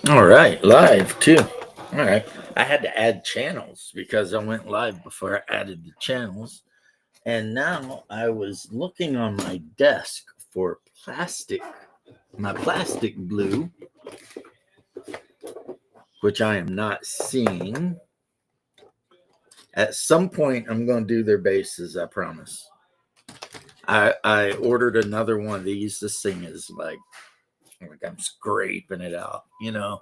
All right, live too. All right. I had to add channels because I went live before I added the channels. And now I was looking on my desk for my plastic glue, which I am not seeing. At some point, I'm going to do their bases, I promise. I ordered another one of these. This thing is like I'm scraping it out, you know.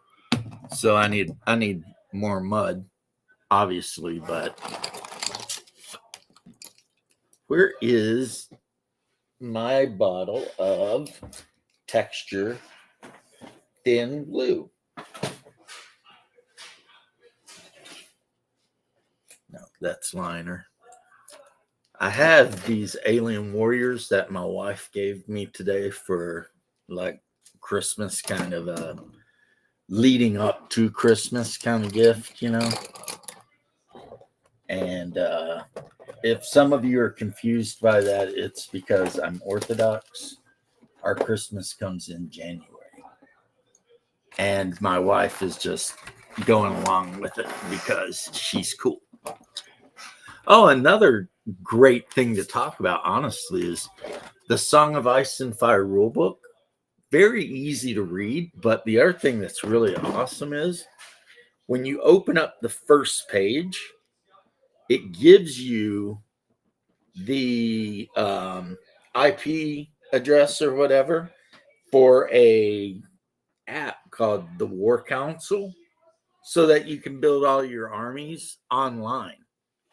So I need more mud, obviously, but where is my bottle of texture thin glue? No, that's liner. I have these alien warriors that my wife gave me today for like Christmas, kind of a leading up to Christmas kind of gift, you know. And if some of you are confused by that, it's because I'm Orthodox. Our Christmas comes in January. And my wife is just going along with it because she's cool. Oh, another great thing to talk about, honestly, is the Song of Ice and Fire rulebook. Very easy to read, but the other thing that's really awesome is when you open up the first page, it gives you the IP address or whatever for a app called the War Council, so that you can build all your armies online,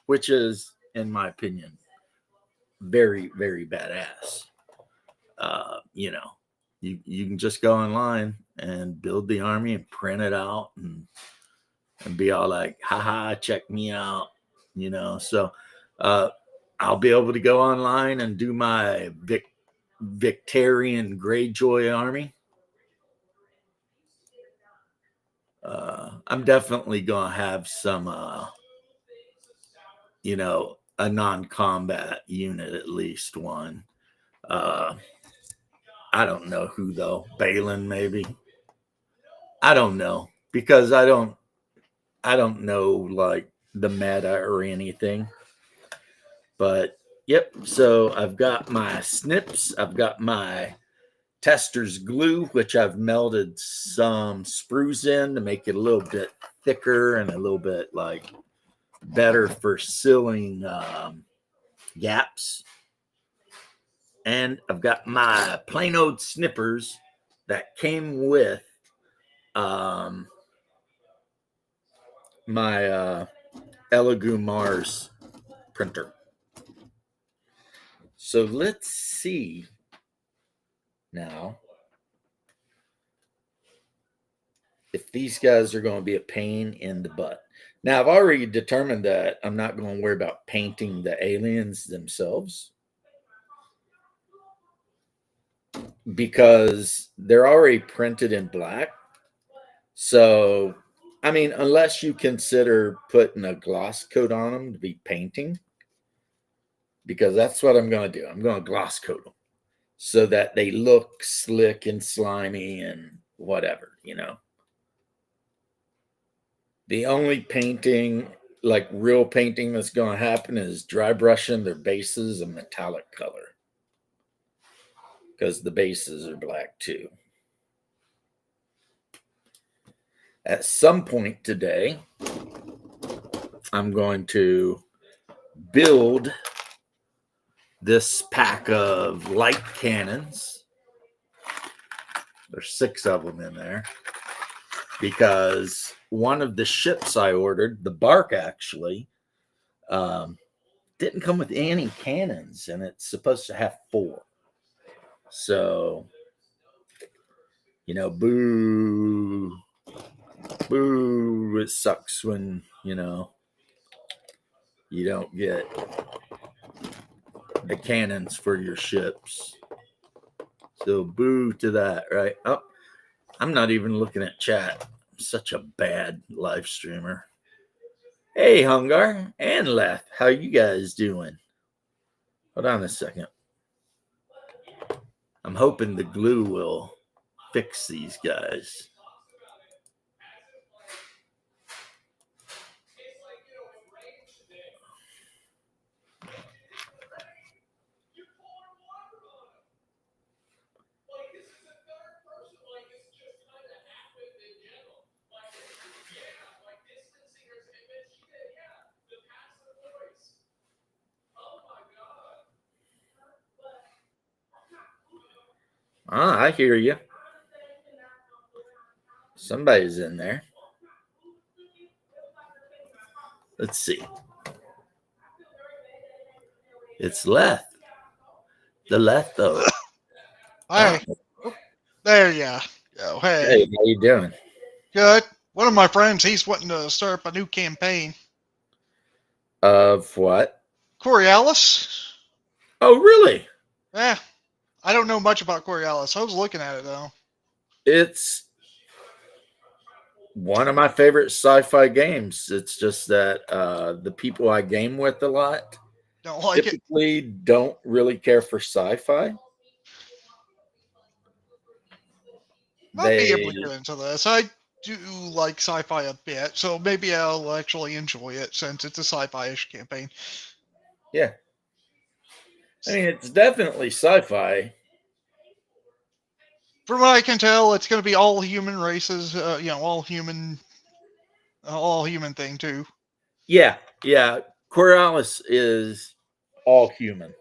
which is, in my opinion, very, very badass. You know, you can just go online and build the army and print it out and be all like, haha, check me out, you know. So uh, I'll be able to go online and do my Victorian Greyjoy army. I'm definitely gonna have some you know, a non-combat unit, at least one. Uh, I don't know who though. Balin, maybe. I don't know because I don't know like the meta or anything. But yep. So I've got my snips. I've got my tester's glue, which I've melted some sprues in to make it a little bit thicker and a little bit like better for sealing gaps. And I've got my plain old snippers that came with um, my Elegoo Mars printer. So let's see now if these guys are going to be a pain in the butt. Now, I've already determined that I'm not going to worry about painting the aliens themselves because they're already printed in black. So, I mean, unless you consider putting a gloss coat on them to be painting, because that's what I'm going to do. I'm going to gloss coat them so that they look slick and slimy and whatever, you know. The only painting, like real painting, that's going to happen is dry brushing their bases a metallic color because the bases are black too. At some point today, I'm going to build this pack of light cannons. There's 6 of them in there because one of the ships I ordered, the bark actually, didn't come with any cannons, and it's supposed to have 4. So, you know, boo, boo. It sucks when, you know, you don't get the cannons for your ships. So, boo to that, right? Oh, I'm not even looking at chat. I'm such a bad live streamer. Hey, Hungar and Leth, how you guys doing? Hold on a second. I'm hoping the glue will fix these guys. Ah, I hear you. Somebody's in there. Let's see. It's Leth. The Letho. Oh, Hi. Oh, there you go. Hey. hey, how you doing? Good. One of my friends, he's wanting to start up a new campaign. Of what? Coriolis? Oh, really? Eh, I don't know much about Coriolis. I was looking at it, though. It's one of my favorite sci-fi games. It's just that the people I game with a lot Don't like it. typically don't really care for sci-fi. Might be able to They, get into this. I do like sci-fi a bit, so maybe I'll actually enjoy it since it's a sci-fi-ish campaign. yeah. I mean, it's definitely sci-fi. From what I can tell, it's going to be all human races. All human thing too. Yeah, yeah. Coriolis is all human.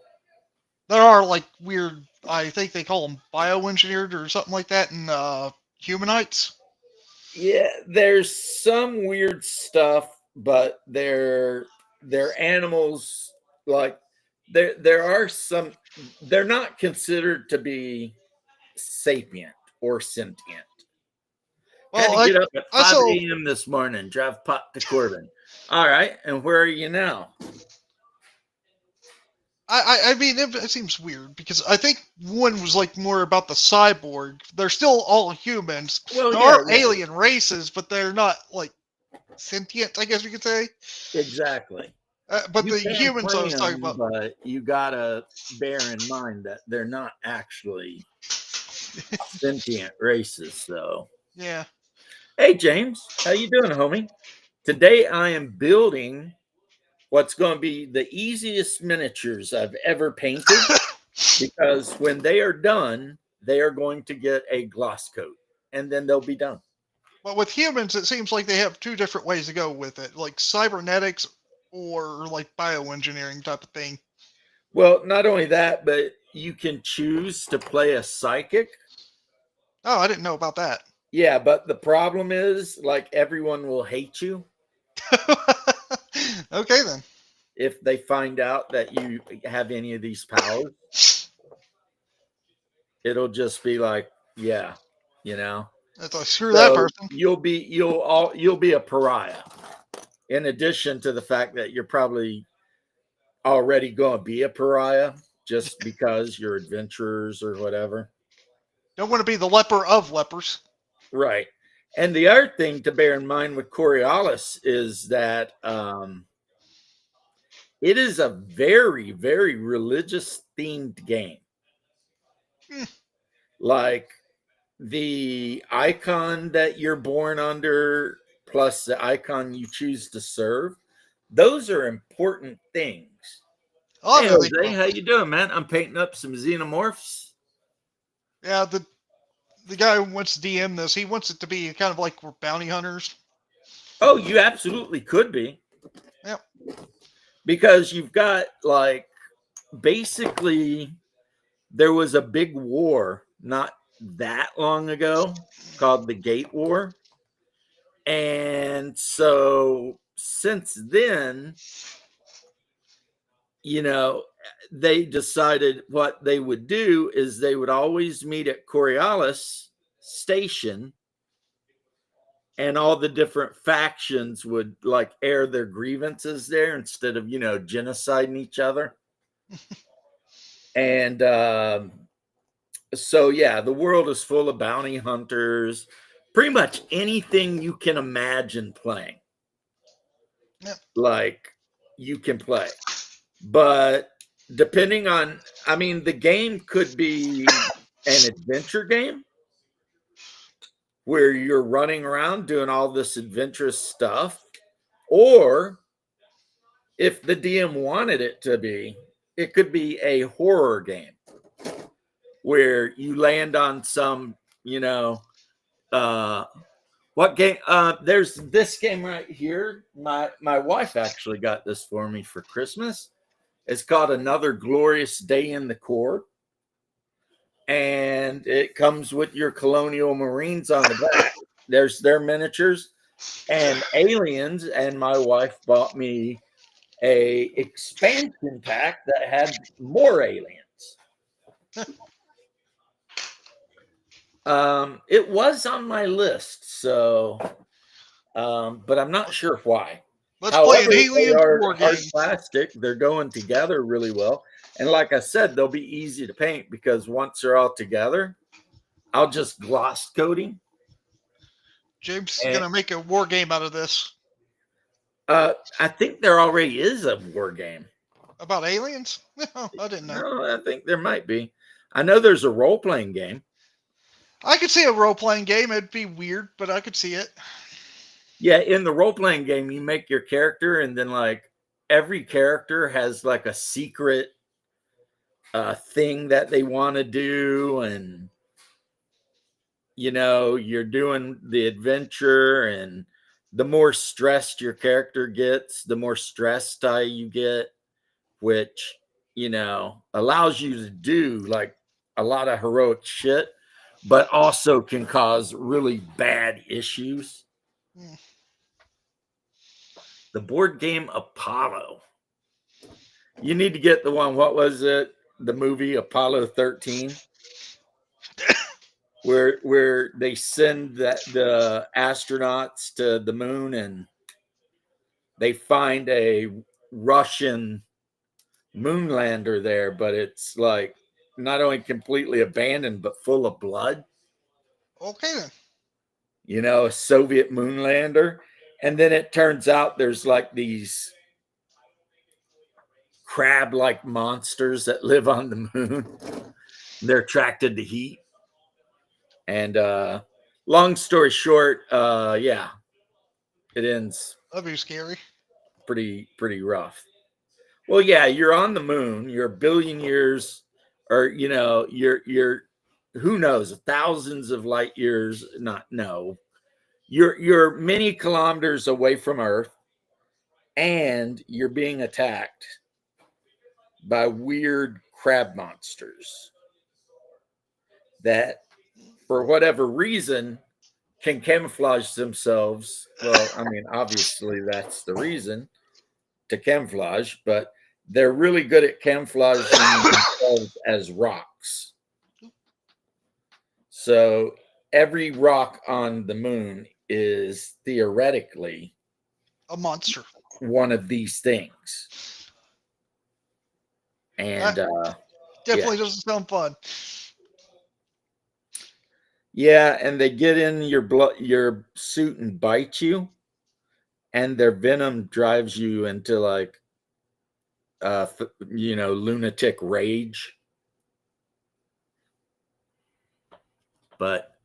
There are like weird. I think they call them bioengineered or something like that in Humanites. Yeah, there's some weird stuff, but they're animals. Like there are some. They're not considered to be sapient or sentient. Had Well, to get up at I 5 saw. a.m. this morning, drive pot to Corbin. All right, and where are you now? I mean, it seems weird because I think one was like more about the cyborg. They're still all humans. Well, There yeah, are yeah, alien races, but they're not like sentient. I guess we could say. exactly. But You the can humans I play was talking them, about. but you gotta bear in mind that they're not actually sentient races. So, Yeah. hey, James, how you doing, homie? Today I am building what's going to be the easiest miniatures I've ever painted because when they are done, they are going to get a gloss coat and then they'll be done. But with humans, it seems like they have two different ways to go with it, like cybernetics or like bioengineering type of thing. Well, not only that, but you can choose to play a psychic. Oh, I didn't know about that. Yeah, but the problem is, like, everyone will hate you Okay then. if they find out that you have any of these powers. It'll just be like, yeah, you know. I thought screw that So person. you'll be a pariah. In addition to the fact that you're probably already going to be a pariah just because you're adventurers or whatever. Don't want to be the leper of lepers. Right. And the other thing to bear in mind with Coriolis is that it is a very, very religious themed game. Hmm. Like the icon that you're born under, plus the icon you choose to serve, those are important things. I'll Hey have to think Jose, about how that. you doing, man? I'm painting up some xenomorphs. Yeah, the guy who wants to DM this, he wants it to be kind of like we're bounty hunters. Oh, you absolutely could be Yep. because you've got like basically there was a big war not that long ago called the Gate War. And so since then, you know, they decided what they would do is they would always meet at Coriolis Station and all the different factions would like air their grievances there instead of, genociding each other. And so, yeah, the world is full of bounty hunters, pretty much anything you can imagine playing. Yep. Like you can play. But depending on, I mean, the game could be an adventure game where you're running around doing all this adventurous stuff. Or if the DM wanted it to be, it could be a horror game where you land on some, uh, what game? There's this game right here. My wife actually got this for me for Christmas. It's called Another Glorious Day in the Corps. and it comes with your Colonial Marines on the back. There's their miniatures and aliens, and my wife bought me a expansion pack that had more aliens. It was on my list, so but I'm not sure why. Let's play an However, they Aliens are war hard game. plastic. They're going together really well. And like I said, they'll be easy to paint because once they're all together, I'll just gloss coating. James is And gonna make a war game out of this. I think there already is a war game. About aliens? No, I didn't know. No, I think there might be. I know there's a role playing game. I could see a role playing game. It'd be weird, but I could see it. Yeah, in the role playing game, you make your character, and then like every character has like a secret thing that they want to do, and you're doing the adventure, and the more stressed your character gets, the more stress die you get, which allows you to do like a lot of heroic shit, but also can cause really bad issues. Hmm. The board game Apollo, you need to get the one, what was it, the movie Apollo 13, where they send the astronauts to the moon, and they find a Russian moon lander there, but it's like not only completely abandoned but full of blood. Okay then. A Soviet moon lander. And then it turns out there's like these crab like monsters that live on the moon. They're attracted to heat. And long story short, yeah, it ends That'd be scary. pretty rough. Well, yeah, you're on the moon. You're a billion years, or you're who knows, thousands of light years. Not no, you're many kilometers away from Earth, and you're being attacked by weird crab monsters that, for whatever reason, can camouflage themselves. Well, I mean, obviously that's the reason, to camouflage, but they're really good at camouflaging themselves as rocks. So every rock on the moon is theoretically A monster. one of these things. And Definitely doesn't sound fun. yeah, and they get in your suit and bite you, and their venom drives you into like lunatic rage. But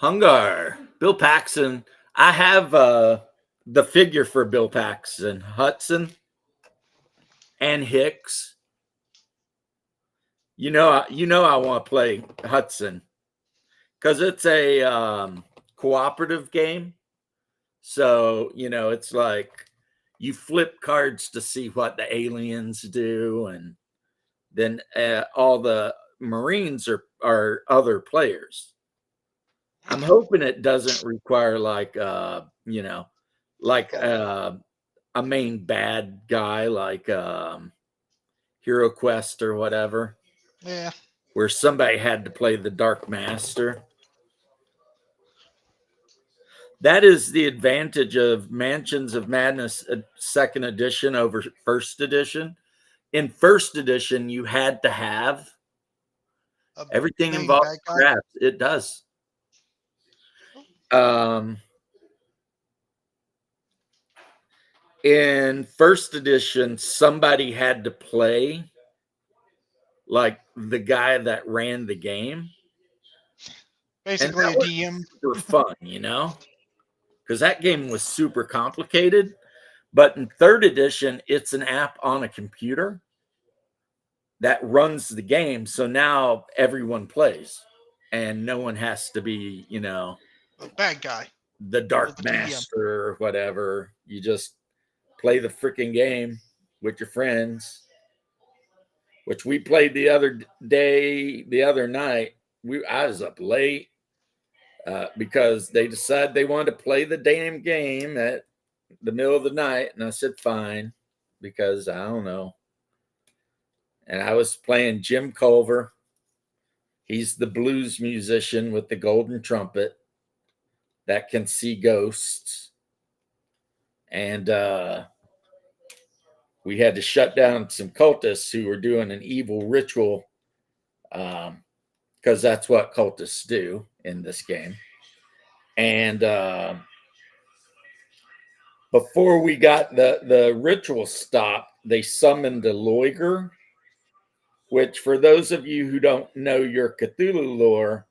Hungar, Bill Paxton, I have the figure for Bill Paxton, Hudson and Hicks. I want to play Hudson because it's a cooperative game. So it's like you flip cards to see what the aliens do, and then all the Marines are other players. I'm hoping it doesn't require like a main bad guy like Hero Quest or whatever, Yeah. where somebody had to play the Dark Master. That is the advantage of Mansions of Madness second edition over first edition. In first edition, you had to have A everything main involved bad guy. crafts. It does. In first edition, somebody had to play like the guy that ran the game. And Basically that a was DM. super fun, because that game was super complicated. But in third edition, it's an app on a computer that runs the game. So now everyone plays, and no one has to be, A bad guy. the Or Dark the DM. Master or whatever. You just play the freaking game with your friends, which we played the other night. I was up late because they decided they wanted to play the damn game at the middle of the night, and I said fine because I don't know. And I was playing Jim Culver. He's the blues musician with the golden trumpet that can see ghosts. And we had to shut down some cultists who were doing an evil ritual because that's what cultists do in this game. And before we got the ritual stopped, they summoned a Loiger, which for those of you who don't know your Cthulhu lore,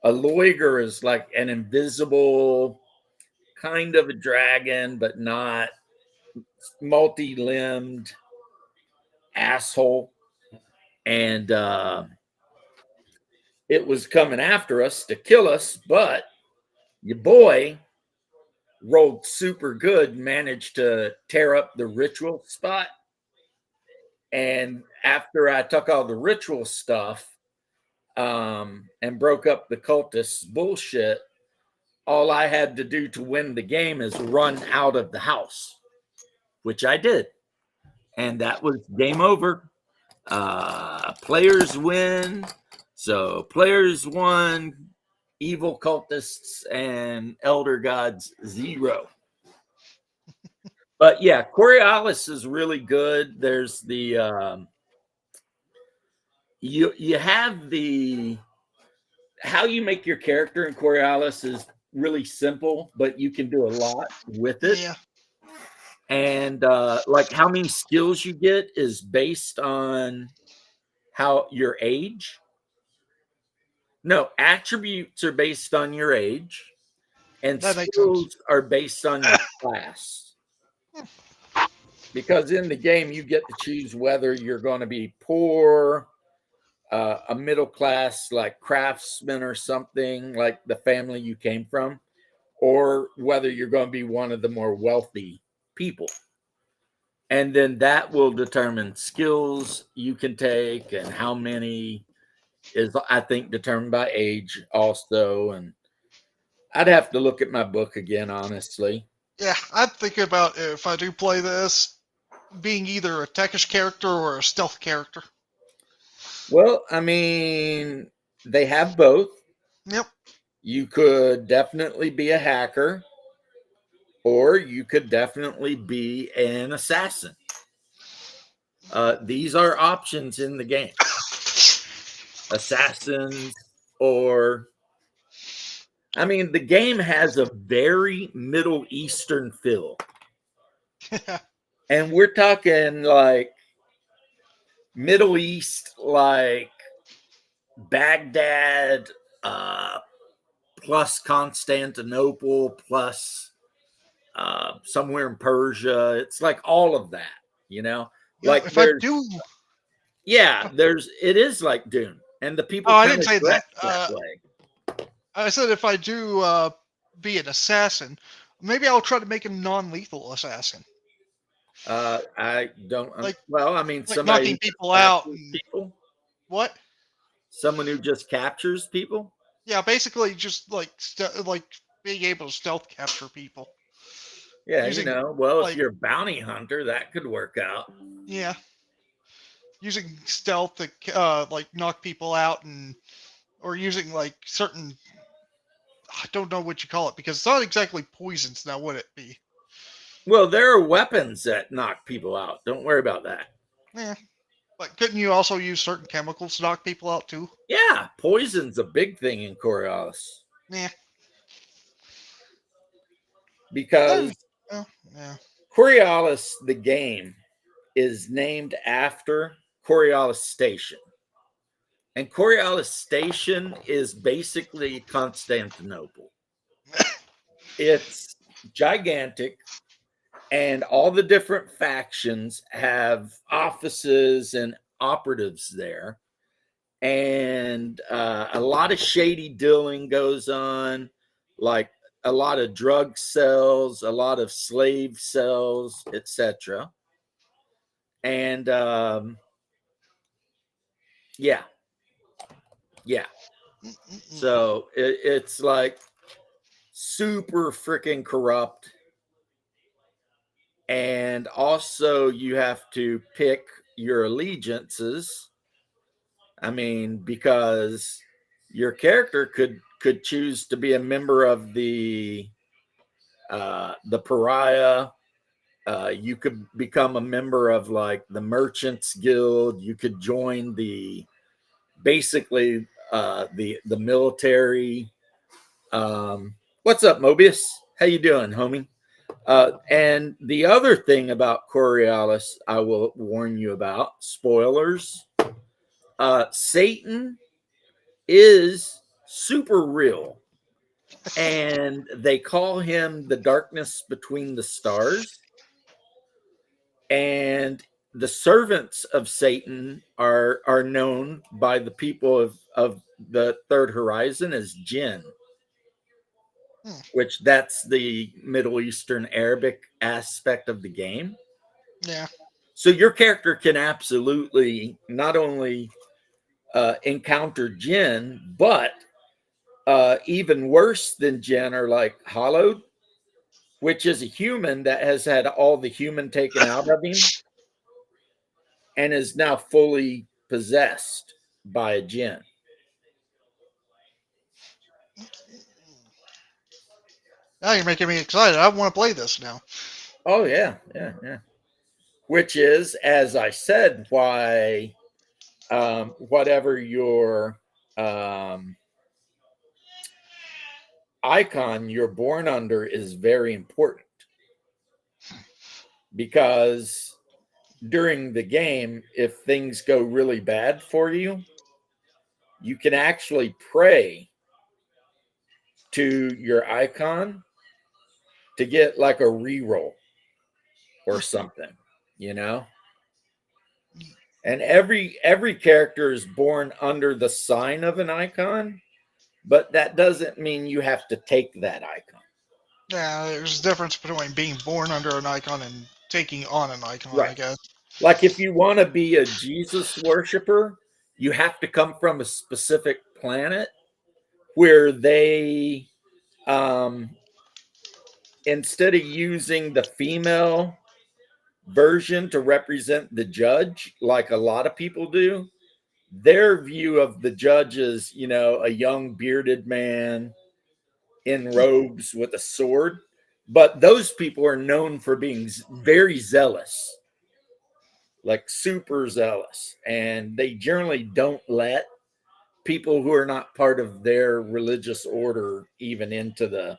a Loiger is like an invisible kind of a dragon, but not multi-limbed asshole. And it was coming after us to kill us, but your boy rolled super good, managed to tear up the ritual spot. And after I took all the ritual stuff and broke up the cultists' bullshit, all I had to do to win the game is run out of the house, which I did. And that was game over. Players win. So players won, evil cultists and elder gods 0. But yeah, Coriolis is really good. There's the you have the how you make your character in Coriolis is really simple, but you can do a lot with it. Yeah. And like how many skills you get is based on how your age. No, attributes are based on your age, and That makes sense. skills are based on your class. Because in the game, you get to choose whether you're going to be poor, a middle class, like craftsman or something, like the family you came from, or whether you're going to be one of the more wealthy people. And then that will determine skills you can take and how many is, I think, determined by age also. And I'd have to look at my book again, honestly. Yeah, I'd think about if I do play this being either a techish character or a stealth character. Well, I mean, they have both. Yep. You could definitely be a hacker, or you could definitely be an assassin. These are options in the game. Assassins, or I mean, the game has a very Middle Eastern feel. And we're talking like Middle East, like Baghdad, plus Constantinople, plus somewhere in Persia. It's like all of that, you know? You know, Like if I there's, do, yeah, it is like Dune. And the people I kind didn't of say dress that. that way. I said if I do be an assassin, maybe I'll try to make a non-lethal assassin, I don't, like well, I mean, somebody who knocking just people out. captures And people, what? someone who just captures people. Yeah, basically just like like being able to stealth capture people Yeah, you using know, well, if like you're a bounty hunter, that could work out. yeah, using stealth to like knock people out and or using like certain I don't know what you call it because it's not exactly poisons now, would it be? Well, there are weapons that knock people out. Don't worry about that. Yeah. But couldn't you also use certain chemicals to knock people out too? Yeah, poison's a big thing in Coriolis Yeah. because Oh, yeah. Coriolis, the game, is named after Coriolis Station. And Coriolis Station is basically Constantinople. It's gigantic, and all the different factions have offices and operatives there. And a lot of shady dealing goes on, like a lot of drug cells, a lot of slave cells, etc. And yeah, yeah. Mm-mm-mm. So it's like super freaking corrupt. And also, you have to pick your allegiances. I mean, because your character could choose to be a member of the pariah. You could become a member of like the Merchants Guild. You could join the basically the military. What's up, Mobius? How you doing, homie? And the other thing about Coriolis, I will warn you about spoilers. Satan is super real, and they call him the darkness between the stars. And the servants of Satan are known by the people of the third horizon as jinn, Hmm. which that's the Middle Eastern Arabic aspect of the game. Yeah. So your character can absolutely not only encounter jinn, but even worse than jinn are like hollowed, which is a human that has had all the human taken out of him and is now fully possessed by a jinn. Now you're making me excited. I want to play this now. Oh yeah, yeah, yeah. Which is, as I said, why whatever your um, icon you're born under is very important, because during the game, if things go really bad for you, you can actually pray to your icon to get like a reroll or something, you know? And every character is born under the sign of an icon, but that doesn't mean you have to take that icon. Yeah, there's a difference between being born under an icon and taking on an icon, Right. I guess. Like if you want to be a Jesus worshiper, you have to come from a specific planet where they um instead of using the female version to represent the judge like a lot of people do, their view of the judge is, a young bearded man in robes with a sword. But those people are known for being very zealous, like super zealous, and they generally don't let people who are not part of their religious order even into the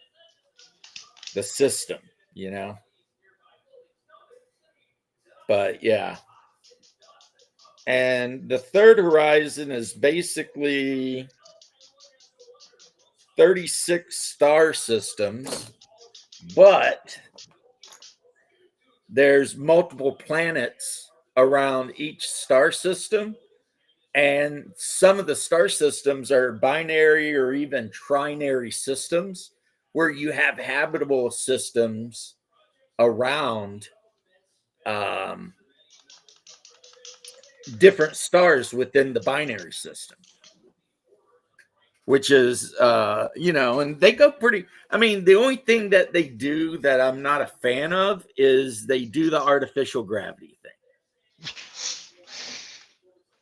system, you know. But yeah, and the third horizon is basically 36 star systems, but there's multiple planets around each star system, and some of the star systems are binary or even trinary systems where you have habitable systems around um, different stars within the binary system, which is and they go pretty. I mean, the only thing that they do that I'm not a fan of is they do the artificial gravity thing,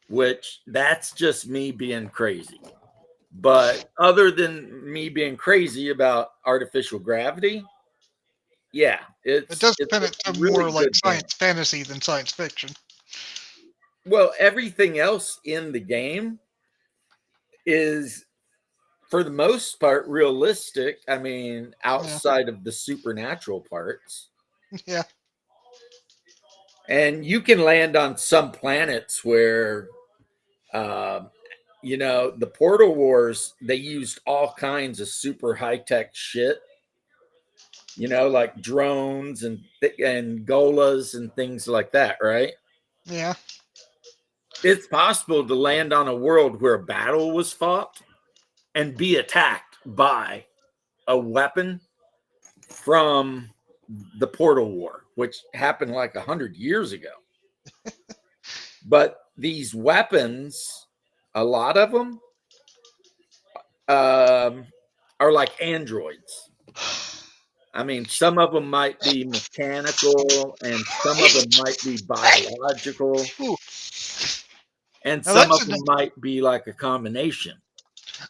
which that's just me being crazy. But other than me being crazy about artificial gravity, yeah, It it's does it's spin a it to really more like good game. science fantasy than science fiction. Well, everything else in the game is, for the most part, realistic. I mean, Yeah, outside of the supernatural parts. yeah, And you can land on some planets where, um, the Portal Wars, they used all kinds of super high tech shit, like drones and golas and things like that, right? yeah. It's possible to land on a world where a battle was fought and be attacked by a weapon from the Portal War, which happened like 100 years ago. But these weapons, a lot of them, are like androids. I mean, some of them might be mechanical, and some of them might be biological, Ooh. and Now some that's of an, them might be like a combination.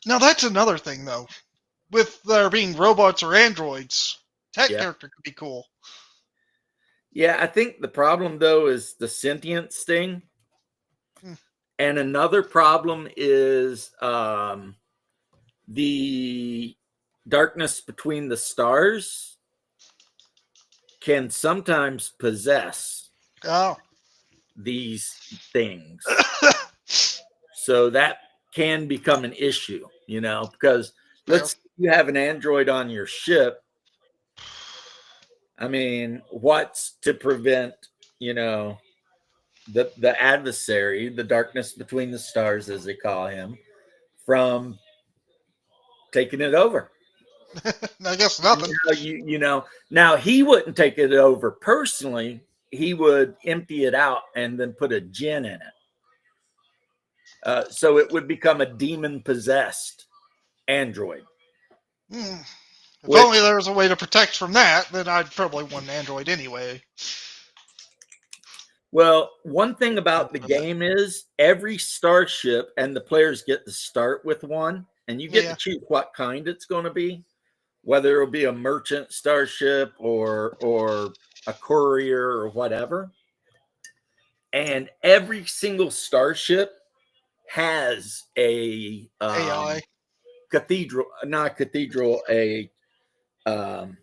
now that's another thing though. With there being robots or androids, that Yeah. character could be cool. Yeah, I think the problem though is the sentience thing. Hmm. And another problem is the darkness between the stars can sometimes possess Oh. these things. So that can become an issue, because Fair. let's say you have an android on your ship. I mean, what's to prevent, the adversary, the darkness between the stars, as they call him, from taking it over? I guess nothing. Now he wouldn't take it over personally. He would empty it out and then put a gin in it. So it would become a demon possessed android. Hmm. If only Which, there was a way to protect from that, then I'd probably want an android anyway. well, one thing about the game is every starship, and the players get to start with one, and you get to Yeah. choose what kind it's going to be, whether it'll be a merchant starship or a courier or whatever. And every single starship has a AI. cathedral, not a cathedral, um,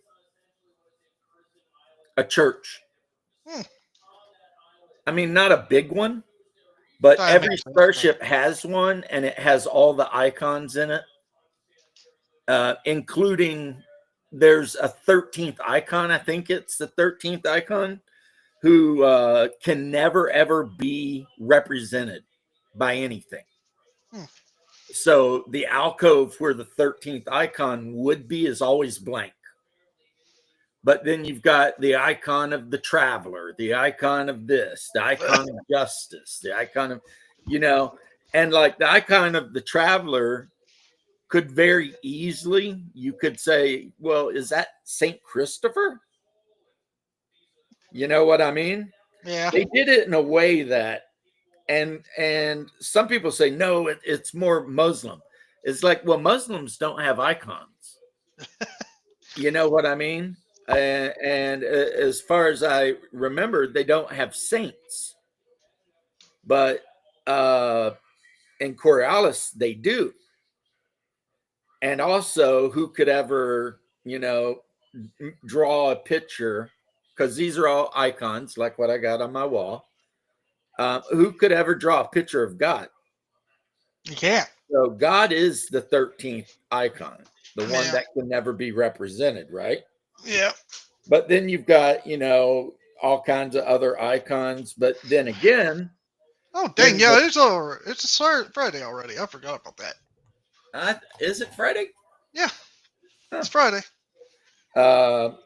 a church. Hmm. I mean, not a big one, but That every makes sense. starship has one, and it has all the icons in it, including there's a 13th icon. I think it's the 13th icon who can never ever be represented by anything. Hmm. So the alcove where the 13th icon would be is always blank. But then you've got the icon of the traveler, the icon of this, the icon of justice, the icon of, and like the icon of the traveler could very easily, you could say, well, is that St. Christopher? You know what I mean? Yeah. They did it in a way that, and some people say, no, it's more Muslim. It's like, well, Muslims don't have icons. You know what I mean? And as far as I remember, they don't have saints, but in Coriolis they do. And also, who could ever, draw a picture? Because these are all icons, like what I got on my wall. Who could ever draw a picture of God? You can't. So God is the 13th icon, the one Yeah. that can never be represented, right? Yeah. But then you've got, all kinds of other icons. But then again, Oh dang! in Yeah, the, it's over. It's a Friday already. I forgot about that. is it Friday? Yeah, Huh. it's Friday. Uh,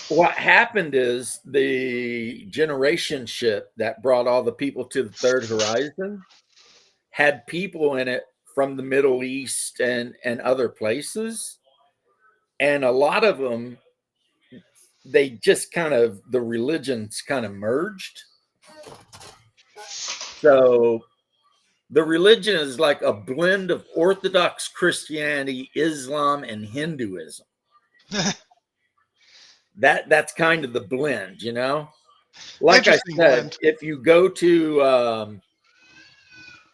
what happened is the generation ship that brought all the people to the third horizon had people in it from the Middle East and other places. And a lot of them, they just kind of, the religions kind of merged. So the religion is like a blend of Orthodox Christianity, Islam, and Hinduism. That's kind of the blend, Like I Interesting said, blend. if you go to,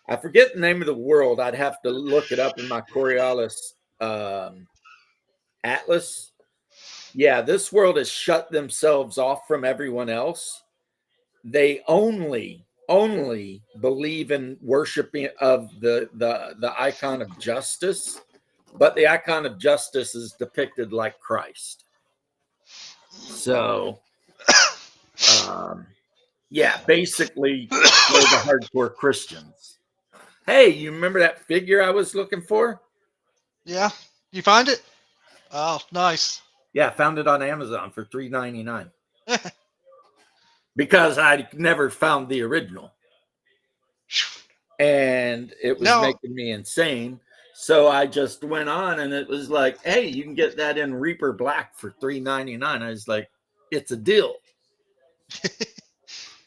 I forget the name of the world. I'd have to look it up in my Coriolis atlas. Yeah, this world has shut themselves off from everyone else. They only believe in worshiping of the icon of justice, but the icon of justice is depicted like Christ. So, um, yeah, basically, they're the hardcore Christians. Hey, you remember that figure I was looking for? Yeah, you find it? Oh, nice. Yeah, I found it on Amazon for $3.99 because I never found the original, and it was Now, making me insane. So I just went on, and it was like, hey, you can get that in Reaper Black for $3.99. I was like, it's a deal.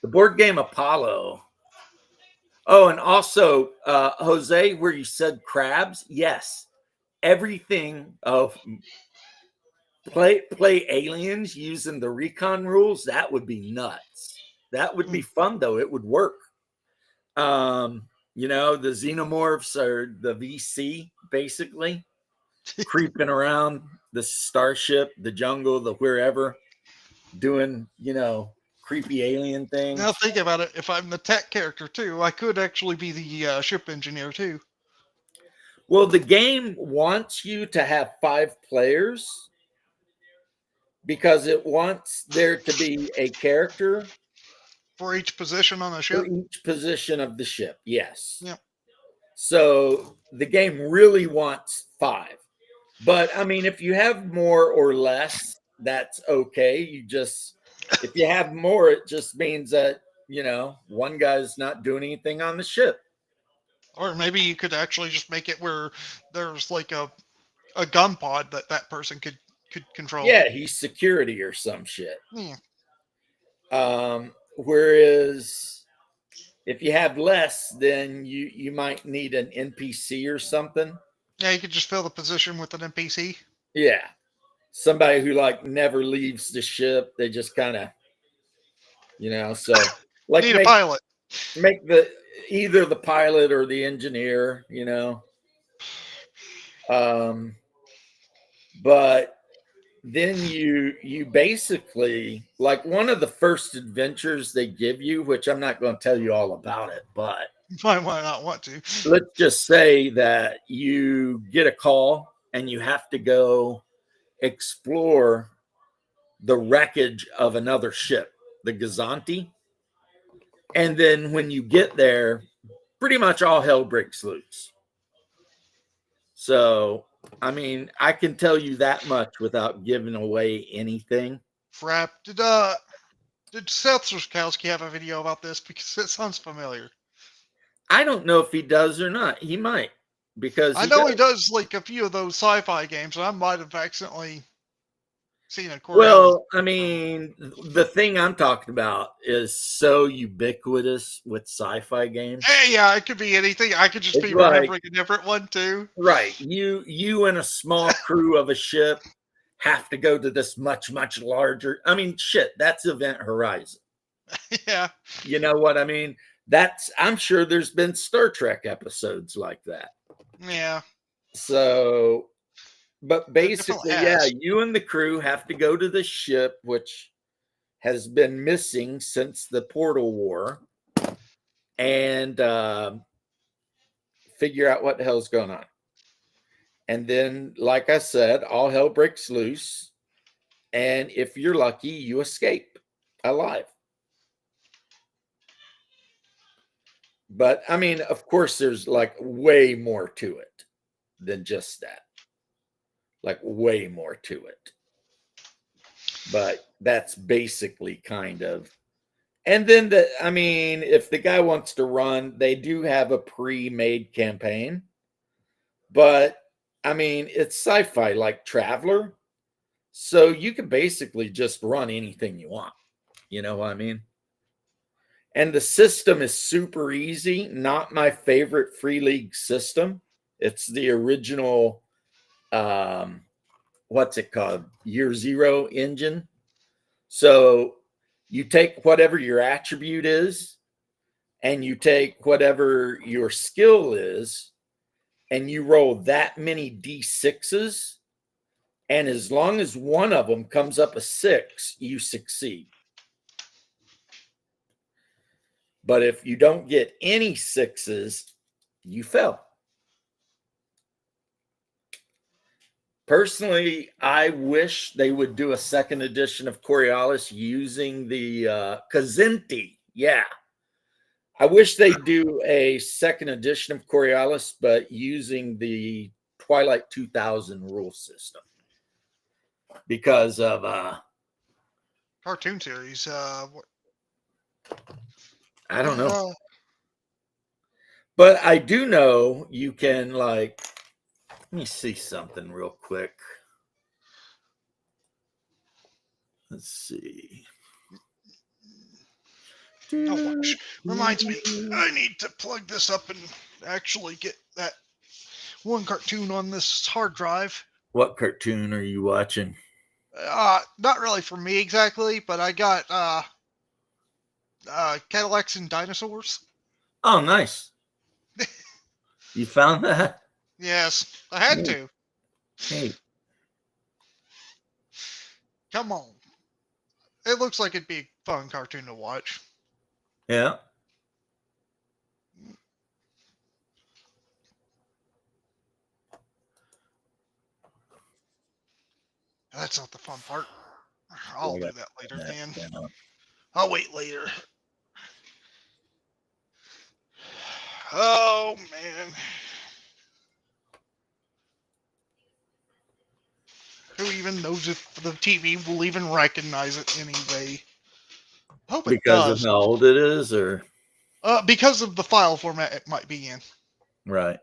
The board game Apollo. Oh, and also, Jose, where you said crabs, yes, everything of play aliens using the recon rules. That would be nuts. That would be fun, though. It would work. The Xenomorphs are the VC, basically creeping around the starship, the jungle, the wherever, doing creepy alien Now things. think about it. If I'm the tech character too, I could actually be the ship engineer too. Well, the game wants you to have 5 players because it wants there to be a character For each position on a for ship. each position of the ship. Yes. Yep. So the game really wants 5. But I mean, if you have more or less, that's okay. If you have more, it just means that, one guy's not doing anything on the ship. Or maybe you could actually just make it where there's like a gun pod that person could control. Yeah, he's security or some shit. Yeah. Whereas if you have less, then you might need an NPC or something. Yeah, you could just fill the position with an NPC. Yeah. Somebody who like never leaves the ship. They just kind of, so like Need a pilot. make the either the pilot or the engineer, but then you basically, like, one of the first adventures they give you, which I'm not going to tell you all about it, but Why not want to? let's just say that you get a call and you have to go explore the wreckage of another ship, the Gazanti. And then when you get there, pretty much all hell breaks loose. So, I mean, I can tell you that much without giving away anything. Frap. Did Seth Ruskowski have a video about this? Because it sounds familiar. I don't know if he does or not. He might, because I know he does like a few of those sci-fi games, and I might have accidentally seen a Coriolis. Well, I mean, the thing I'm talking about is so ubiquitous with sci-fi games. Hey, yeah, it could be anything. I could just It's be like, remembering a different one too. right. You and a small crew of a ship have to go to this much, much larger. I mean, shit, that's Event Horizon. Yeah. You know what I mean? I'm sure there's been Star Trek episodes like that. Yeah. So, but basically, yeah, you and the crew have to go to the ship, which has been missing since the Portal War, and figure out what the hell's going on. And then, like I said, all hell breaks loose. And if you're lucky, you escape alive. But I mean, of course, there's like way more to it than just that. Like way more to it. But that's basically kind of. And then if the guy wants to run, they do have a pre-made campaign. But I mean, it's sci-fi like Traveler. So you can basically just run anything you want. You know what I mean? And the system is super easy. Not my favorite Free League system. It's the original, what's it called? Year Zero engine. So you take whatever your attribute is, and you take whatever your skill is, and you roll that many D6s. And as long as one of them comes up a 6, you succeed. But if you don't get any 6s, you fail. Personally, I wish they would do a second edition of Coriolis using the Kazenti. Yeah. I wish they'd do a second edition of Coriolis, but using the Twilight 2000 rule system. Because of cartoon series. I don't know. But I do know you can, like, Let me see something real quick. Let's see. Oh, which reminds me, I need to plug this up and actually get that one cartoon on this hard drive. What cartoon are you watching? Not really for me exactly, but I got Cadillacs and Dinosaurs. Oh, nice. You found that? Yes, I had to. Hey. Come on. It looks like it'd be a fun cartoon to watch. Yeah. That's not the fun part. I'll do that later then. Yeah. I'll wait later. Oh, man. Who even knows if the TV will even recognize it anyway? I hope it Because does. of how old it is, or Because of the file format it might be in. right.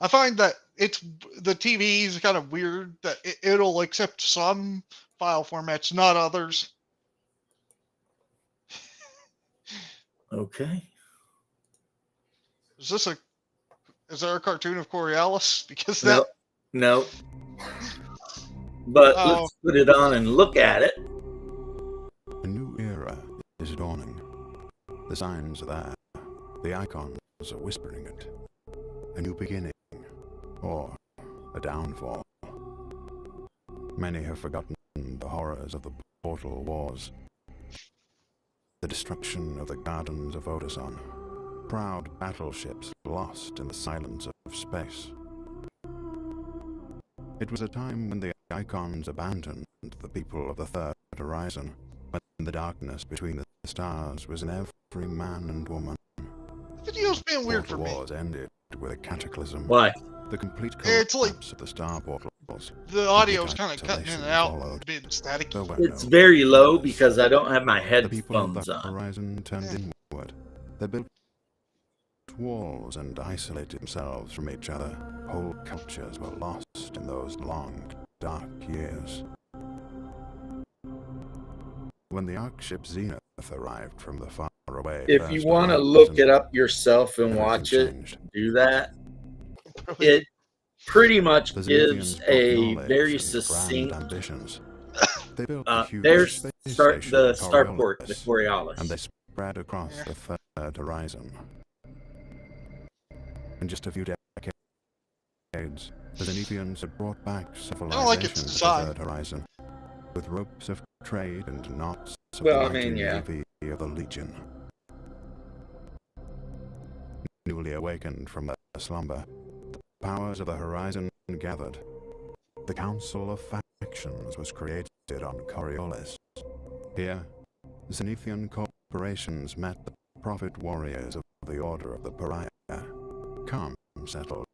I find that the TV is kind of weird that it'll accept some file formats, not others. Okay. Is there a cartoon of Coriolis? Because No. But let's put it on and look at it. A new era is dawning. The signs are there. The icons are whispering it. A new beginning, or a downfall. Many have forgotten the horrors of the Portal Wars. The destruction of the gardens of Otosan. Proud battleships lost in the silence of space. It was a time when the icons abandoned the people of the Third Horizon, when the darkness between the stars was in every man and woman. The video's been weird for me. The wars ended with a cataclysm. Why? The complete It's collapse like of the star portals. the audio's kind of cutting in and out, being static. It's very low because I don't have my The people of headphones the on. horizon turned inward. They built walls and isolated themselves from each other. Whole cultures were lost in those long, dark years. When the ark ship Zenith arrived from the faraway... If you want to look it up yourself and watch it, do that. It pretty much gives a very succinct... They built there's the starport, the Coriolis. And they spread across the Third Horizon. In just a few decades, the Zenithians had brought back civilization to the Third Horizon, with ropes of trade and knots of the Navy of the Legion. Newly awakened from their slumber, the powers of the Horizon gathered. The Council of Factions was created on Coriolis. Here, Zenithian corporations met the prophet warriors of the Order of the Pariah. Calm settled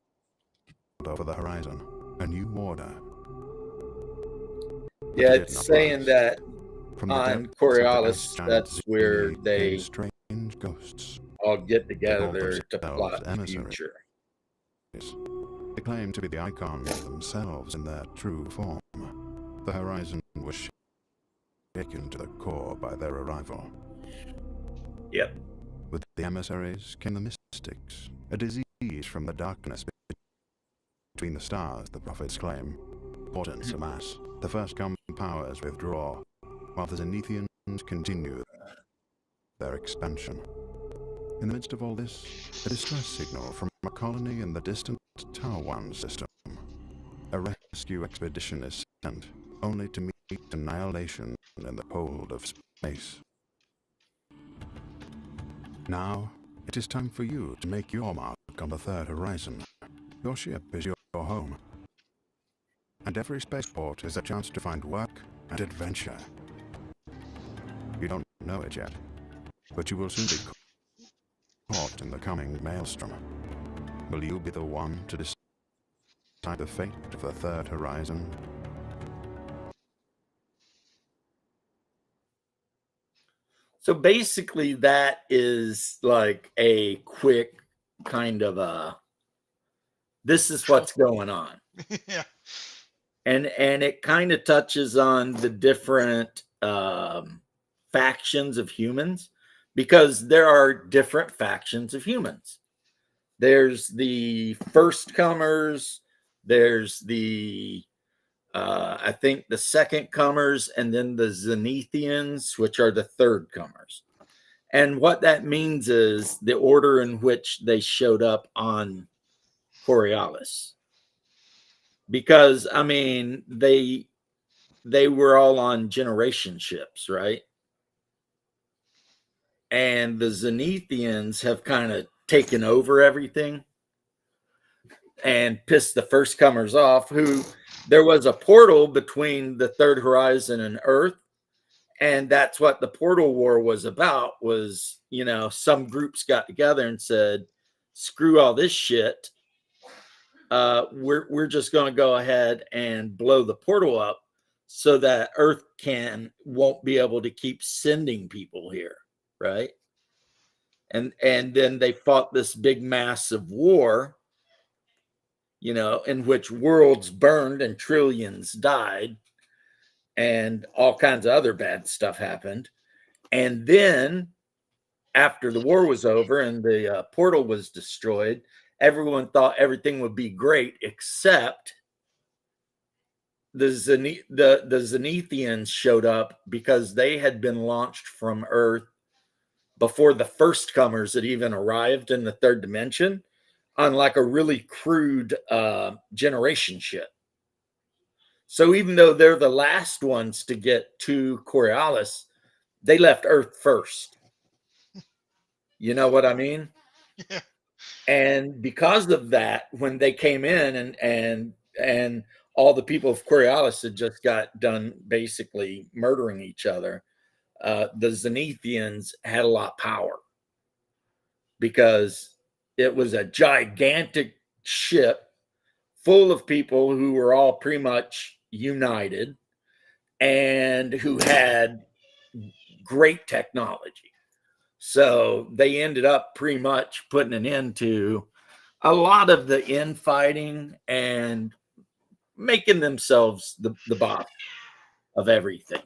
over the horizon. A new order. Yeah, it's saying that on Coriolis, that's where they strange ghosts all get together to plot the future. They claim to be the icons themselves in their true form. The horizon was shaken to the core by their arrival. Yep. With the emissaries came the mystics, a disease from the darkness between the stars, the prophets claim. Portents amass, the first come powers withdraw, while the Zenithians continue their expansion. In the midst of all this, a distress signal from a colony in the distant Tauwan system. A rescue expedition is sent, only to meet annihilation in the cold of space. Now, it is time for you to make your mark on the Third Horizon. Your ship is your home. And every spaceport is a chance to find work and adventure. You don't know it yet, but you will soon be caught in the coming maelstrom. Will you be the one to decide the fate of the Third Horizon? So basically that is like a quick kind of this is what's going on. Yeah. And it kind of touches on the different factions of humans, because there are different factions of humans. There's the first comers, there's the I think the second comers, and then the Zenithians, which are the third comers. And what that means is the order in which they showed up on Coriolis. Because I mean, they were all on generation ships, right? And the Zenithians have kind of taken over everything and pissed the first comers off, who there was a portal between the third horizon and Earth. And that's what the portal war was about, was, you know, some groups got together and said, screw all this shit. We're just going to go ahead and blow the portal up so that Earth won't be able to keep sending people here, right? And then they fought this big massive war, you know, in which worlds burned and trillions died and all kinds of other bad stuff happened. And then after the war was over and the portal was destroyed, everyone thought everything would be great, except the Zenithians showed up, because they had been launched from Earth before the first comers had even arrived in the third dimension, on like a really crude generation ship. So even though they're the last ones to get to Coriolis, they left Earth first. You know what I mean? Yeah. And because of that, when they came in and all the people of Coriolis had just got done basically murdering each other, the Zenithians had a lot of power, because it was a gigantic ship full of people who were all pretty much united and who had great technology. So they ended up pretty much putting an end to a lot of the infighting and making themselves the boss of everything,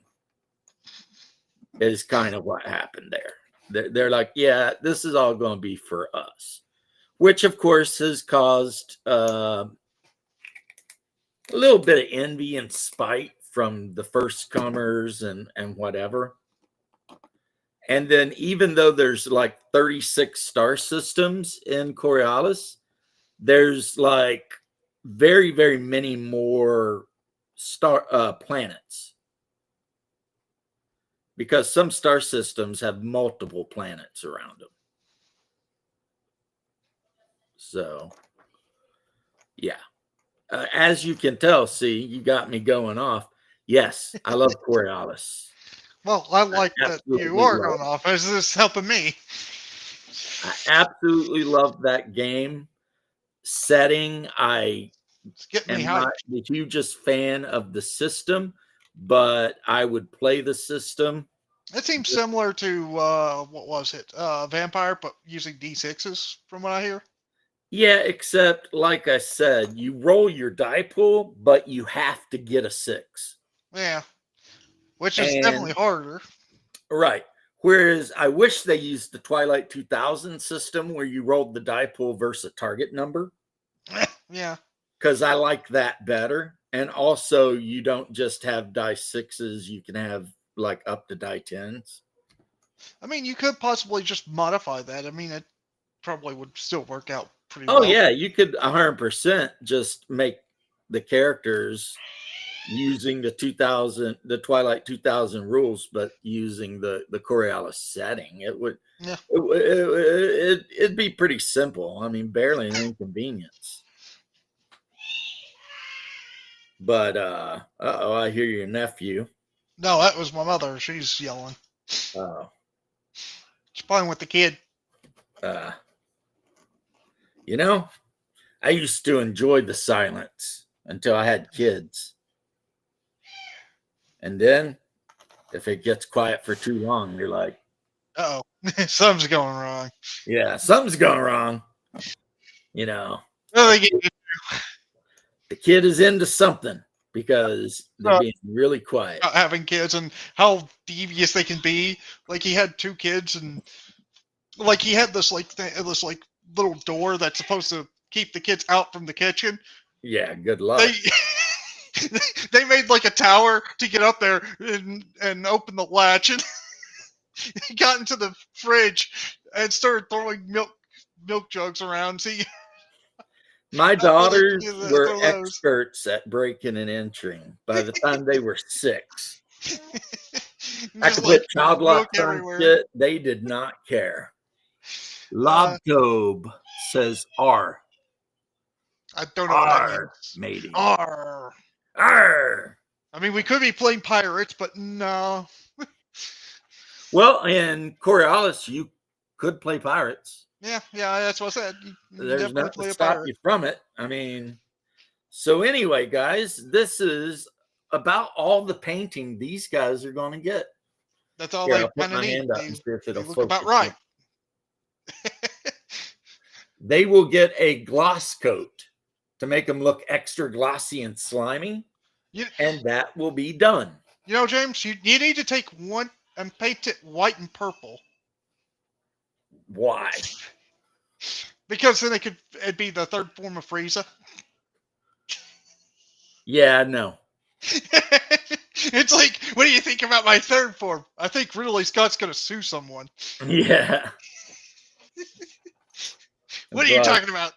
is kind of what happened there. They're like, yeah, this is all going to be for us, which of course has caused a little bit of envy and spite from the first comers and whatever. And then even though there's like 36 star systems in Coriolis, there's like very, very many more planets, because some star systems have multiple planets around them. So, yeah. As you can tell, see, you got me going off. Yes, I love Coriolis. Well, I like that you are going off. Is this helping me? I absolutely love that game setting. It's getting me am hyped. not the hugest fan of the system, but I would play the system. It seems similar to what was it? Vampire, but using D6s, from what I hear. Yeah, except like I said, you roll your die pool, but you have to get a 6. Yeah, which is And definitely harder. right. Whereas I wish they used the Twilight 2000 system where you rolled the die pool versus a target number, Yeah. because I like that better. And also, you don't just have die 6s, you can have like up to die 10s. I mean, you could possibly just modify that. I mean, it probably would still work out pretty Oh, well. yeah, you could 100% just make the characters using the Twilight 2000 rules, but using the Coriolis setting. It would, Yeah. it'd be pretty simple. I mean, barely an inconvenience. But oh, I hear your nephew. No, that was my mother. She's yelling. Uh, She's playing with the kid. you know, I used to enjoy the silence until I had kids. And then if it gets quiet for too long, you're like, Uh-oh. Something's going wrong. yeah, something's going wrong. You know, Well, they get The kid is into something because they're Uh, being really quiet. About having kids and how devious they can be. Like he had 2 kids, and like he had this this like little door that's supposed to keep the kids out from the kitchen. Yeah, good luck. They they made like a tower to get up there and open the latch, and he got into the fridge and started throwing milk jugs around. See, My that's why they daughters do that, were throw those. experts at breaking and entering by the time they were 6. I Just could like put child milk locks on everywhere. shit. They did not care. Lobtobe says R. I don't know what that R, means. matey. Arr. R. I mean, we could be playing pirates, but no. Well, in Coriolis, you could play pirates. Yeah, that's what I said. You There's definitely nothing play to a stop pirate. you from it. I mean, so anyway, guys, this is about all the painting these guys are going to get. That's all Here, they I'll put kind of my need. hand up They, and see if they it'll look focus. about right. They will get a gloss coat to make them look extra glossy and slimy, You, and that will be done. you know, James, you need to take one and paint it white and purple, Why? because then it'd be the third form of Frieza. Yeah, no. It's like, what do you think about my third form? I think Ridley Scott's gonna sue someone. Yeah. What are you talking about?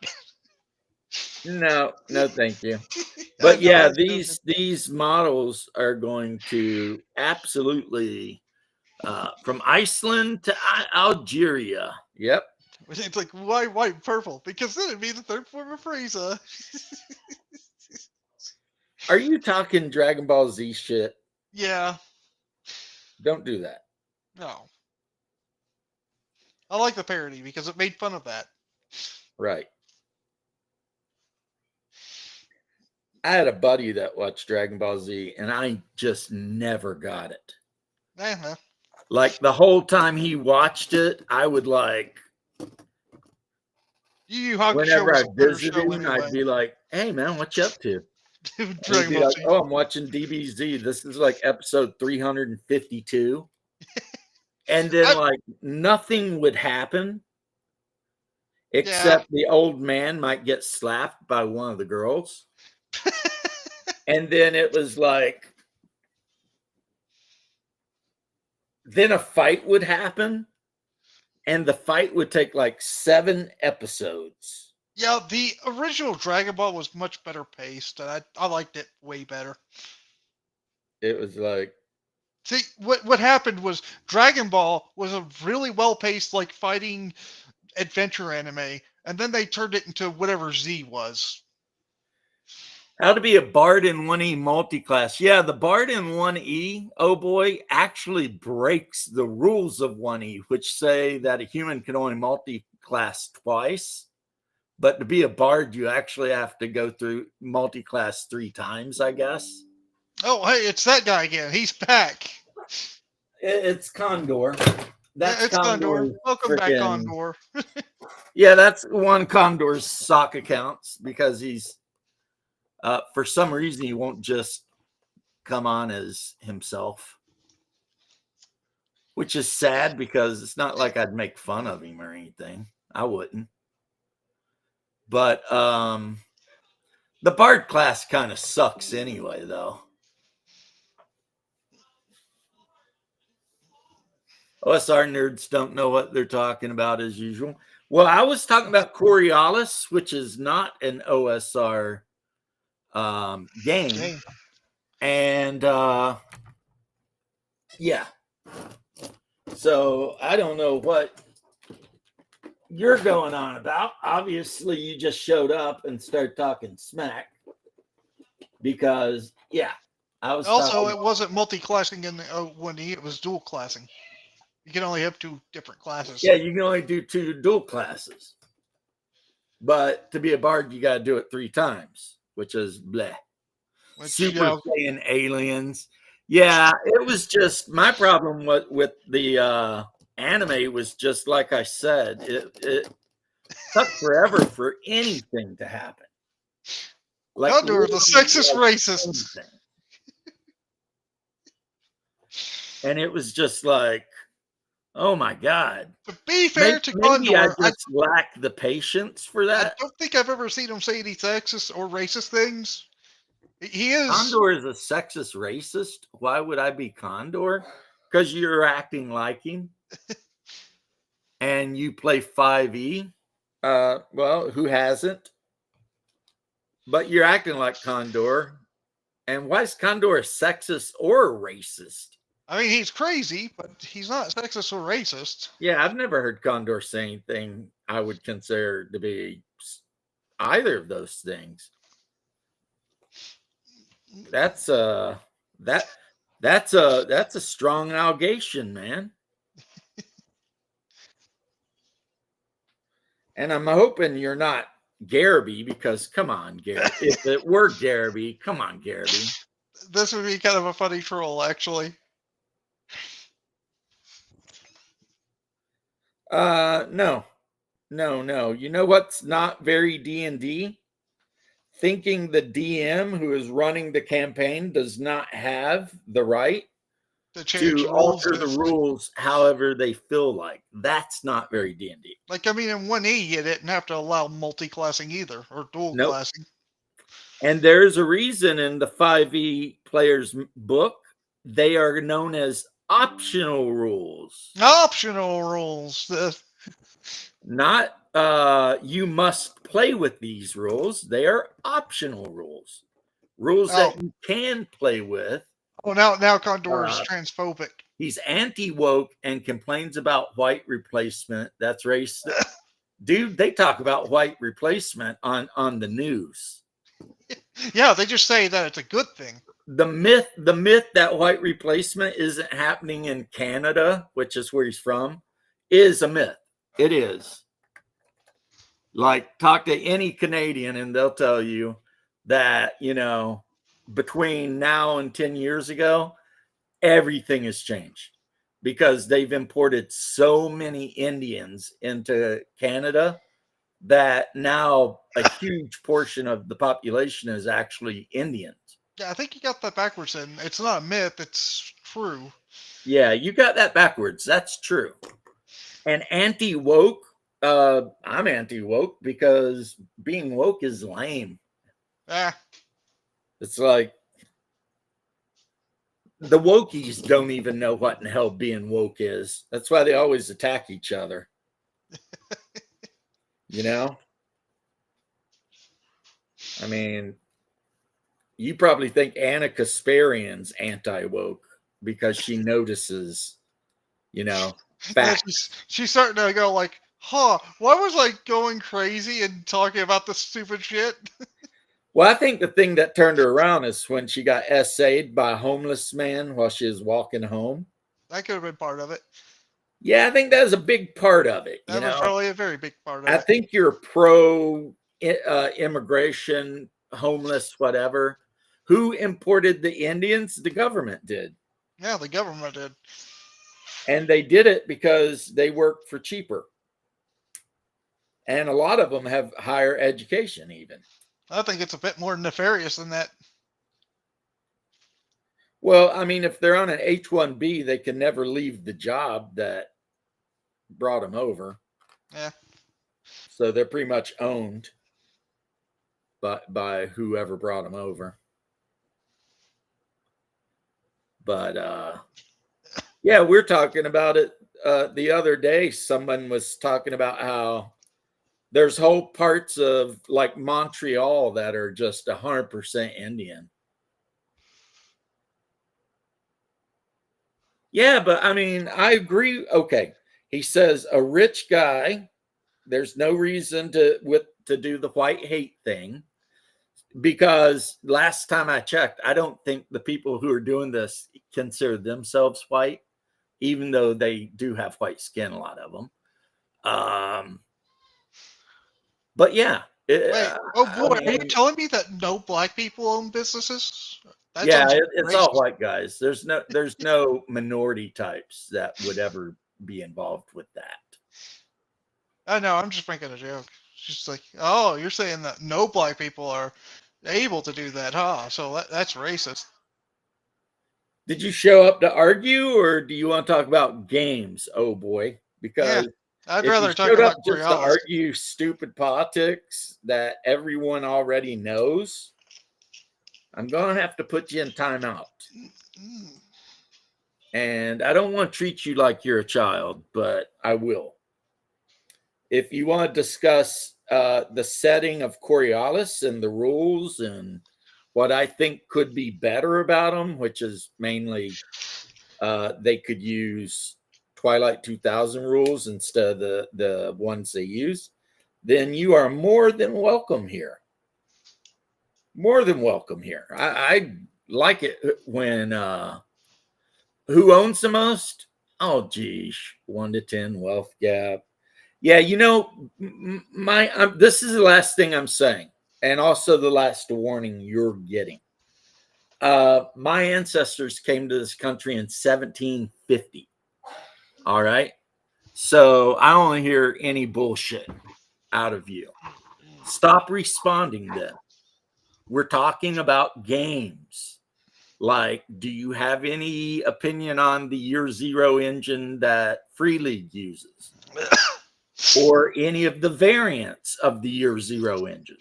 No, thank you. I But know, yeah, I'm joking. these models are going to absolutely from Iceland to Algeria. Yep. It's like, why white and purple? Because then it'd be the third form of Frieza. Are you talking Dragon Ball Z shit? Yeah, Don't do that. no. I like the parody because it made fun of that. Right. I had a buddy that watched Dragon Ball Z, and I just never got it. Uh-huh. Like the whole time he watched it, I would like, Yu Hakusho whenever was I a better visited show him, anyway. I'd be like, "Hey man, what you up to?" And he'd Dragon be Ball like, Z. "Oh, I'm watching DBZ. This is like episode 352." And then like nothing would happen except the old man might get slapped by one of the girls. And then it was like, then a fight would happen, and the fight would take like 7 episodes. Yeah, the original Dragon Ball was much better paced, and I liked it way better. It was like, See, what happened was Dragon Ball was a really well paced, like fighting adventure anime, and then they turned it into whatever Z was. how to be a Bard in 1E multi-class. Yeah, the Bard in 1E, oh boy, actually breaks the rules of 1E, which say that a human can only multi-class twice. But to be a Bard, you actually have to go through multi-class 3 times, I guess. Oh, hey, it's that guy again. He's back. It's Condor. That's It's Condor. Welcome back, Condor. Yeah, that's one Condor's sock accounts because he's, for some reason, he won't just come on as himself, which is sad because it's not like I'd make fun of him or anything. I wouldn't. But the Bard class kind of sucks anyway, though. OSR nerds don't know what they're talking about as usual. Well, I was talking about Coriolis, which is not an OSR game. And yeah. So I don't know what you're going on about. Obviously, you just showed up and started talking smack because, yeah, I was Also, it wasn't multi-classing in the 1E, it was dual classing. You can only have 2 different classes. Yeah, you can only do 2 dual classes. But to be a Bard, you got to do it 3 times, which is bleh. Super Saiyan aliens. Yeah, it was just my problem with the anime was just like I said, it took forever for anything to happen. Like Condor, the literally, sexist like, racist. anything. And it was just like, oh my God. To be Maybe, fair to maybe I Condor, just lack the patience for I that. don't think I've ever seen him say any sexist or racist things. He is. Condor is a sexist racist. Why would I be Condor? Because you're acting like him and you play 5e. Well, who hasn't? But you're acting like Condor. And why is Condor a sexist or a racist? I mean, he's crazy, but he's not sexist or racist. Yeah, I've never heard Condor say anything I would consider to be either of those things. That's that that's a strong allegation, man. And I'm hoping you're not Garby, because come on, Garby. If it were Garby, come on, Garby. This would be kind of a funny troll, actually. No. No. You know what's not very D&D? Thinking the DM who is running the campaign does not have the right To change to rules. alter the rules however they feel like. That's not very D&D. Like, I mean, in 1E, you didn't have to allow multi-classing either, or dual Nope. classing. And there's a reason in the 5e player's book, they are known as optional rules. Optional rules. Not you must play with these rules. They are optional rules. Rules that you can play with. Oh, now Condor is transphobic. He's anti-woke and complains about white replacement. That's racist. Dude, they talk about white replacement on the news. Yeah, they just say that it's a good thing. The myth that white replacement isn't happening in Canada, which is where he's from, is a myth. It is. Like, talk to any Canadian and they'll tell you that, between now and 10 years ago, everything has changed because they've imported so many Indians into Canada that now a huge portion of the population is actually Indians. Yeah, I think you got that backwards. And it's not a myth; it's true. Yeah, you got that backwards. That's true. And anti-woke, I'm anti-woke because being woke is lame. It's like the wokies don't even know what in the hell being woke is. That's why they always attack each other. I mean, you probably think Anna Kasparian's anti-woke because she notices, facts. She's starting to go like, why was I going crazy and talking about this stupid shit? Well, I think the thing that turned her around is when she got essayed by a homeless man while she was walking home. That could have been part of it. Yeah, I think that was a big part of it. That was probably a very big part of it. I think you're pro immigration, homeless, whatever. Who imported the Indians? The government did. Yeah, the government did. And they did it because they worked for cheaper. And a lot of them have higher education even. I think it's a bit more nefarious than that. Well, I mean, if they're on an H-1B, they can never leave the job that brought them over. Yeah. So they're pretty much owned by whoever brought them over. But yeah, we're talking about it the other day. Someone was talking about how there's whole parts of like Montreal that are just 100% Indian. Yeah, but I mean, I agree. Okay. He says a rich guy, there's no reason to do the white hate thing, because last time I checked, I don't think the people who are doing this consider themselves white, even though they do have white skin, a lot of them. But yeah. Wait, boy, are you telling me that no black people own businesses? It's all white guys. There's no minority types that would ever be involved with that. I know, I'm just making a joke. It's just like, oh, you're saying that no black people are able to do that, huh? So that's racist. Did you show up to argue, or do you want to talk about games? Oh boy, Yeah, because I'd if you rather talk showed up about just to Coriolis. argue stupid politics that everyone already knows, I'm going to have to put you in timeout. Mm. And I don't want to treat you like you're a child, but I will. If you want to discuss the setting of Coriolis and the rules and what I think could be better about them, which is mainly they could use Twilight 2000 rules instead of the ones they use, then you are more than welcome here. More than welcome here. I like it when who owns the most? Oh, geez, 1 to 10 wealth gap. Yeah, you know, this is the last thing I'm saying, and also the last warning you're getting. My ancestors came to this country in 1750. All right. So I don't hear any bullshit out of you. Stop responding then. We're talking about games. Like, do you have any opinion on the Year Zero engine that Free League uses? Or any of the variants of the Year Zero engine?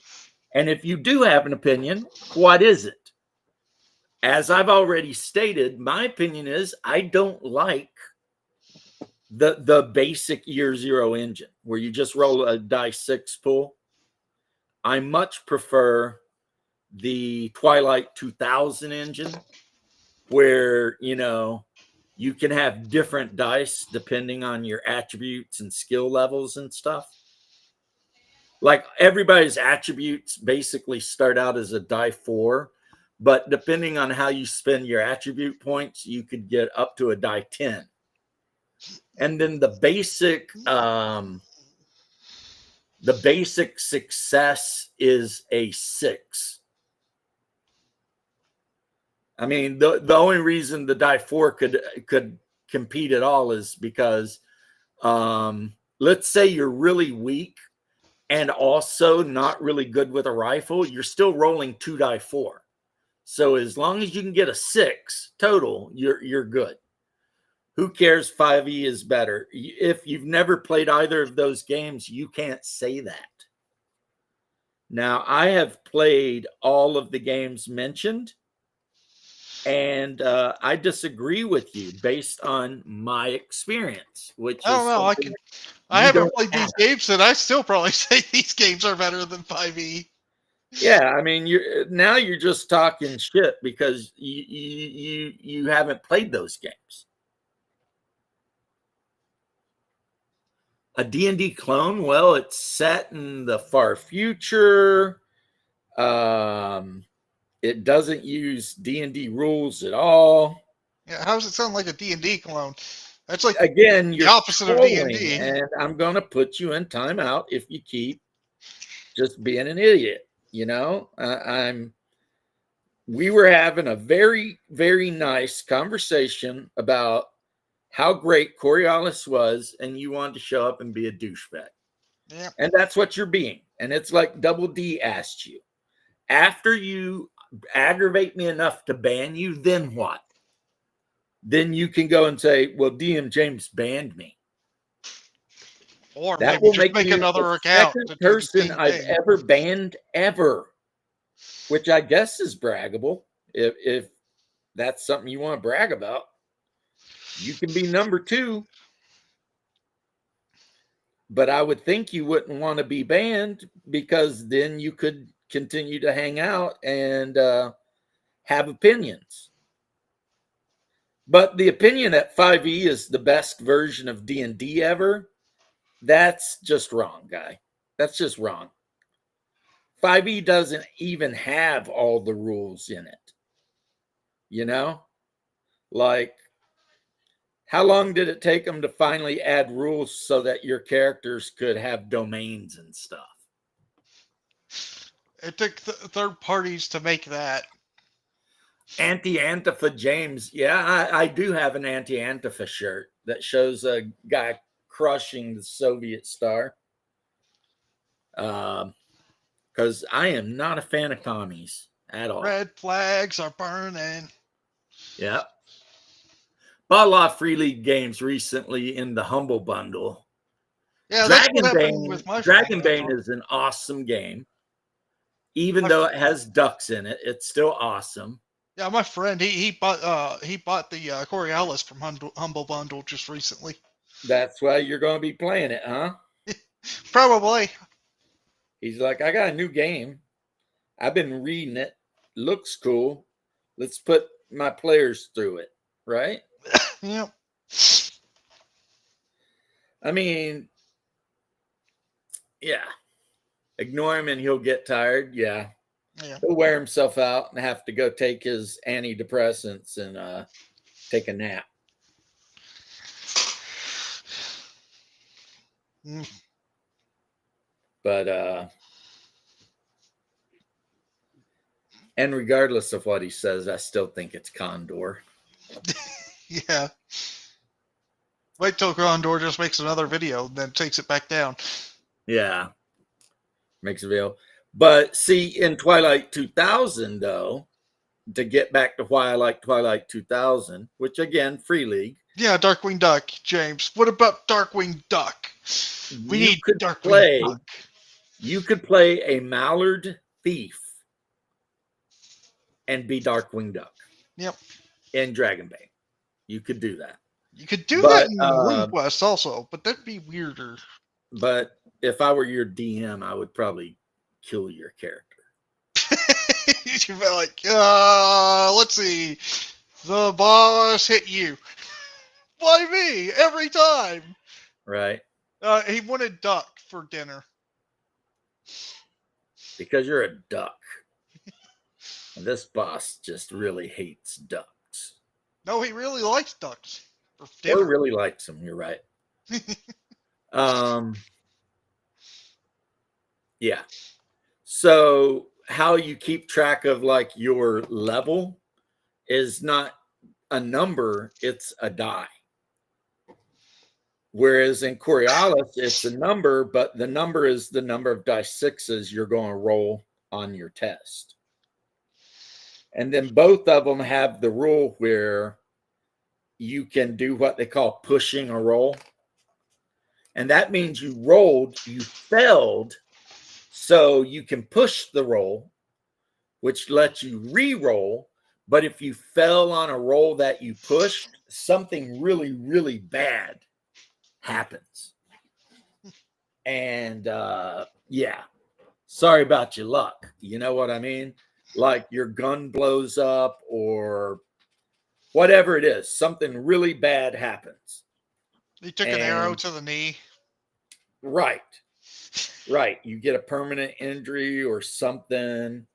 And if you do have an opinion, what is it? As I've already stated, my opinion is I don't like the basic Year Zero engine where you just roll a dice 6 pull. I much prefer the Twilight 2000 engine where, you know, you can have different dice depending on your attributes and skill levels and stuff. Like everybody's attributes basically start out as a die 4, but depending on how you spend your attribute points, you could get up to a die 10. And then the basic success is a 6. I mean, the only reason the die 4 could compete at all is because let's say you're really weak and also not really good with a rifle, you're still rolling 2 die 4. So as long as you can get a 6 total, you're good. Who cares? 5e is better. If you've never played either of those games, you can't say that. Now, I have played all of the games mentioned, and I disagree with you based on my experience, which I don't is know. something I you haven't don't played have. these games, and I still probably say these games are better than 5e. Yeah, I mean, you're just talking shit because you haven't played those games. A D&D clone, well, it's set in the far future. It doesn't use D&D rules at all. Yeah, how does it sound like a D&D clone? That's like Again, the you're opposite of trolling, D&D. and I'm going to put you in timeout if you keep just being an idiot. You know, we were having a very, very nice conversation about how great Coriolis was, and you wanted to show up and be a douchebag. Yeah. And that's what you're being. And it's like Double D asked you. After you aggravate me enough to ban you, then what? Then you can go and say, well, DM James banned me. Or That maybe will just make make you the another account second to do the person same I've thing. ever banned ever, which I guess is braggable. If that's something you want to brag about, you can be number 2. But I would think you wouldn't want to be banned because then you could continue to hang out and have opinions. But the opinion that 5e is the best version of D&D ever, that's just wrong, guy. That's just wrong. 5e doesn't even have all the rules in it. You know? Like, how long did it take them to finally add rules so that your characters could have domains and stuff? It took third parties to make that. Anti-Antifa James. Yeah, I do have an anti-Antifa shirt that shows a guy crushing the Soviet star. because I am not a fan of commies at all. Red flags are burning. Yeah. Bought a lot of Free League games recently in the Humble Bundle. Yeah, that's what happened with my friend. Dragonbane is an awesome game. Even though it has ducks in it, it's still awesome. Yeah, my friend, he bought the Coriolis from Humble Bundle just recently. That's why you're going to be playing it, huh? Probably. He's like, I got a new game. I've been reading it. Looks cool. Let's put my players through it, right? Yep. I mean, yeah. Ignore him and he'll get tired. Yeah. He'll wear himself out and have to go take his antidepressants and take a nap. But and regardless of what he says, I still think it's Condor. Yeah. Wait till Condor just makes another video, then takes it back down. Yeah. Makes a video. But see, in Twilight 2000, though, to get back to why I like Twilight 2000, which again, Free League. Yeah, Darkwing Duck, James. What about Darkwing Duck? We need Darkwing Duck. You could play a Mallard thief and be Darkwing Duck. Yep. In Dragonbane. You could do that. You could do that in RuneQuest also, but that'd be weirder. But if I were your DM, I would probably kill your character. You'd be like, let's see. The boss hit you. Why me? Every time. Right. He wanted duck for dinner. Because you're a duck. And this boss just really hates ducks. No, he really likes ducks. For Or dinner. really likes them, you're right. Yeah. So how you keep track of like your level is not a number, it's a die. Whereas in Coriolis, it's a number, but the number is the number of die sixes you're going to roll on your test. And then both of them have the rule where you can do what they call pushing a roll. And that means you rolled, you failed, so you can push the roll, which lets you re-roll. But if you fell on a roll that you pushed, something really, really bad happens. And yeah, sorry about your luck. You know what I mean? Like your gun blows up or whatever it is, something really bad happens. He took an arrow to the knee. Right. Right. You get a permanent injury or something.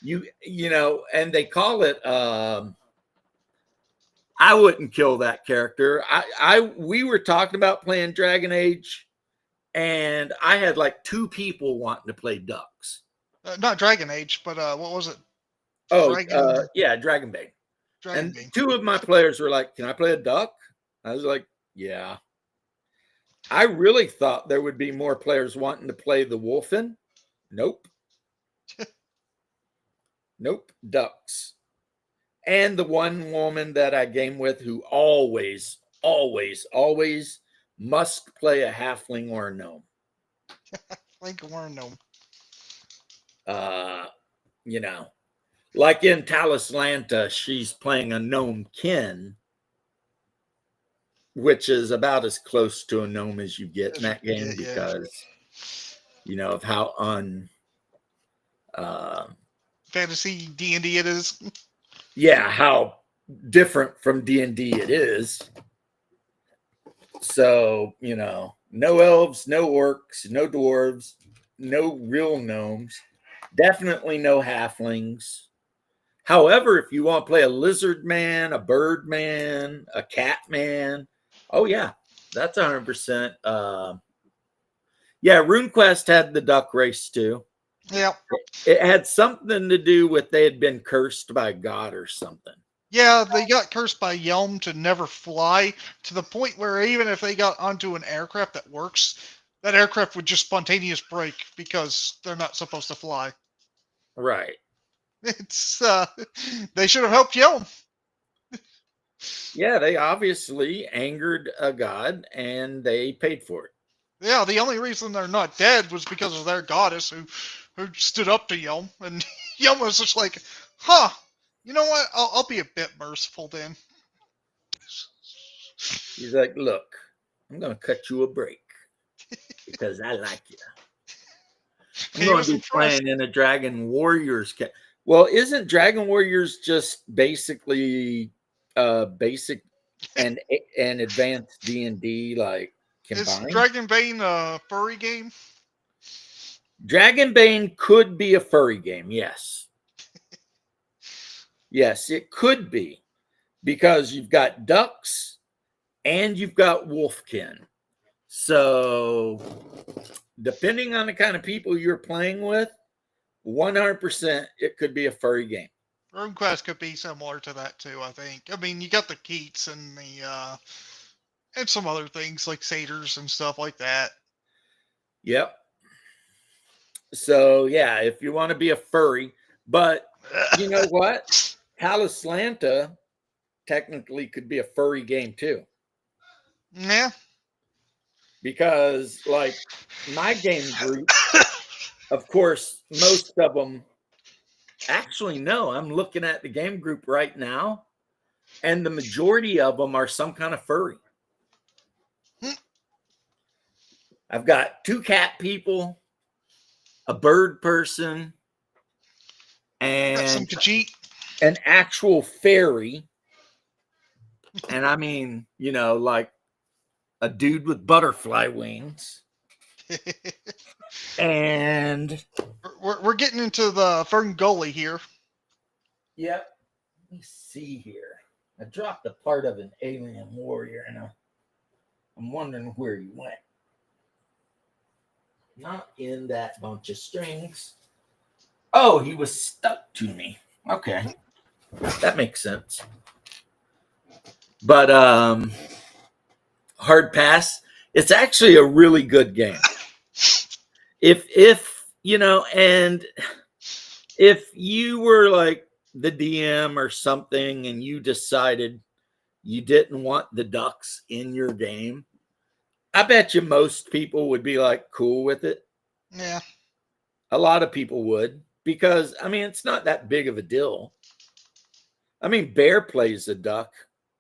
You know, and they call it I wouldn't kill that character. We were talking about playing Dragon Age, and I had like 2 people wanting to play ducks. Not Dragon Age, but what was it? Oh, yeah, Dragonbane. And 2 of my players were like, "Can I play a duck?" I was like, "Yeah." I really thought there would be more players wanting to play the Wolfen. Nope. Nope. Ducks. And the one woman that I game with who always must play a halfling or a gnome. Halfling or a gnome. You know, like in Talislanta, she's playing a gnome kin, which is about as close to a gnome as you get in that game because, you know, of how fantasy D&D it is. Yeah, how different from D&D it is. So, you know, no elves, no orcs, no dwarves, no real gnomes, definitely no halflings. However, if you want to play a lizard man, a bird man, a cat man, oh yeah, that's 100%. Yeah, RuneQuest had the duck race too. Yeah. It had something to do with they had been cursed by God or something. Yeah, they got cursed by Yelm to never fly, to the point where even if they got onto an aircraft that works, that aircraft would just spontaneous brake because they're not supposed to fly. Right. It's they should have helped Yelm. Yeah, they obviously angered a god and they paid for it. Yeah, the only reason they're not dead was because of their goddess who stood up to Yelm, and Yelm was just like, huh, you know what? I'll be a bit merciful then. He's like, look, I'm going to cut you a break because I like you. I'm He going was to be impressed. playing in a Dragon Warriors. Well, isn't Dragon Warriors just basically basic and advanced D&D like Is combined? Dragonbane a furry game? Dragonbane could be a furry game, yes. Yes, it could be because you've got ducks and you've got wolfkin. So, depending on the kind of people you're playing with, 100% it could be a furry game. RuneQuest could be similar to that too, I think. I mean, you got the Keats and the and some other things like satyrs and stuff like that. Yep. So, yeah, if you want to be a furry, but you know what? Palislanta technically could be a furry game too. Yeah. Because, like, my game group, of course, most of them actually, no, I'm looking at the game group right now, and the majority of them are some kind of furry. I've got 2 cat people, a bird person, Got some and Khajiit. an actual fairy. And I mean, you know, like a dude with butterfly wings. And we're getting into the Fern Gully here. yep. Let me see here. I dropped a part of an alien warrior, and I'm wondering where he went. Not in that bunch of strings. Oh, he was stuck to me. Okay. That makes sense. But hard pass. It's actually a really good game. If you know, and if you were like the DM or something and you decided you didn't want the ducks in your game, I bet you most people would be like cool with it. Yeah. A lot of people would, because I mean, it's not that big of a deal. I mean, Bear plays a duck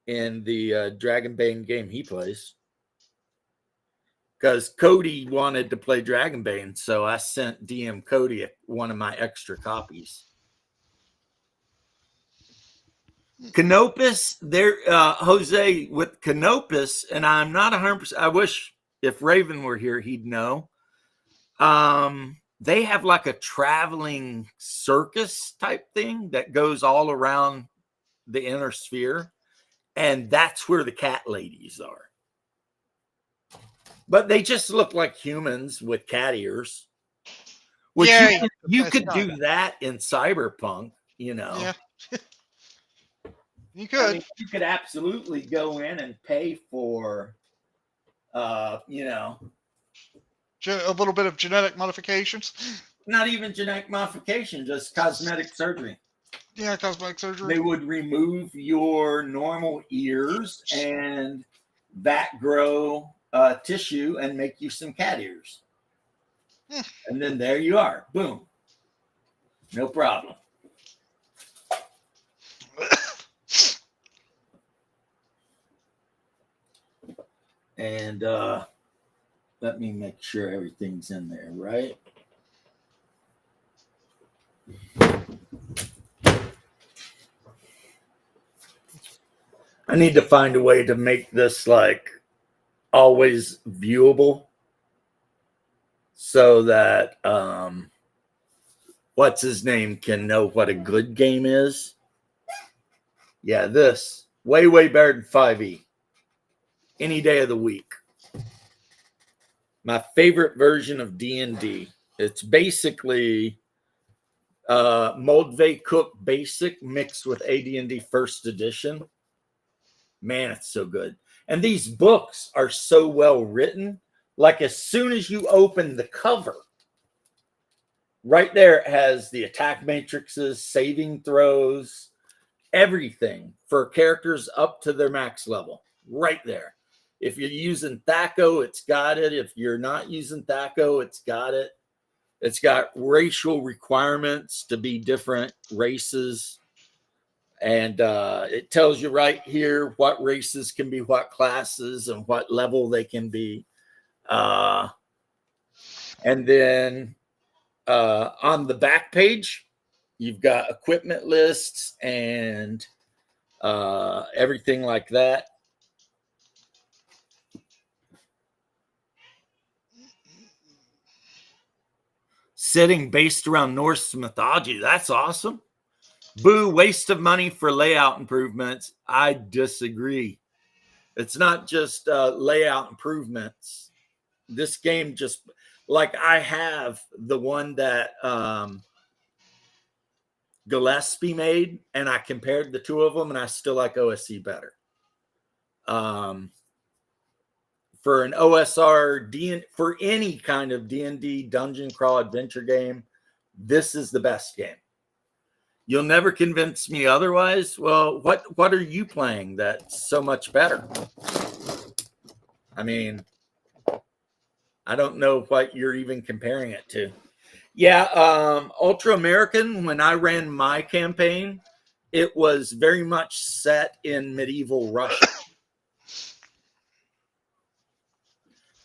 in the Dragonbane game he plays. Because Cody wanted to play Dragonbane, so I sent DM Cody one of my extra copies. Canopus, there, Jose, with Canopus, and I'm not 100%. I wish if Raven were here, he'd know. They have like a traveling circus type thing that goes all around the inner sphere, and that's where the cat ladies are. But they just look like humans with cat ears. Which you could do that in Cyberpunk, you know. Yeah. You could. I mean, you could absolutely go in and pay for, you know, a little bit of genetic modifications. Not even genetic modification, just cosmetic surgery. Yeah, cosmetic surgery. They would remove your normal ears and that grow tissue and make you some cat ears. And then there you are. Boom. No problem. And let me make sure everything's in there, right? I need to find a way to make this like always viewable so that what's his name can know what a good game is. Yeah, this way better than 5e any day of the week. My favorite version of D&D. It's basically Moldvay Cook Basic mixed with AD&D First Edition. Man, it's so good. And these books are so well written Like as soon as you open the cover, right there it has the attack matrices, saving throws, everything for characters up to their max level. Right there. If you're using Thaco, it's got it. If you're not using Thaco, it's got it. It's got racial requirements to be different races. And it tells you right here what races can be what classes and what level they can be. And then on the back page, you've got equipment lists and everything like that. Setting based around Norse mythology. That's awesome. Boo, waste of money for layout improvements. I disagree. It's not just layout improvements. This game just, like I have the one that Gillespie made, and I compared the two of them, and I still like OSC better. For an OSR, for any kind of D&D dungeon crawl adventure game, this is the best game. You'll never convince me otherwise. Well, what are you playing that's so much better? I mean, I don't know what you're even comparing it to. Yeah, Ultra American, when I ran my campaign, it was very much set in medieval Russia.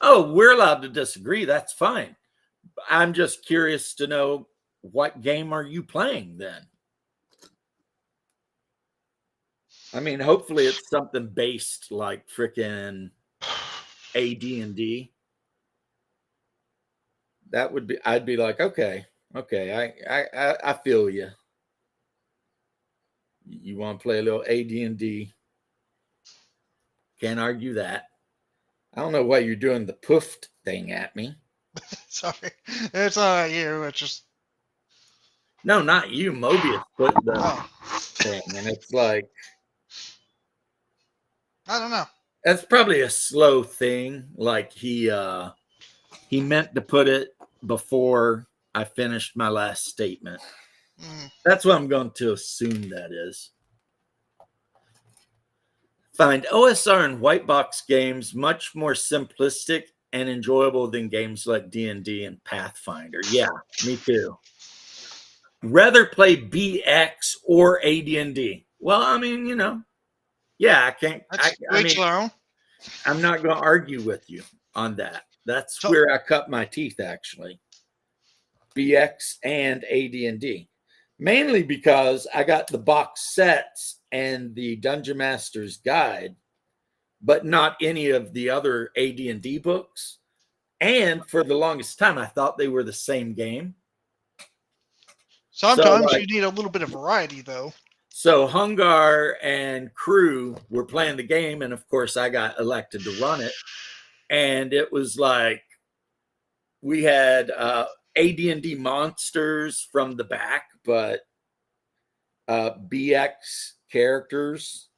Oh, we're allowed to disagree. That's fine. I'm just curious to know, what game are you playing then? I mean, hopefully it's something based like freaking AD&D. That would be, I'd be like, okay, I feel you. You want to play a little AD&D? Can't argue that. I don't know why you're doing the poofed thing at me. Sorry, it's not you. It's just No, not you. Mobius put the thing, and it's like, I don't know. that's probably a slow thing. Like he meant to put it before I finished my last statement. That's what I'm going to assume that is. Find OSR and white box games much more simplistic and enjoyable than games like D&D and Pathfinder. Yeah, me too. Rather play BX or AD&D. Well, I mean, yeah, I can't. I mean, I'm not going to argue with you on that. That's where I cut my teeth, actually. BX and AD&D. Mainly because I got the box sets and the Dungeon Master's Guide, but not any of the other AD&D books. And for the longest time, I thought they were the same game. Sometimes you need a little bit of variety, though. So Hungar and crew were playing the game, and of course I got elected to run it. And it was like we had AD&D monsters from the back, but BX characters.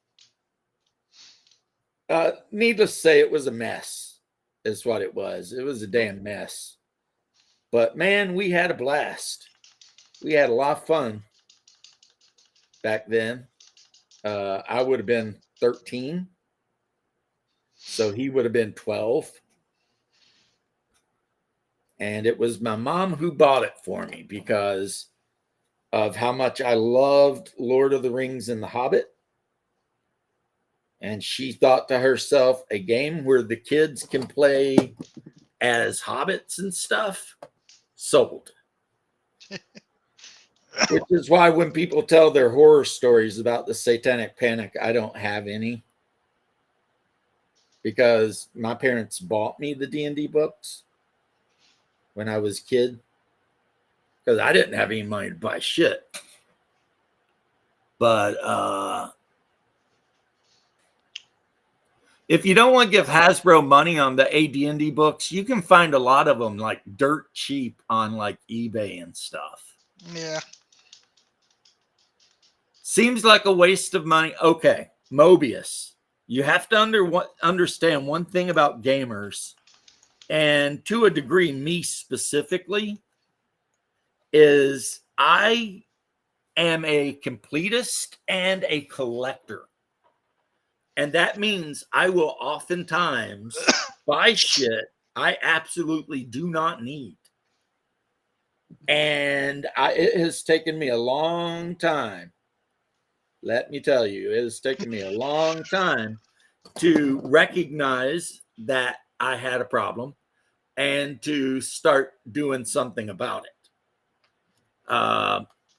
Needless to say, it was a mess, is what it was. It was a damn mess. But man, we had a blast. We had a lot of fun back then. I would have been 13. So he would have been 12. And it was my mom who bought it for me because of how much I loved Lord of the Rings and The Hobbit. And she thought to herself, a game where the kids can play as hobbits and stuff, sold. Which is why when people tell their horror stories about the Satanic Panic, I don't have any. Because my parents bought me the D&D books when I was a kid. Because I didn't have any money to buy shit. But if you don't want to give Hasbro money on the AD&D books, you can find a lot of them like dirt cheap on like eBay and stuff. Yeah. Seems like a waste of money. Okay, Mobius. You have to understand one thing about gamers and to a degree, me specifically, is I am a completist and a collector. And that means I will oftentimes buy shit I absolutely do not need. And it has taken me a long time. Let me tell you, it has taken me a long time to recognize that I had a problem and to start doing something about it.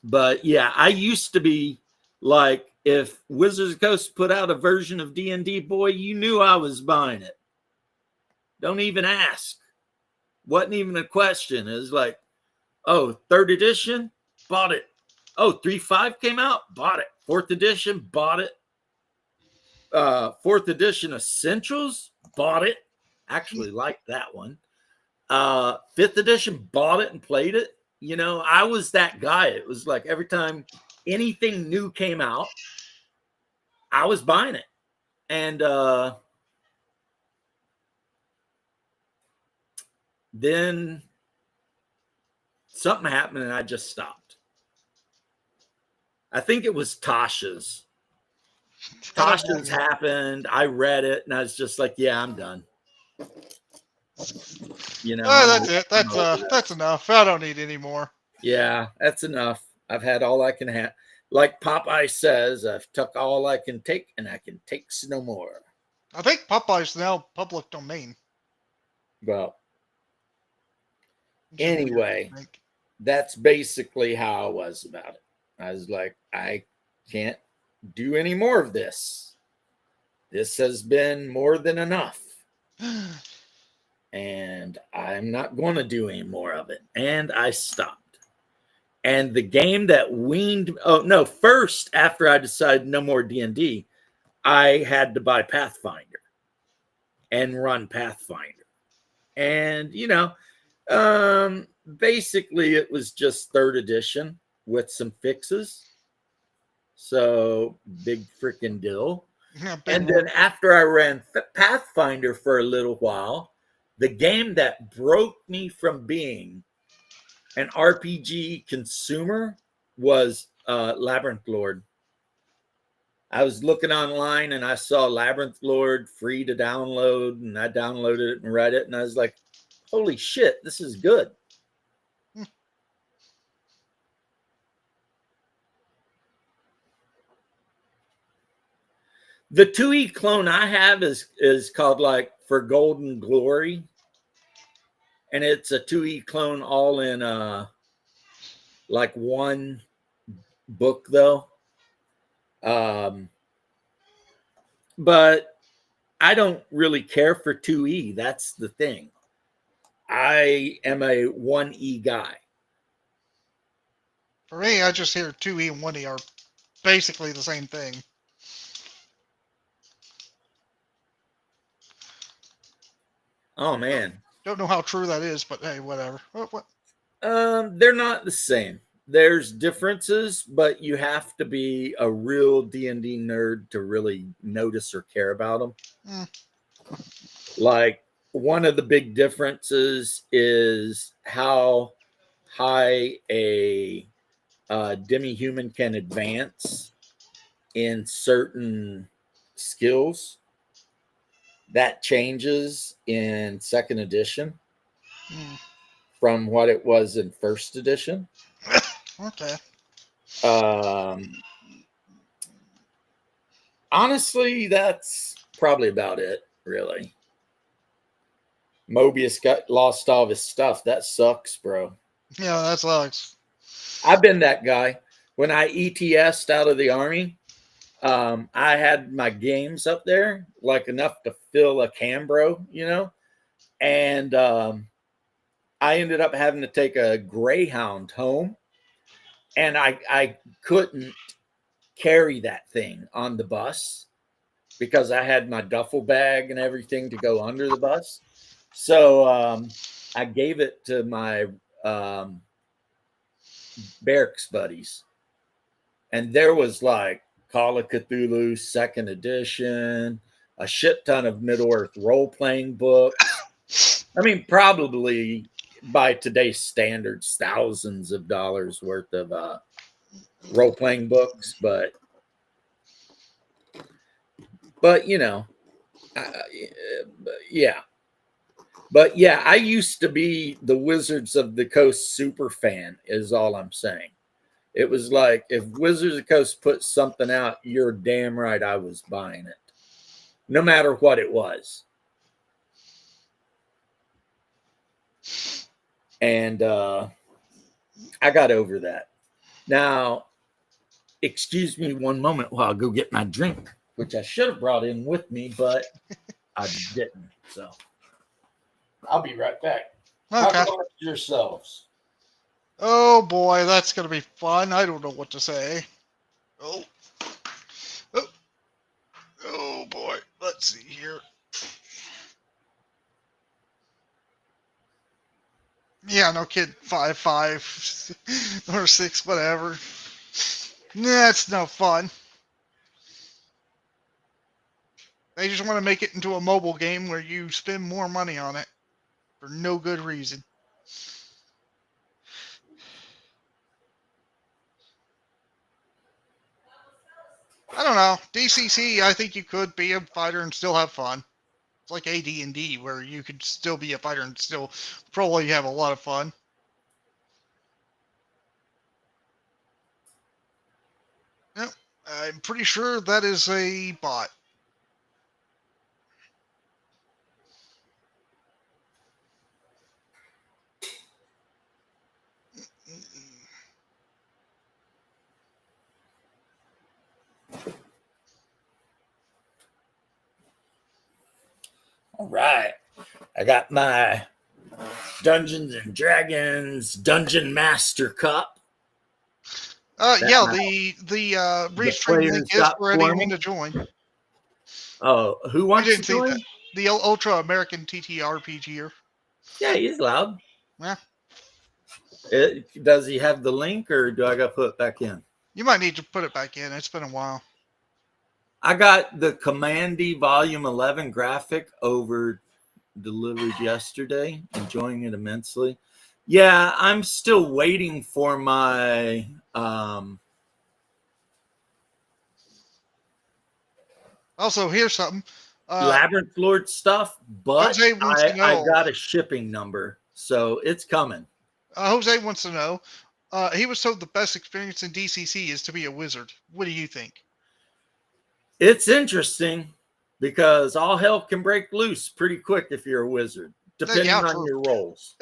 But yeah, I used to be like, if Wizards of the Coast put out a version of D&D, boy, you knew I was buying it. Don't even ask. Wasn't even a question. It was like, oh, 3rd edition, bought it. Oh, 3.5 came out, bought it. 4th edition, bought it. 4th edition Essentials, bought it. Actually liked that one. 5th edition, bought it and played it. You know, I was that guy. It was like every time anything new came out, I was buying it. And then something happened and I just stopped. I think it was Tasha's. Tasha's happened. I read it and I was just like, yeah, I'm done. You know, that's it. That's enough. I don't need any more. Yeah, that's enough. I've had all I can have. Like Popeye says, I've took all I can take and I can take no more. I think Popeye's now public domain. Well, anyway, that's basically how I was about it. I was like, I can't do any more of this. This has been more than enough. And I'm not going to do any more of it. And I stopped. And the game that weaned, first, after I decided no more D&D, I had to buy Pathfinder and run Pathfinder. And, basically it was just 3rd edition with some fixes. So big freaking deal. Yeah, and then after I ran Pathfinder for a little while, the game that broke me from being an RPG consumer was Labyrinth Lord. I was looking online and I saw Labyrinth Lord free to download, and I downloaded it and read it, and I was like, holy shit, this is good. The 2E clone I have is called like For Golden Glory. And it's a 2E clone all in like one book though. But I don't really care for 2E. That's the thing. I am a 1E guy. For me, I just hear 2E and 1E are basically the same thing. Oh man. Don't know how true that is, but hey, whatever. What? They're not the same. There's differences, but you have to be a real D&D nerd to really notice or care about them. Like, one of the big differences is how high a demi-human can advance in certain skills. That changes in 2nd edition from what it was in 1st edition. Okay. Honestly, that's probably about it, really. Mobius lost all of his stuff. That sucks, bro. Yeah, that sucks. I've been that guy. When I ETS'd out of the army, I had my games up there, like enough to fill a Cambro, and I ended up having to take a Greyhound home, and I couldn't carry that thing on the bus because I had my duffel bag and everything to go under the bus. So I gave it to my barracks buddies, and there was like Call of Cthulhu 2nd edition, a shit ton of Middle-earth role-playing books, I mean, probably by today's standards, thousands of dollars worth of role playing books, but you know, yeah. But yeah, I used to be the Wizards of the Coast super fan, is all I'm saying. It was like if Wizards of the Coast put something out, you're damn right I was buying it, no matter what it was. And I got over that. Now, excuse me one moment while I go get my drink, which I should have brought in with me, but I didn't. So I'll be right back. Talk Okay. amongst yourselves. Oh boy, that's gonna be fun. I don't know what to say. Oh, oh, oh boy. Let's see here. Yeah, no kid. 5, 5, or 6, whatever. That's no fun. They just want to make it into a mobile game where you spend more money on it for no good reason. I don't know. DCC, I think you could be a fighter and still have fun. It's like AD&D, where you could still be a fighter and still probably have a lot of fun. Yep, I'm pretty sure that is a bot. All right. I got my Dungeons and Dragons Dungeon Master Cup. Yeah, the Restream link players is got for for anyone me. to join. Oh, who You wants didn't to see join? that. The Ultra American TTRPGer. Yeah, he's loud. Yeah, Does he have the link, or do I got to put it back in? you might need to put it back in. It's been a while. I got the Commandy Volume 11 graphic over delivered yesterday. Enjoying it immensely. Yeah, I'm still waiting for my Also, here's something. Labyrinth Lord stuff, but Jose wants to I know. got a shipping number, so it's coming. Jose wants to know. He was told the best experience in DCC is to be a wizard. What do you think? It's interesting because all hell can break loose pretty quick if you're a wizard, Yeah, depending on true. your roles.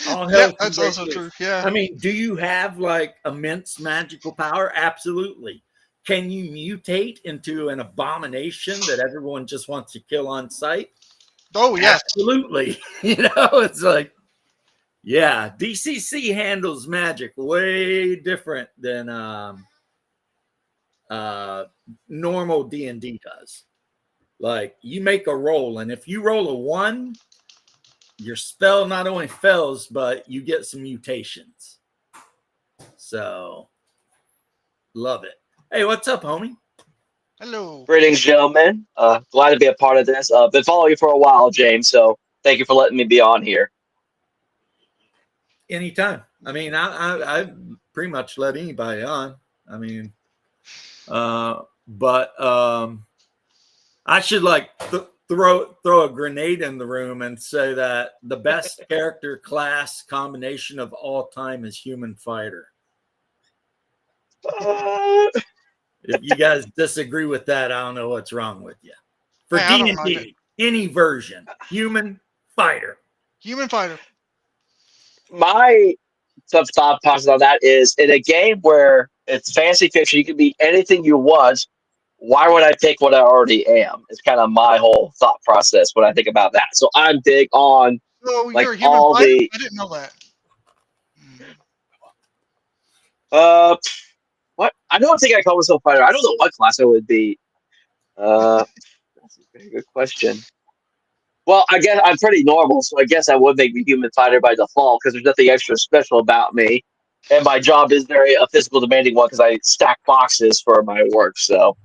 All Yeah, hell can that's break also loose. true. Yeah. I mean, do you have like immense magical power? Absolutely. Can you mutate into an abomination that everyone just wants to kill on sight? Oh, yes. Absolutely. It's like, yeah, DCC handles magic way different than normal D&D does. Like, you make a roll, and if you roll a 1, your spell not only fails, but you get some mutations. So, love it. Hey, what's up, homie? Hello. Greetings, gentlemen. Glad to be a part of this. Been following you for a while, James, so thank you for letting me be on here. Anytime. I mean, I pretty much let anybody on. I mean, but I should like throw a grenade in the room and say that the best character class combination of all time is human fighter. If you guys disagree with that, I don't know what's wrong with you. For Hey, I don't mind it. D&D, any version, human fighter. Human fighter. My thought process on that is in a game where it's fantasy fiction, you can be anything you want. Why would I pick what I already am? It's kind of my whole thought process when I think about that. So I'm big on Oh, like you're a human all fighter? the I didn't know that. uh what I don't think I call myself fighter. I don't know what class I would be. That's a very good question. Well, I guess I'm pretty normal, so I guess I would make me human fighter by default because there's nothing extra special about me, and my job is very a physical demanding one because I stack boxes for my work. So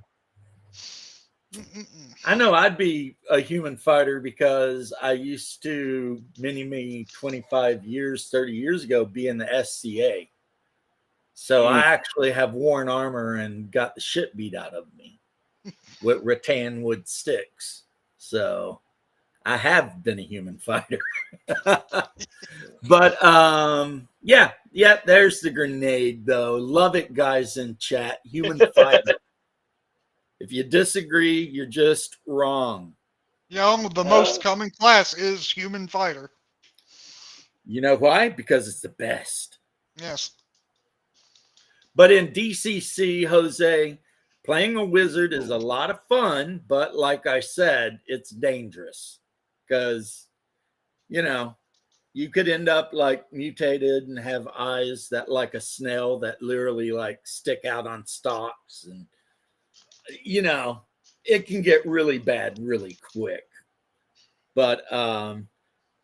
Mm-mm-mm. I know I'd be a human fighter because I used to many 25 years, 30 years ago be in the SCA. So I actually have worn armor and got the shit beat out of me with rattan wood sticks. So I have been a human fighter. But yeah, there's the grenade though. Love it, guys in chat. Human fighter. If you disagree, you're just wrong. The most common class is human fighter. You know why? Because it's the best. Yes. But in DCC, Jose, playing a wizard is a lot of fun, but like I said, it's dangerous because, you could end up like mutated and have eyes that like a snail that literally like stick out on stalks. And, it can get really bad really quick. But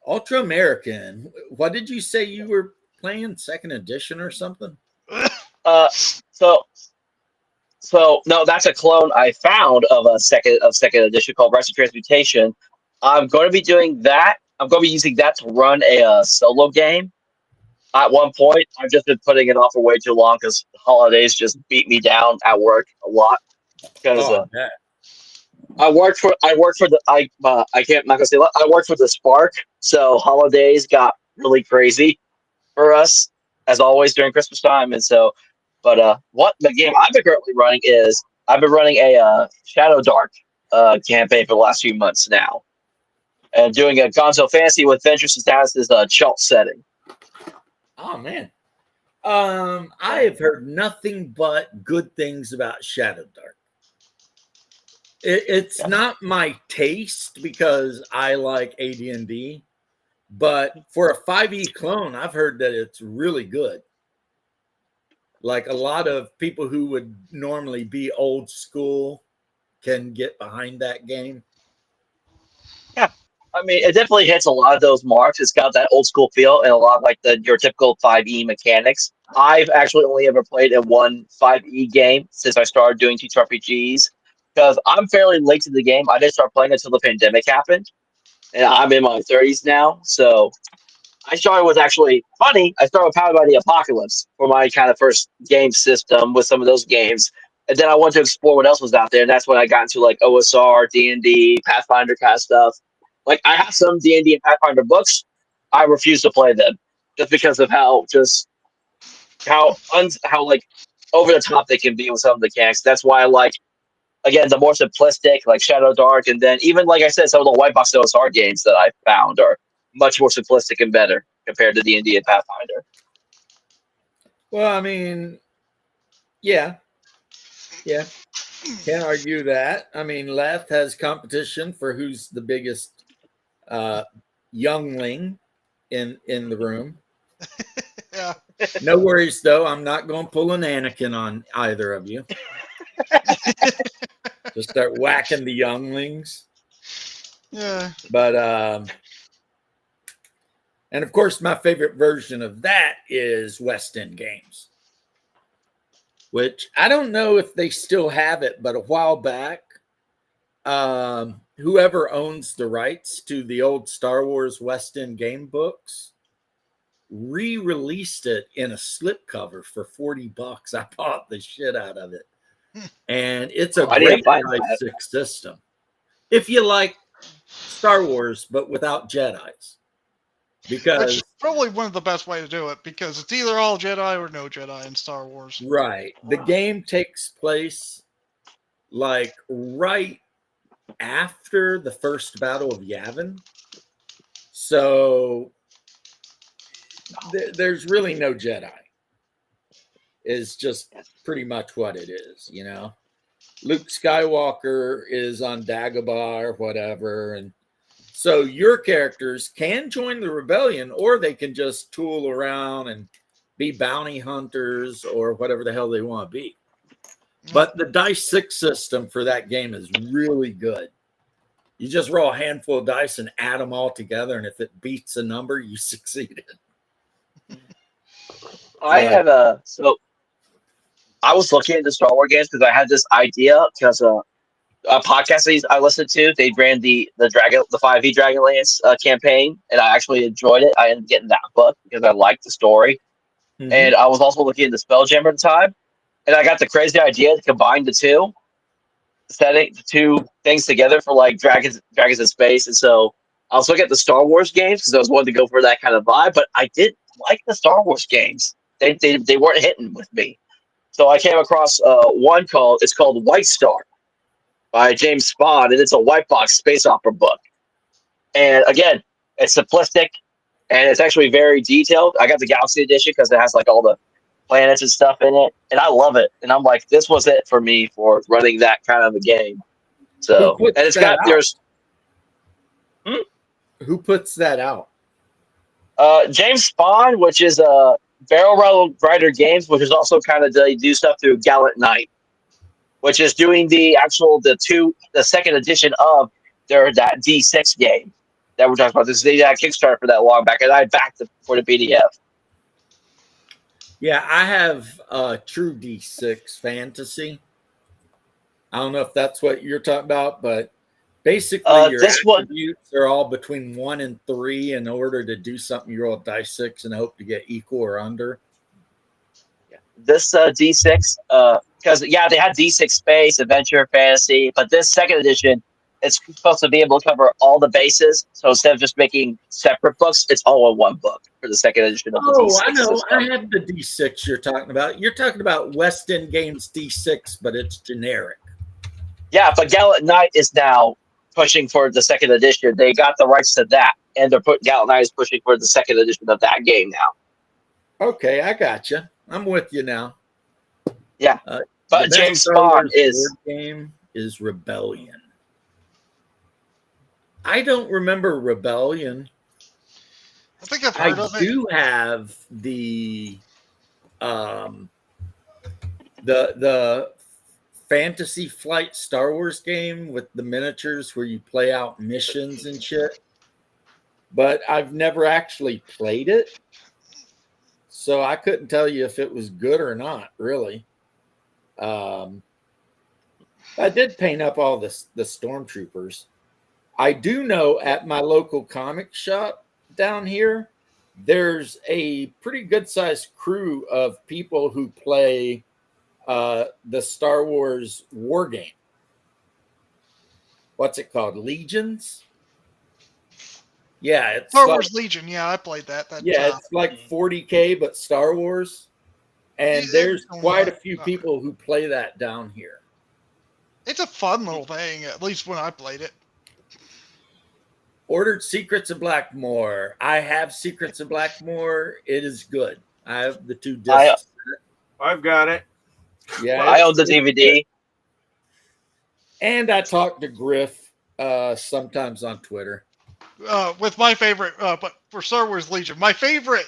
Ultra American, what did you say you were playing? Second edition or something? Uh, so no, that's a clone I found of second edition called Rest of Transmutation. I'm going to be doing that. I'm going to be using that to run a solo game. At one point, I've just been putting it off for way too long because holidays just beat me down at work a lot. Because I worked for the I can't, I'm not gonna say I worked for the Spark, so holidays got really crazy for us as always during Christmas time, and so. But what the game I've been currently running is I've been running a Shadow Dark campaign for the last few months now, and doing a Gonzo Fantasy with Ventress Status's Chult setting. Oh man. I have heard nothing but good things about Shadow Dark. It's not my taste because I like AD&D, but for a 5e clone, I've heard that it's really good. Like a lot of people who would normally be old school can get behind that game. Yeah, I mean it definitely hits a lot of those marks. It's got that old school feel and a lot of like your typical 5e mechanics. I've actually only ever played in one 5e game since I started doing TTRPGs because I'm fairly late to the game. I didn't start playing until the pandemic happened, and I'm in my 30s now. So I started with actually funny. I started with Powered by the Apocalypse for my kind of first game system with some of those games. And then I wanted to explore what else was out there. And that's when I got into like OSR, D&D, Pathfinder kind of stuff. Like I have some D&D and Pathfinder books. I refuse to play them just because of how like over the top they can be with some of the mechanics. That's why I like again the more simplistic like Shadow Dark, and then even like I said, some of the white box OSR games that I found are much more simplistic and better compared to D&D and Pathfinder. Well, I mean, yeah, can't argue that. I mean, Left has competition for who's the biggest youngling in the room. Yeah. No worries though. I'm not going to pull an Anakin on either of you. Just start whacking the younglings. Yeah. But and of course, my favorite version of that is West End Games, which I don't know if they still have it, but a while back, whoever owns the rights to the old Star Wars West End game books re-released it in a slipcover for $40. I bought the shit out of it. And it's a great Dice system. If you like Star Wars, but without Jedis. Because which is probably one of the best way to do it because it's either all Jedi or no Jedi in Star Wars. Right. The game takes place like right after the first Battle of Yavin. So there's really no Jedi. Is just pretty much what it is, you know. Luke Skywalker is on Dagobah or whatever, and so your characters can join the rebellion, or they can just tool around and be bounty hunters or whatever the hell they want to be. But the Dice 6 system for that game is really good. You just roll a handful of dice and add them all together, and if it beats a number, you succeeded. So I was looking into Star Wars games because I had this idea because podcasts I listened to. They ran the 5e Dragonlance campaign, and I actually enjoyed it. I ended up getting that book because I liked the story, and I was also looking into Spelljammer at the time, and I got the crazy idea to combine the two things together for like dragons in space, and so I was looking at the Star Wars games because I was wanting to go for that kind of vibe, but I didn't like the Star Wars games. They weren't hitting with me. So I came across it's called White Star by James Spahn, and it's a white box space opera book. And again, it's simplistic and it's actually very detailed. I got the Galaxy edition because it has like all the planets and stuff in it, and I love it. And I'm like, this was it for me for running that kind of a game. So, Who puts and it's that got out? Who puts that out? James Spahn, which is Barrel Rider Games, which is also kind of they do stuff through Gallant Knight, which is doing the second edition of that D6 game that we're talking about. They had Kickstarter for that long back, and I backed it for the PDF. Yeah, I have True D6 Fantasy. I don't know if that's what you're talking about, but basically your attributes are all between 1 and 3. In order to do something, you roll a dice 6 and hope to get equal or under. Yeah. This D6, because they had D6 Space, Adventure, Fantasy, but this second edition, it's supposed to be able to cover all the bases. So instead of just making separate books, it's all in one book for the second edition of the D6 I know. system. I have the D6 you're talking about. You're talking about West End Games D6, but it's generic. Yeah, but Gallant Knight is now pushing for the second edition. They got the rights to that, and Gallant Knight is pushing for the second edition of that game now. Okay, I got you. I'm with you now. Yeah, but James Spahn game is Rebellion. I don't remember Rebellion. I think I've heard of it. I do have the Fantasy Flight Star Wars game with the miniatures where you play out missions and shit. But I've never actually played it. So I couldn't tell you if it was good or not, really. I did paint up all the stormtroopers. I do know at my local comic shop down here, there's a pretty good-sized crew of people who play the Star Wars war game. What's it called? Legions? Yeah, it's Star Wars Legion. Yeah, I played that. It's like 40K, but Star Wars. And there's quite a few people who play that down here. It's a fun little thing, at least when I played it. Ordered Secrets of Blackmoor. I have Secrets of Blackmoor. It is good. I have the 2 discs. I've got it. Yeah, I own the DVD. And I talk to Griff sometimes on Twitter. With my favorite, but for Star Wars Legion, my favorite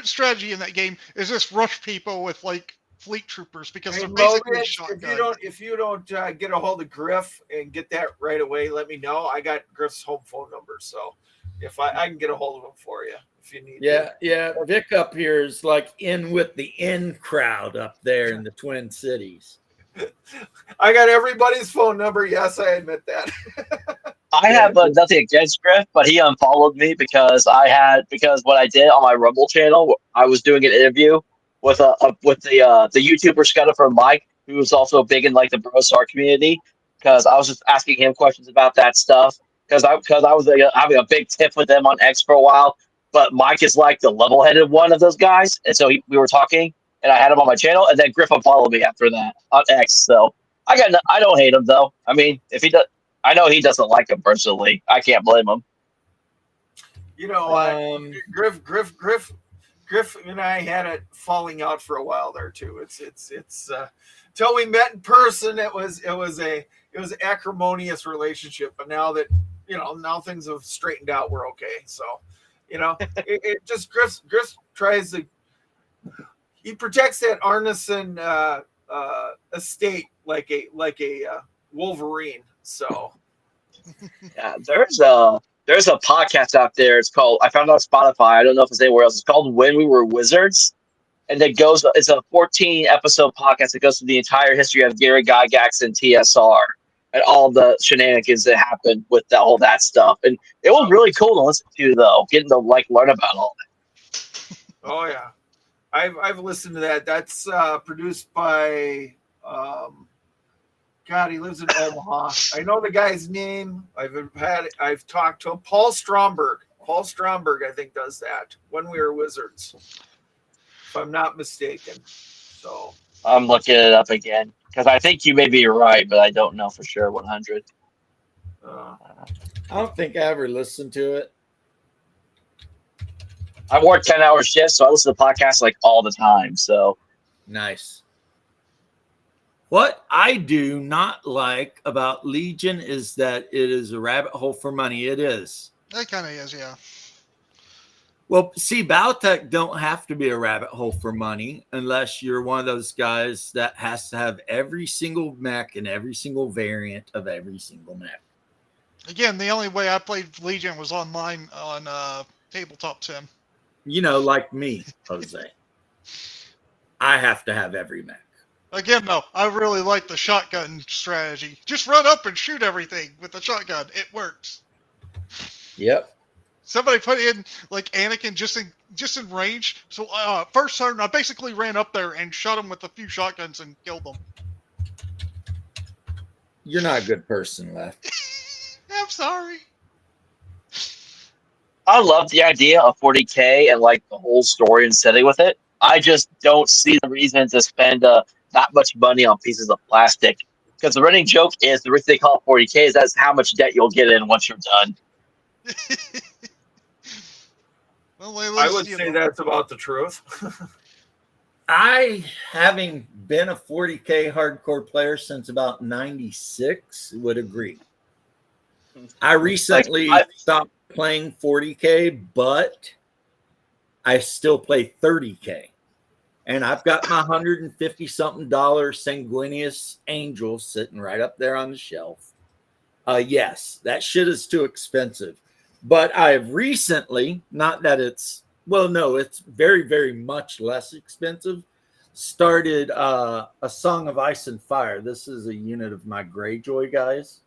strategy in that game is just rush people with like fleet troopers because they're basically shotgun. If you don't get a hold of Griff and get that right away, let me know. I got Griff's home phone number, so if I can get a hold of him for you if you need. Yeah. Vic up here is like in with the in crowd up there in the Twin Cities. I got everybody's phone number. Yes, I admit that. I have nothing against Griff, but he unfollowed me because what I did on my Rumble channel, I was doing an interview with the YouTuber Scudder from Mike, who was also big in like the Brosar community, because I was just asking him questions about that stuff because I was having a big tiff with them on X for a while, but Mike is like the level-headed one of those guys, and so we were talking, and I had him on my channel, and then Griff followed me after that on X. So I don't hate him though. I mean, if he does. I know he doesn't like him personally. I can't blame him. You know, Griff and I had a falling out for a while there too. It's till we met in person. It was an acrimonious relationship. But now that now things have straightened out, we're okay. So it just Griff tries to he protects that Arneson estate like a Wolverine. So yeah, there's a podcast out there. It's called, I found it on Spotify. I don't know if it's anywhere else. It's called When We Were Wizards. And it's a 14 episode podcast that goes through the entire history of Gary Gygax and TSR. and all the shenanigans that happened with all that stuff. And it was really cool to listen to, though, getting to like learn about all Oh yeah, I've listened to that. That's produced by God. He lives in Omaha. I know the guy's name. I've talked to him. Paul Stromberg. Paul Stromberg, I think, does that when we were Wizards, if I'm not mistaken. So that. I'm looking it up again because I think you may be right, but I don't know for sure. 100. uh, I don't think I ever listened to it. I work 10-hour shifts, so I listen to podcasts like all the time. So Nice. What I do not like about Legion is that it is a rabbit hole for money. It is. That kind of is, yeah. Well, see, Battletech don't have to be a rabbit hole for money unless you're one of those guys that has to have every single mech and every single variant of every single mech. Again, the only way I played Legion was online on Tabletop Sim. You know, like me, Jose. I have to have every mech. Again, though, I really like the shotgun strategy. Just run up and shoot everything with the shotgun. It works. Yep. Somebody put in like Anakin just in range. So first turn, I basically ran up there and shot him with a few shotguns and killed them. You're not a good person, left. I'm sorry. I love the idea of 40K and like the whole story and setting with it. I just don't see the reason to spend that much money on pieces of plastic. Because the running joke is the reason they call it 40K is that's how much debt you'll get in once you're done. Well, at least, I would say that's about the truth. I, having been a 40K hardcore player since about 96, would agree. I recently stopped playing 40K, but I still play 30K. And I've got my $150-something Sanguinius Angel sitting right up there on the shelf. Yes, that shit is too expensive. But I've recently, not that it's, well, no, it's very, very much less expensive, started a Song of Ice and Fire. This is a unit of my Greyjoy guys.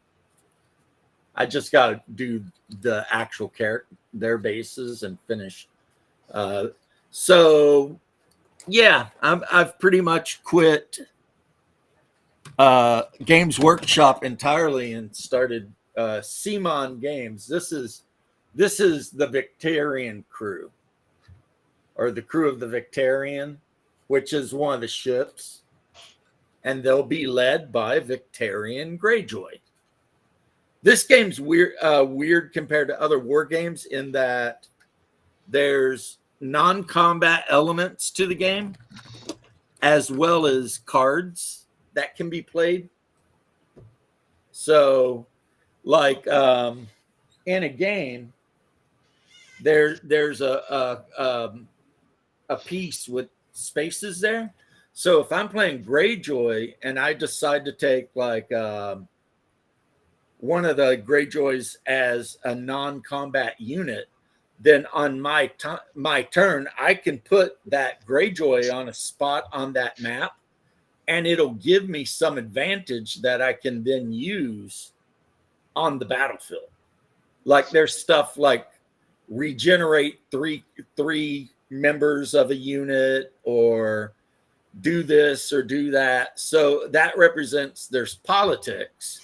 I just got to do the actual character, their bases, and finish. So, yeah, I've pretty much quit Games Workshop entirely and started Simon Games. This is the Victorian crew, or the crew of the Victorian, which is one of the ships, and they'll be led by Victorian Greyjoy. This game's weird compared to other war games in that there's non-combat elements to the game, as well as cards that can be played. So, like in a game, there's a piece with spaces there. So if I'm playing Greyjoy and I decide to take like one of the Greyjoys as a non-combat unit, then on my turn, I can put that Greyjoy on a spot on that map, and it'll give me some advantage that I can then use on the battlefield. Like there's stuff like regenerate three members of a unit, or do this or do that. So that represents there's politics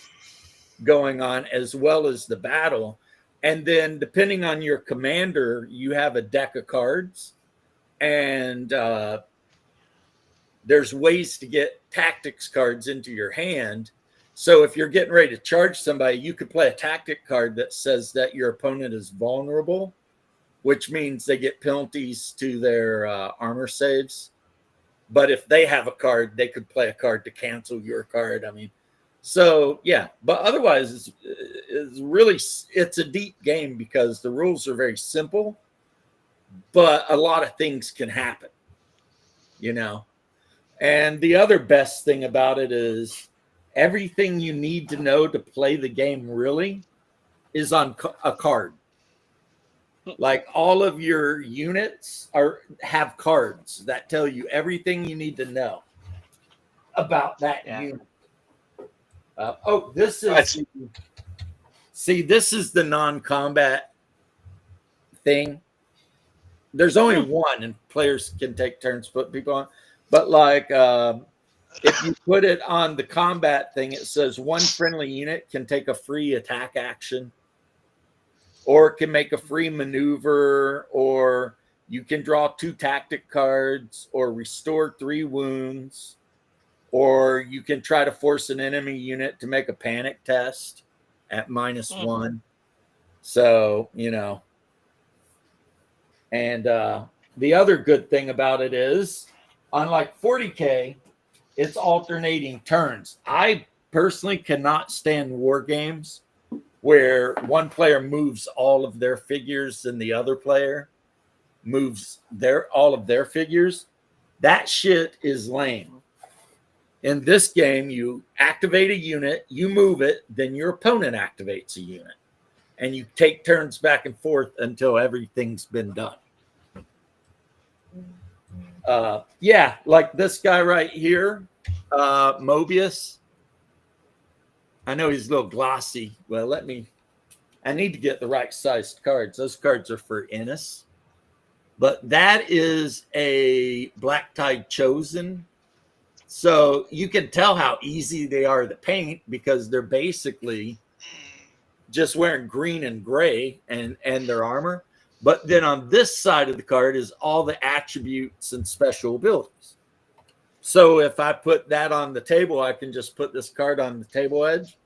going on as well as the battle. And then depending on your commander, you have a deck of cards, and there's ways to get tactics cards into your hand. So if you're getting ready to charge somebody, you could play a tactic card that says that your opponent is vulnerable, which means they get penalties to their armor saves. But if they have a card, they could play a card to cancel your card. I mean, so yeah, but otherwise it's a deep game because the rules are very simple, but a lot of things can happen, you know. And the other best thing about it is everything you need to know to play the game really is on a card. Like all of your units have cards that tell you everything you need to know about that unit. This Right. is see, this is the non-combat thing. There's only one, and players can take turns put people on. But like, if you put it on the combat thing, it says one friendly unit can take a free attack action, or can make a free maneuver, or you can draw 2 tactic cards, or restore 3 wounds, or you can try to force an enemy unit to make a panic test at -1. So, and the other good thing about it is, unlike 40K, it's alternating turns. I personally cannot stand war games where one player moves all of their figures and the other player moves all of their figures. That shit is lame. In this game, you activate a unit, you move it, then your opponent activates a unit, and you take turns back and forth until everything's been done. Yeah, like this guy right here, Mobius. I know he's a little glossy. Well, I need to get the right sized cards. Those cards are for Ennis. But that is a Black Tide Chosen. So you can tell how easy they are to paint because they're basically just wearing green and gray and their armor. But then on this side of the card is all the attributes and special abilities. So if I put that on the table, I can just put this card on the table edge.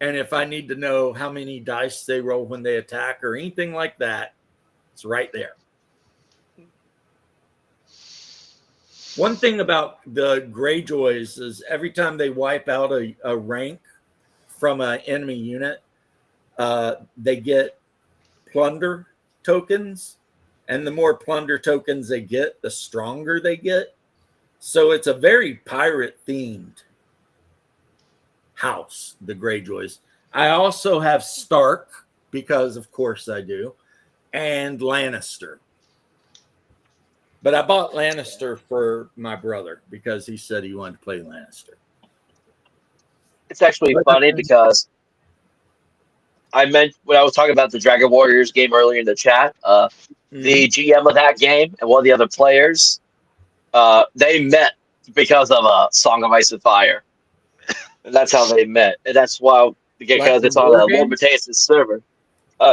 And if I need to know how many dice they roll when they attack or anything like that, it's right there. One thing about the Greyjoys is every time they wipe out a rank from an enemy unit, they get plunder tokens. And the more plunder tokens they get, the stronger they get. So it's a very pirate-themed house, the Greyjoys. I also have Stark, because of course I do, and Lannister. But I bought Lannister for my brother because he said he wanted to play Lannister. It's actually funny because I meant when I was talking about the Dragon Warriors game earlier in the chat, the GM of that game and one of the other players, they met because of a Song of Ice and Fire. And that's how they met. And that's why, because it's on a War Mateus' server.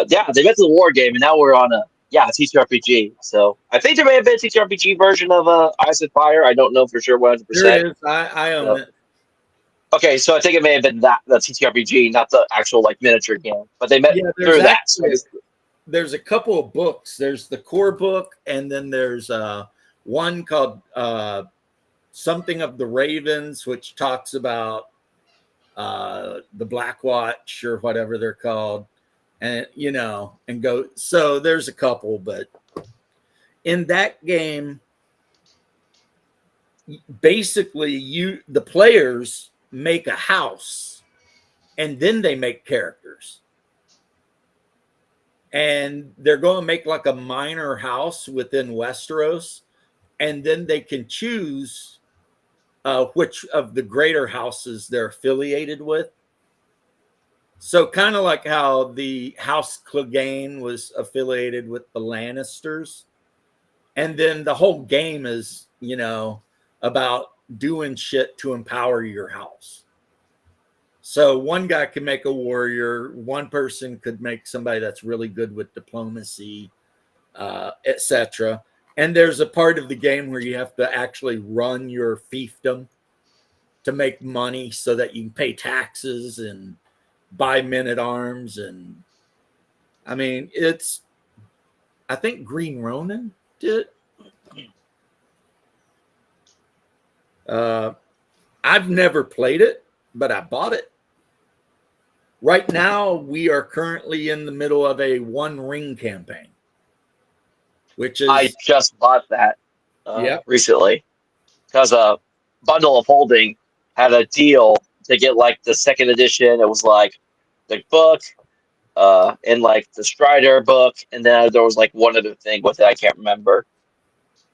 Yeah, they met to the war game, and now we're on a TTRPG. So I think there may have been a TTRPG version of Ice and Fire. I don't know for sure 100%. There is. I own it. Okay, so I think it may have been the TTRPG, not the actual miniature game. But they met through that. There's a couple of books. There's the core book, and then there's one called Something of the Ravens, which talks about the Black Watch or whatever they're called. And so there's a couple, but in that game, basically the players make a house and then they make characters. And they're going to make like a minor house within Westeros, and then they can choose which of the greater houses they're affiliated with. So kind of like how the House Clegane was affiliated with the Lannisters. And then the whole game is, about doing shit to empower your house. So one guy can make a warrior. One person could make somebody that's really good with diplomacy, etc. And there's a part of the game where you have to actually run your fiefdom to make money so that you can pay taxes and buy men at arms. And I mean, I think Green Ronin did. I've never played it, but I bought it. Right now, we are currently in the middle of a One Ring campaign, which is I just bought that recently because a Bundle of Holding had a deal to get the second edition. It was the book, and the Strider book, and then there was one other thing with it. I can't remember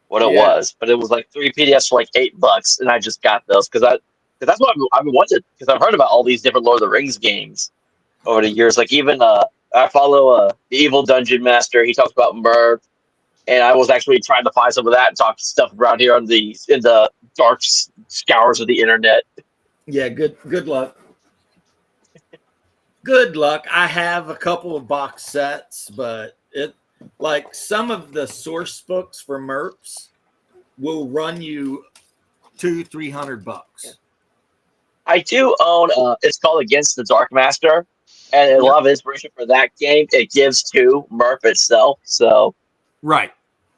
what it was, but it was 3 PDFs for $8, and I just got those because Because that's what I've been wanting. Because I've heard about all these different Lord of the Rings games over the years. Like even I follow the Evil Dungeon Master. He talks about Merv, and I was actually trying to find some of that and talk stuff around here in the dark scours of the internet. Yeah, good luck. Good luck. I have a couple of box sets, but it like some of the source books for MERPs will run you $200-300. I do own it's called Against the Dark Master, and a lot of inspiration for that game it gives to Murph itself. So Right.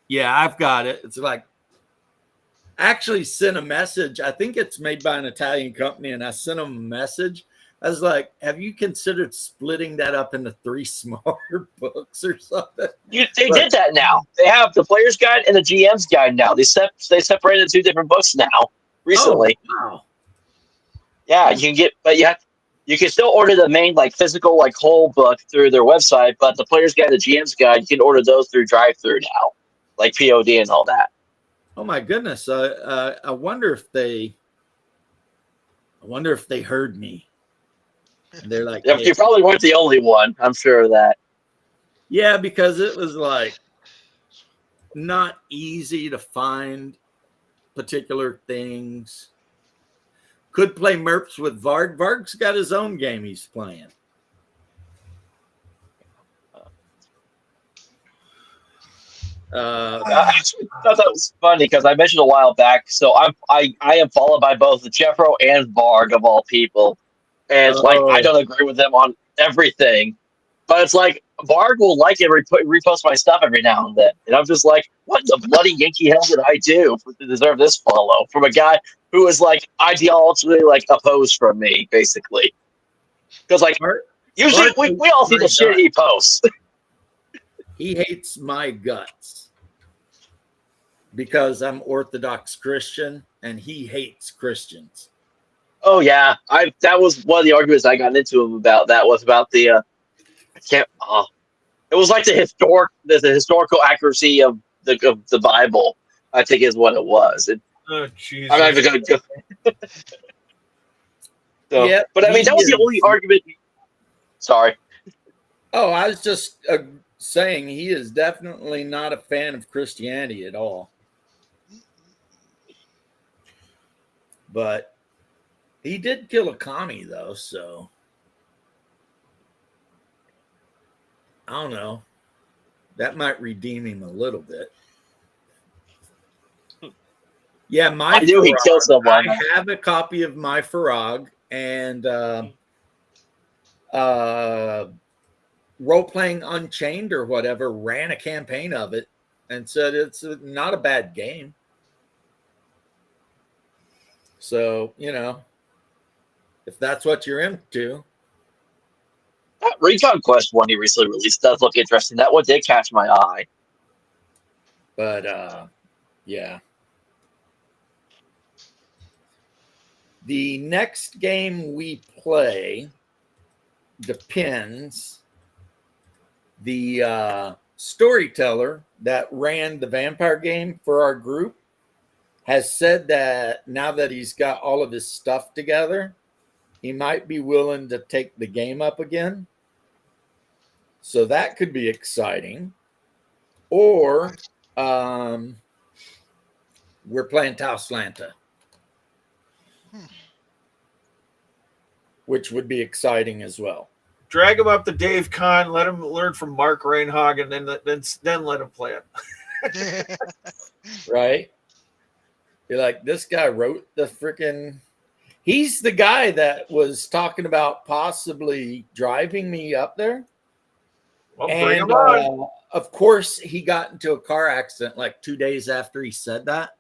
Yeah, I've got it. It's like I actually sent a message. I think it's made by an Italian company, and I sent them a message. I was like, have you considered splitting that up into 3 smaller books or something? They did that now. They have the player's guide and the GM's guide now. They separated 2 different books now recently. Oh, wow. Yeah, you can get, but you can still order the main like physical like whole book through their website, but the player's guide, the GM's guide, you can order those through drive-through now, like POD and all that. Oh my goodness! I wonder if they heard me. And they're like, hey. You probably weren't the only one. I'm sure of that. Yeah, because it was like not easy to find particular things. Could play MERPs with Varg. Varg's got his own game he's playing. I actually thought that was funny because I mentioned a while back. So I am followed by both Jeffro and Varg of all people, and it's like I don't agree with them on everything, but it's like Varg will like and repost my stuff every now and then, and I'm just like, what the bloody Yankee hell did I do to deserve this follow from a guy who is like ideologically like opposed from me, basically? Because like usually we all see the shit he posts. He hates my guts because I'm Orthodox Christian and he hates Christians. Oh yeah, that was one of the arguments I got into him about. That was about the it was like the historical accuracy of the Bible. I think is what it was. Oh Jesus! I'm not even going to go. So, yeah, but I mean that was the only argument. Sorry. Oh, I was just saying he is definitely not a fan of Christianity at all. But he did kill a commie, though, so I don't know. That might redeem him a little bit. Yeah, I knew he killed someone. I have a copy of my Farag, and Role-Playing Unchained or whatever ran a campaign of it and said it's not a bad game. So, if that's what you're into. That Recon Quest one he recently released does look interesting. That one did catch my eye. But, yeah. The next game we play depends. The storyteller that ran the vampire game for our group has said that now that he's got all of his stuff together, he might be willing to take the game up again. So that could be exciting. Or we're playing Tauslanta, which would be exciting as well. Drag him up to Dave Kahn. Let him learn from Mark Reinhog, and then let him play it. Right? You're like, this guy wrote the freaking. He's the guy that was talking about possibly driving me up there. Well, and bring him on. Of course, he got into a car accident like 2 days after he said that,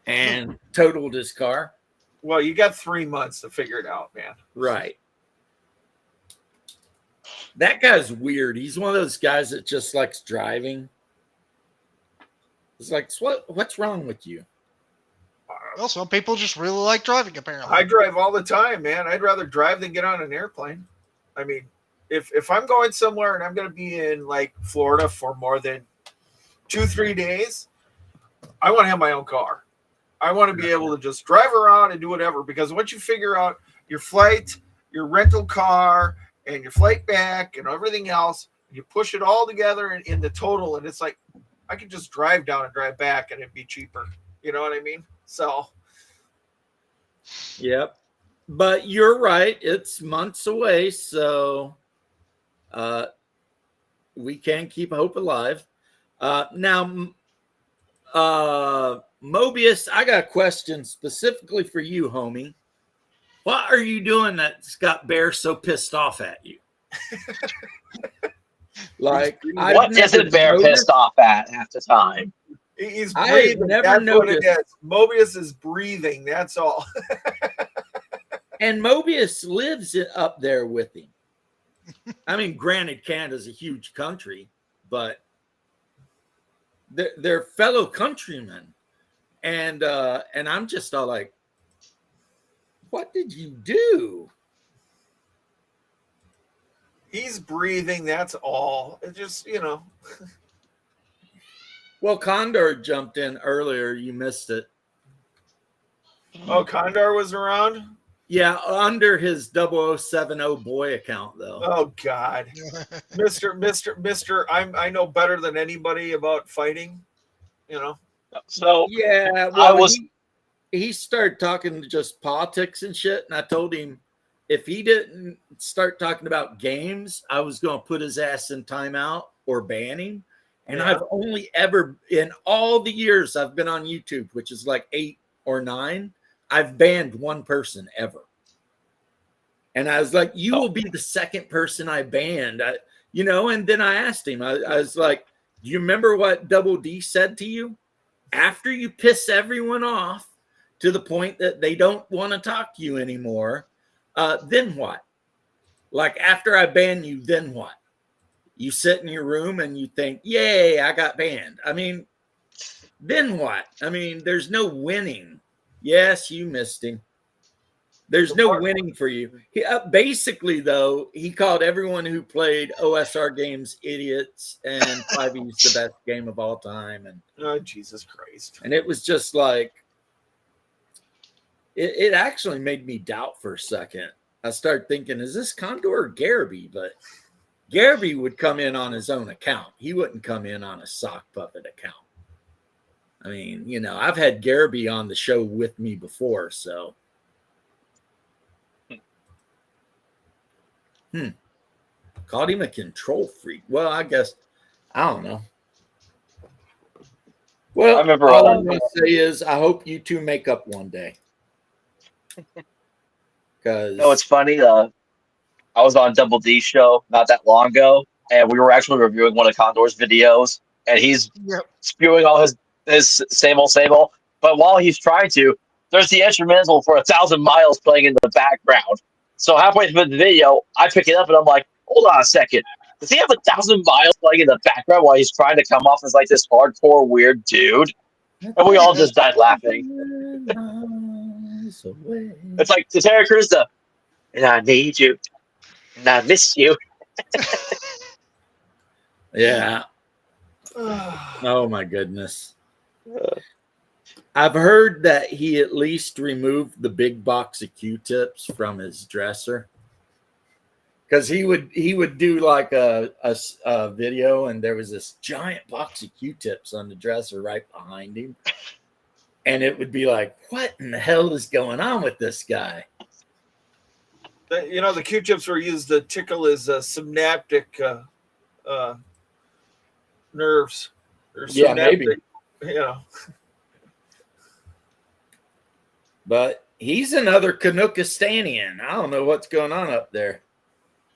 and totaled his car. Well, you got 3 months to figure it out, man. Right. That guy's weird. He's one of those guys that just likes driving. It's like, what's wrong with you? Well, some people just really like driving, apparently. I drive all the time, man. I'd rather drive than get on an airplane. I mean, if I'm going somewhere and I'm going to be in like Florida for more than 2-3 days, I want to have my own car. I want to be able to just drive around and do whatever, because once you figure out your flight, your rental car, and your flight back and everything else, you push it all together in the total, and it's like I could just drive down and drive back and it'd be cheaper. You know what I mean? So Yep. But you're right. It's months away, so we can keep hope alive. Now, Mobius, I got a question specifically for you, homie. What are you doing that's got Bear so pissed off at you? Like, What isn't Bear pissed off at half the time? he's I've breathing. never That's what it noticed. is. Mobius is breathing. That's all. And Mobius lives up there with him. I mean, granted, Canada's a huge country, but they're fellow countrymen. And I'm just all like, what did you do? He's breathing. That's all. It just, you know. Well, Condor jumped in earlier. You missed it. Oh, Condor was around? Yeah, under his 0070 boy account, though. Oh, God. Mr. I know better than anybody about fighting, you know. So Yeah, I well, was he started talking just politics and shit, and I told him if he didn't start talking about games, I was going to put his ass in timeout or ban him. And Yeah. I've only ever, in all the years I've been on YouTube, which is like 8 or 9, I've banned one person ever. And I was like, you will be the second person I banned. And then I asked him, I was like, do you remember what Double D said to you? After you piss everyone off to the point that they don't want to talk to you anymore, then what? Like, after I ban you, then what? You sit in your room and you think, yay, I got banned. I mean, then what? I mean, there's no winning. Yes, you missed him. There's no winning for you. Basically, though, he called everyone who played OSR games idiots, and 5e's the best game of all time. And Oh, Jesus Christ. And it was just like, it actually made me doubt for a second. I started thinking, is this Condor or Garby? But Garby would come in on his own account. He wouldn't come in on a sock puppet account. I mean, I've had Garby on the show with me before, so. Called him a control freak. Well, I guess, I don't know. Well, I remember all I'm going to say is I hope you two make up one day. Because it's funny. I was on Double D's show not that long ago, and we were actually reviewing one of Condor's videos, and he's spewing all his same old. But while he's trying to, there's the instrumental for 1,000 Miles playing in the background. So halfway through the video, I pick it up and I'm like, hold on a second. Does he have 1,000 Miles playing in the background while he's trying to come off as like this hardcore weird dude? And we all just died laughing. It's like to Terry Crews, and I need you, and I miss you. Yeah. Oh my goodness. I've heard that he at least removed the big box of Q-tips from his dresser. Because he would do like a video, and there was this giant box of Q-tips on the dresser right behind him. And it would be like, what in the hell is going on with this guy? The Q-tips were used to tickle his synaptic nerves. Or Yeah, maybe. But he's another Canuckistanian. I don't know what's going on up there.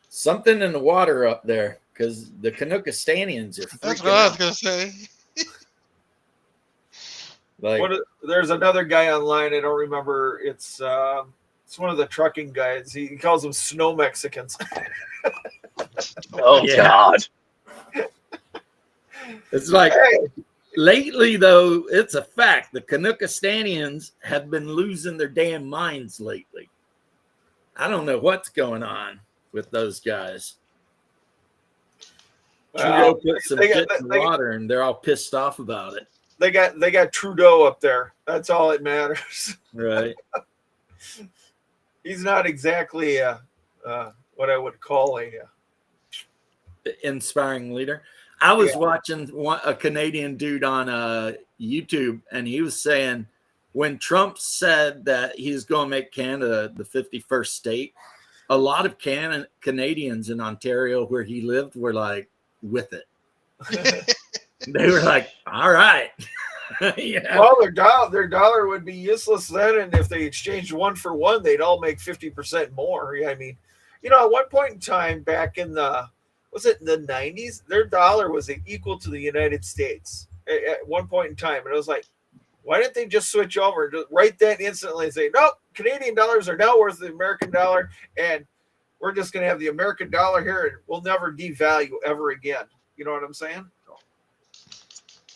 Something in the water up there, because the Canuckistanians are freaking That's what I was out. going to say. There's another guy online. I don't remember. It's one of the trucking guys. He calls them snow Mexicans. Oh, Yeah. God. It's like, lately, though, it's a fact. The Canuckistanians have been losing their damn minds lately. I don't know what's going on with those guys. Trudeau put some shit in the water, and they're all pissed off about it. they got Trudeau up there. That's all that matters. Right. He's not exactly what I would call a Inspiring leader. I was Yeah. watching a Canadian dude on YouTube, and he was saying when Trump said that he's going to make Canada the 51st state, a lot of Canadians in Ontario where he lived were like with it. They were like, all right. Yeah. Well, their dollar would be useless then, and if they exchanged one for one, they'd all make 50% more. I mean, at one point in time, back in the 90s, their dollar was equal to the United States at one point in time, and it was like, why didn't they just switch over right then instantly and say, nope, Canadian dollars are now worth the American dollar, and we're just going to have the American dollar here, and we'll never devalue ever again. You know what I'm saying?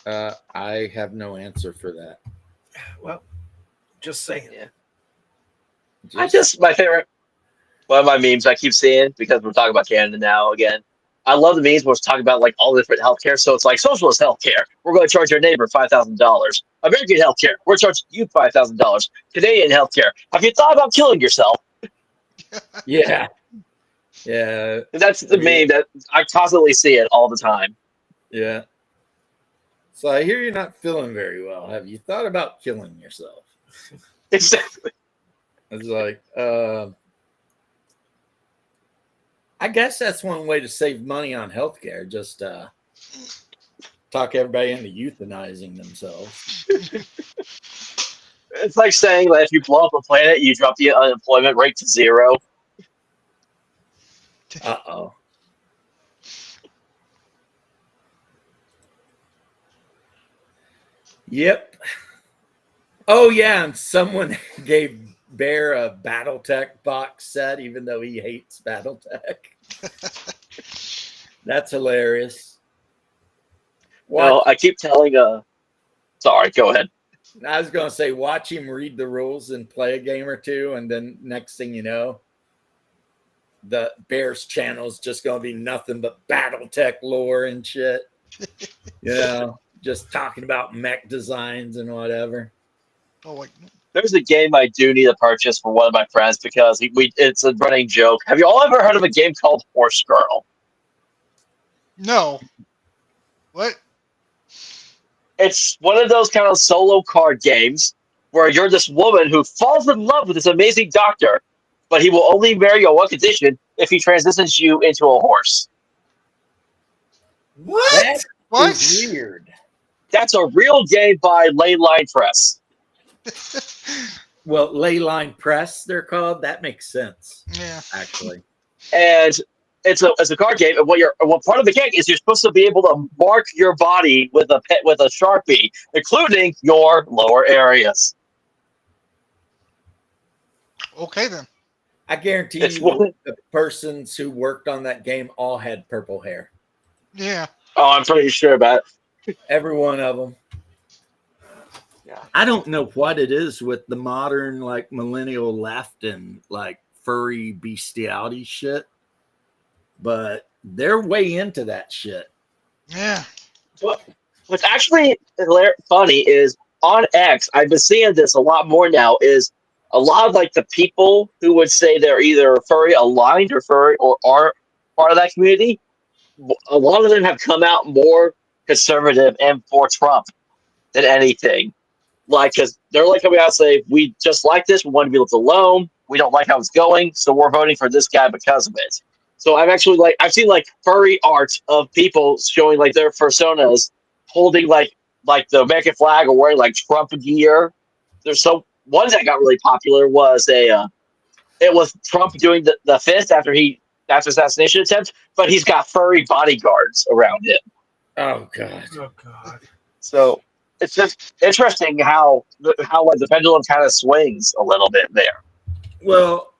I have no answer for that. Well, just saying. Yeah. My favorite, one of my memes I keep seeing, because we're talking about Canada now again. I love the memes where it's talking about like all the different healthcare. So it's like socialist healthcare. We're going to charge your neighbor $5,000. American healthcare. We're charging you $5,000. Canadian healthcare. Have you thought about killing yourself? Yeah. Yeah. That's the meme that I constantly see it all the time. Yeah. So I hear you're not feeling very well. Have you thought about killing yourself? Exactly. It's like, I guess that's one way to save money on healthcare. Just talk everybody into euthanizing themselves. It's like saying that if you blow up a planet, you drop the unemployment rate to 0. Uh-oh. Yep. Oh, yeah, and someone gave Bear a BattleTech box set, even though he hates BattleTech. That's hilarious. Well, I keep telling sorry, go ahead. I was going to say, watch him read the rules and play a game or two, and then next thing you know, the Bears channel is just going to be nothing but BattleTech lore and shit. Just talking about mech designs and whatever. Oh, like There's a game I do need to purchase for one of my friends because it's a running joke. Have you all ever heard of a game called Horse Girl? no. What? It's one of those kind of solo card games where you're this woman who falls in love with this amazing doctor, but he will only marry you on one condition: if he transitions you into a horse. What? What? Is weird. That's a real game by Leyline Press. Well, Leyline Press, they're called. That makes sense, Yeah. actually. And it's a card game, and what part of the game is you're supposed to be able to mark your body with a Sharpie, including your lower areas. Okay then. I guarantee It's you one- the persons who worked on that game all had purple hair. Yeah. Oh, I'm pretty sure about it. Every one of them. Yeah. I don't know what it is with the modern, like, millennial left and, like, furry bestiality shit, but they're way into that shit. Yeah. What's actually funny is on X, I've been seeing this a lot more now, is a lot of like the people who would say they're either furry aligned or furry or are part of that community, a lot of them have come out more conservative and for Trump than anything. Like, because they're like coming out and say, we just like this, we want to be left alone, we don't like how it's going, so we're voting for this guy because of it. So I've seen like furry art of people showing like their personas holding like the American flag or wearing like Trump gear. There's some one that got really popular was it was Trump doing the fist after assassination attempt, but he's got furry bodyguards around him. Oh, God. Oh God. So it's just interesting how like the pendulum kind of swings a little bit there. Well,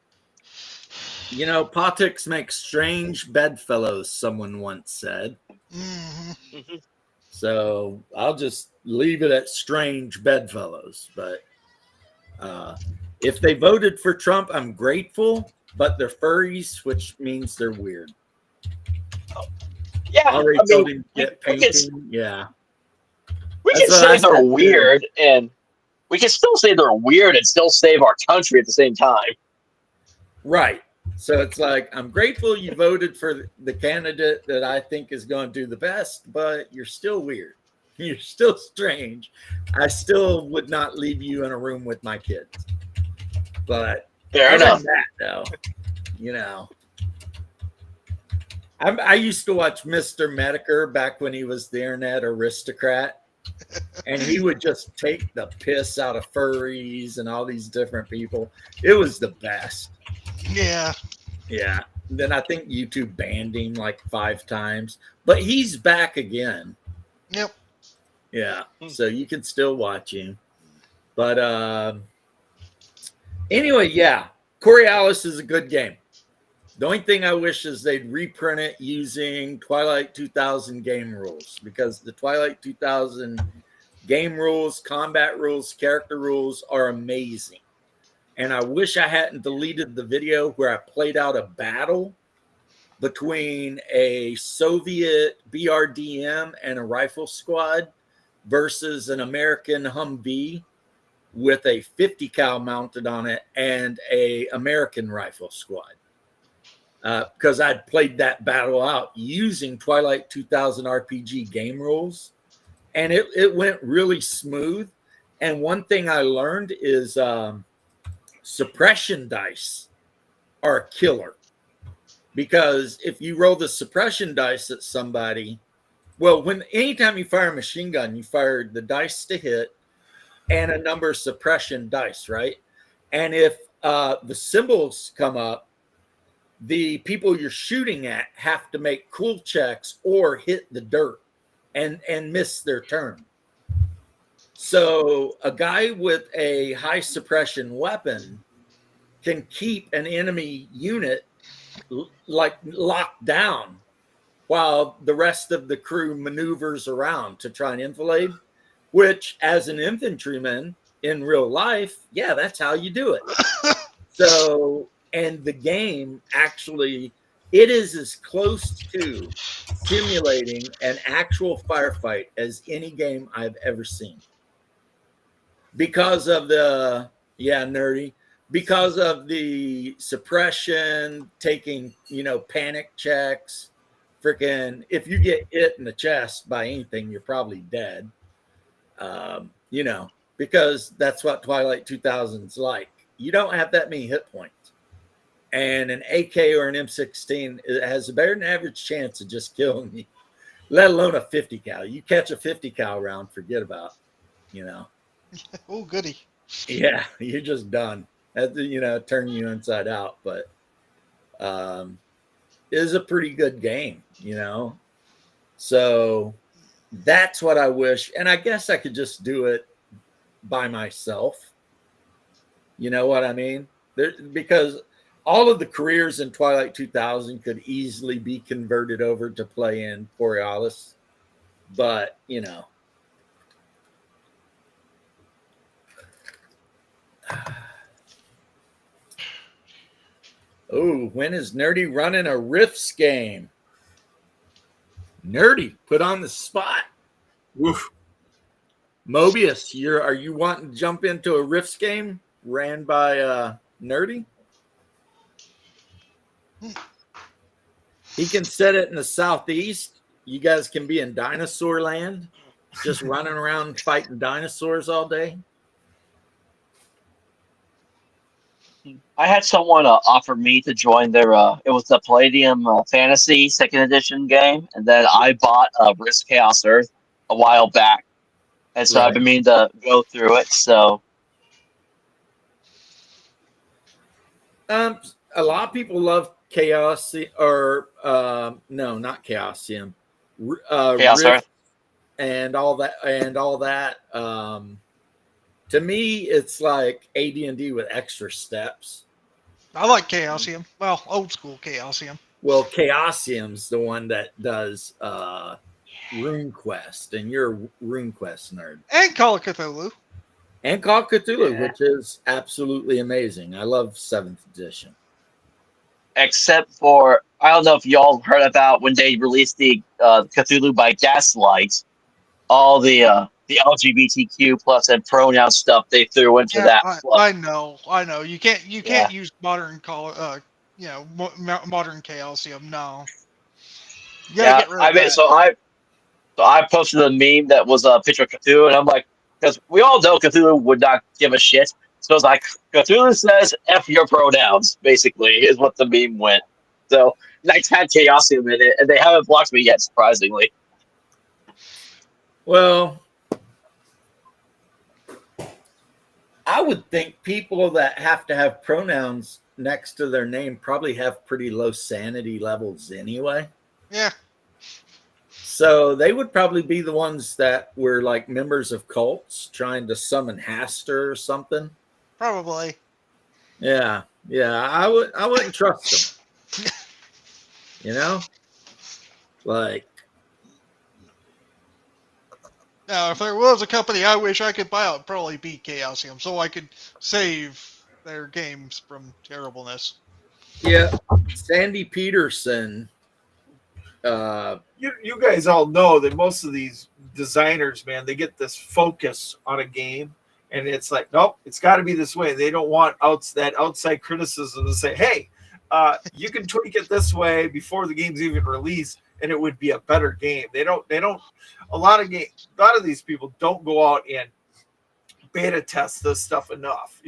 politics make strange bedfellows, someone once said. Mm-hmm. So I'll just leave it at strange bedfellows. But if they voted for Trump, I'm grateful, but they're furries, which means they're weird. Yeah, Already told him get painting. Yeah. we We can That's what I say they're said, too. weird, and we can still say they're weird and still save our country at the same time. Right. So it's like, I'm grateful you voted for the candidate that I think is going to do the best, but you're still weird. You're still strange. I still would not leave you in a room with my kids. But Fair other enough. than that, though, you know, I used to watch Mr. Medicare back when he was the internet aristocrat. And he would just take the piss out of furries and all these different people. It was the best. Yeah. Yeah. Then I think YouTube banned him like 5 times, but he's back again. Yep. Yeah. So you can still watch him. But anyway, yeah. Coriolis is a good game. The only thing I wish is they'd reprint it using Twilight 2000 game rules, because the Twilight 2000 game rules, combat rules, character rules are amazing. And I wish I hadn't deleted the video where I played out a battle between a Soviet BRDM and a rifle squad versus an American Humvee with a 50 cal mounted on it and a American rifle squad. Because I'd played that battle out using Twilight 2000 RPG game rules, and it went really smooth. And one thing I learned is suppression dice are a killer, because if you roll the suppression dice at somebody, well, anytime you fire a machine gun, you fire the dice to hit and a number of suppression dice, right? And if the symbols come up, the people you're shooting at have to make cool checks or hit the dirt and miss their turn. So a guy with a high suppression weapon can keep an enemy unit like locked down while the rest of the crew maneuvers around to try and enfilade, which as an infantryman in real life, yeah, that's how you do it. So, and the game actually, it is as close to simulating an actual firefight as any game I've ever seen. Because of the, yeah, nerdy, because of the suppression, taking, panic checks, freaking, if you get hit in the chest by anything, you're probably dead. Because that's what Twilight 2000's like. You don't have that many hit points. And an AK or an M16, it has a better than average chance of just killing you, let alone a 50 cal. You catch a 50 cal round, forget about, Oh, goody. Yeah, you're just done. Turn you inside out. But it is a pretty good game, So that's what I wish. And I guess I could just do it by myself. You know what I mean? Because all of the careers in Twilight 2000 could easily be converted over to play in Coriolis. But, oh, when is Nerdy running a Rifts game? Nerdy, put on the spot. Woof. Mobius, are you wanting to jump into a Rifts game ran by Nerdy? He can set it in the southeast. You guys can be in dinosaur land, just running around fighting dinosaurs all day. I had someone offer me to join their. It was the Palladium Fantasy Second Edition game, and then I bought Risk Chaos Earth a while back, and so I've been meaning to go through it. So, a lot of people love Chaos, or no, not Chaosium, Chaos Earth, and all that. To me, it's like AD&D with extra steps. I like Chaosium. Well, old school Chaosium. Well, Chaosium's the one that does RuneQuest, and you're a RuneQuest nerd. And Call of Cthulhu. And Call of Cthulhu, which is absolutely amazing. I love 7th edition. except for I don't know if y'all heard about when they released the Cthulhu by Gaslight. All the the LGBTQ plus and pronoun stuff they threw into that. I know. You can't Yeah. use modern modern Chaosium. No, you gotta get rid of that. So I posted a meme that was a picture of Cthulhu, and I'm like, because we all know Cthulhu would not give a shit. So it's like, Cthulhu says, F your pronouns, basically, is what the meme went. So, Knights had Chaosium in it, and they haven't blocked me yet, surprisingly. Well, I would think people that have to have pronouns next to their name probably have pretty low sanity levels anyway. Yeah. So they would probably be the ones that were like members of cults trying to summon Haster or something. Probably. Yeah. I wouldn't trust them. You know? Like, now, if there was a company I wish I could buy out, it'd probably be Chaosium, so I could save their games from terribleness. yeah, Sandy Peterson. You guys all know that most of these designers, man, they get this focus on a game, and it's like, nope, it's got to be this way. They don't want that outside criticism to say, hey, you can tweak it this way before the game's even released, and it would be a better game. They don't. A lot of these people don't go out and beta test this stuff enough.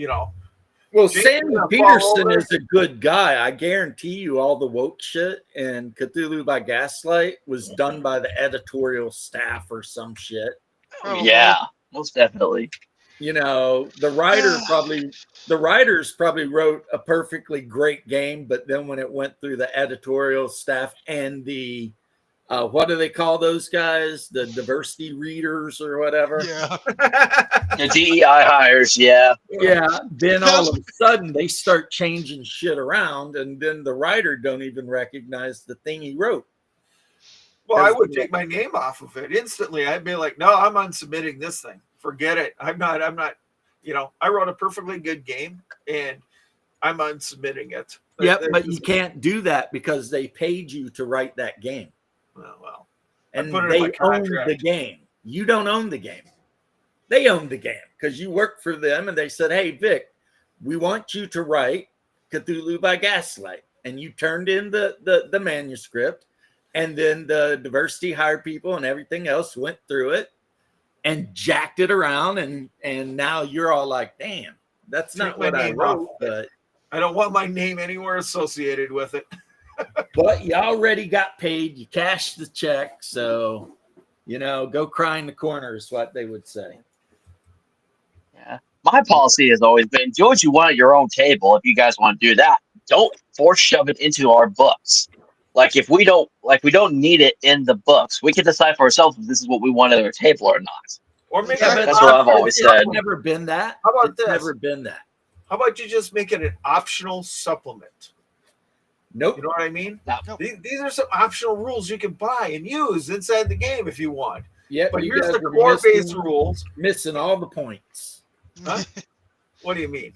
Well, Jake's Sandy gonna Peterson follow is a good guy. I guarantee you all the woke shit and Cthulhu by Gaslight was done by the editorial staff or some shit. Probably. Yeah, most definitely. The writers probably wrote a perfectly great game, but then when it went through the editorial staff and the what do they call those guys? The diversity readers or whatever. Yeah. The DEI hires, yeah. Yeah. Then all of a sudden they start changing shit around, and then the writer don't even recognize the thing he wrote. Well, I would take my name off of it instantly. I'd be like, no, I'm unsubmitting this thing. Forget it. I'm not, I wrote a perfectly good game and I'm unsubmitting it. Yep, but you can't do that because they paid you to write that game. Well, and they own the game. You don't own the game. They own the game because you work for them, and they said, hey, Vic, we want you to write Cthulhu by Gaslight. And you turned in the manuscript, and then the diversity hired people and everything else went through it and jacked it around, and now you're all like, damn, that's not what I wrote. But I don't want my name anywhere associated with it. But you already got paid. You cashed the check. So, go cry in the corner is what they would say. Yeah. My policy has always been, do what you want at your own table. If you guys want to do that, don't force shove it into our books. Like if we don't need it in the books, we can decide for ourselves if this is what we want at our table or not. Or maybe that's what I've always said. It's never been that. How about this? Never been that. How about you just make it an optional supplement? Nope. You know what I mean? Nope. These are some optional rules you can buy and use inside the game if you want. Yeah, but here's the core base rules. Missing all the points. Huh? What do you mean?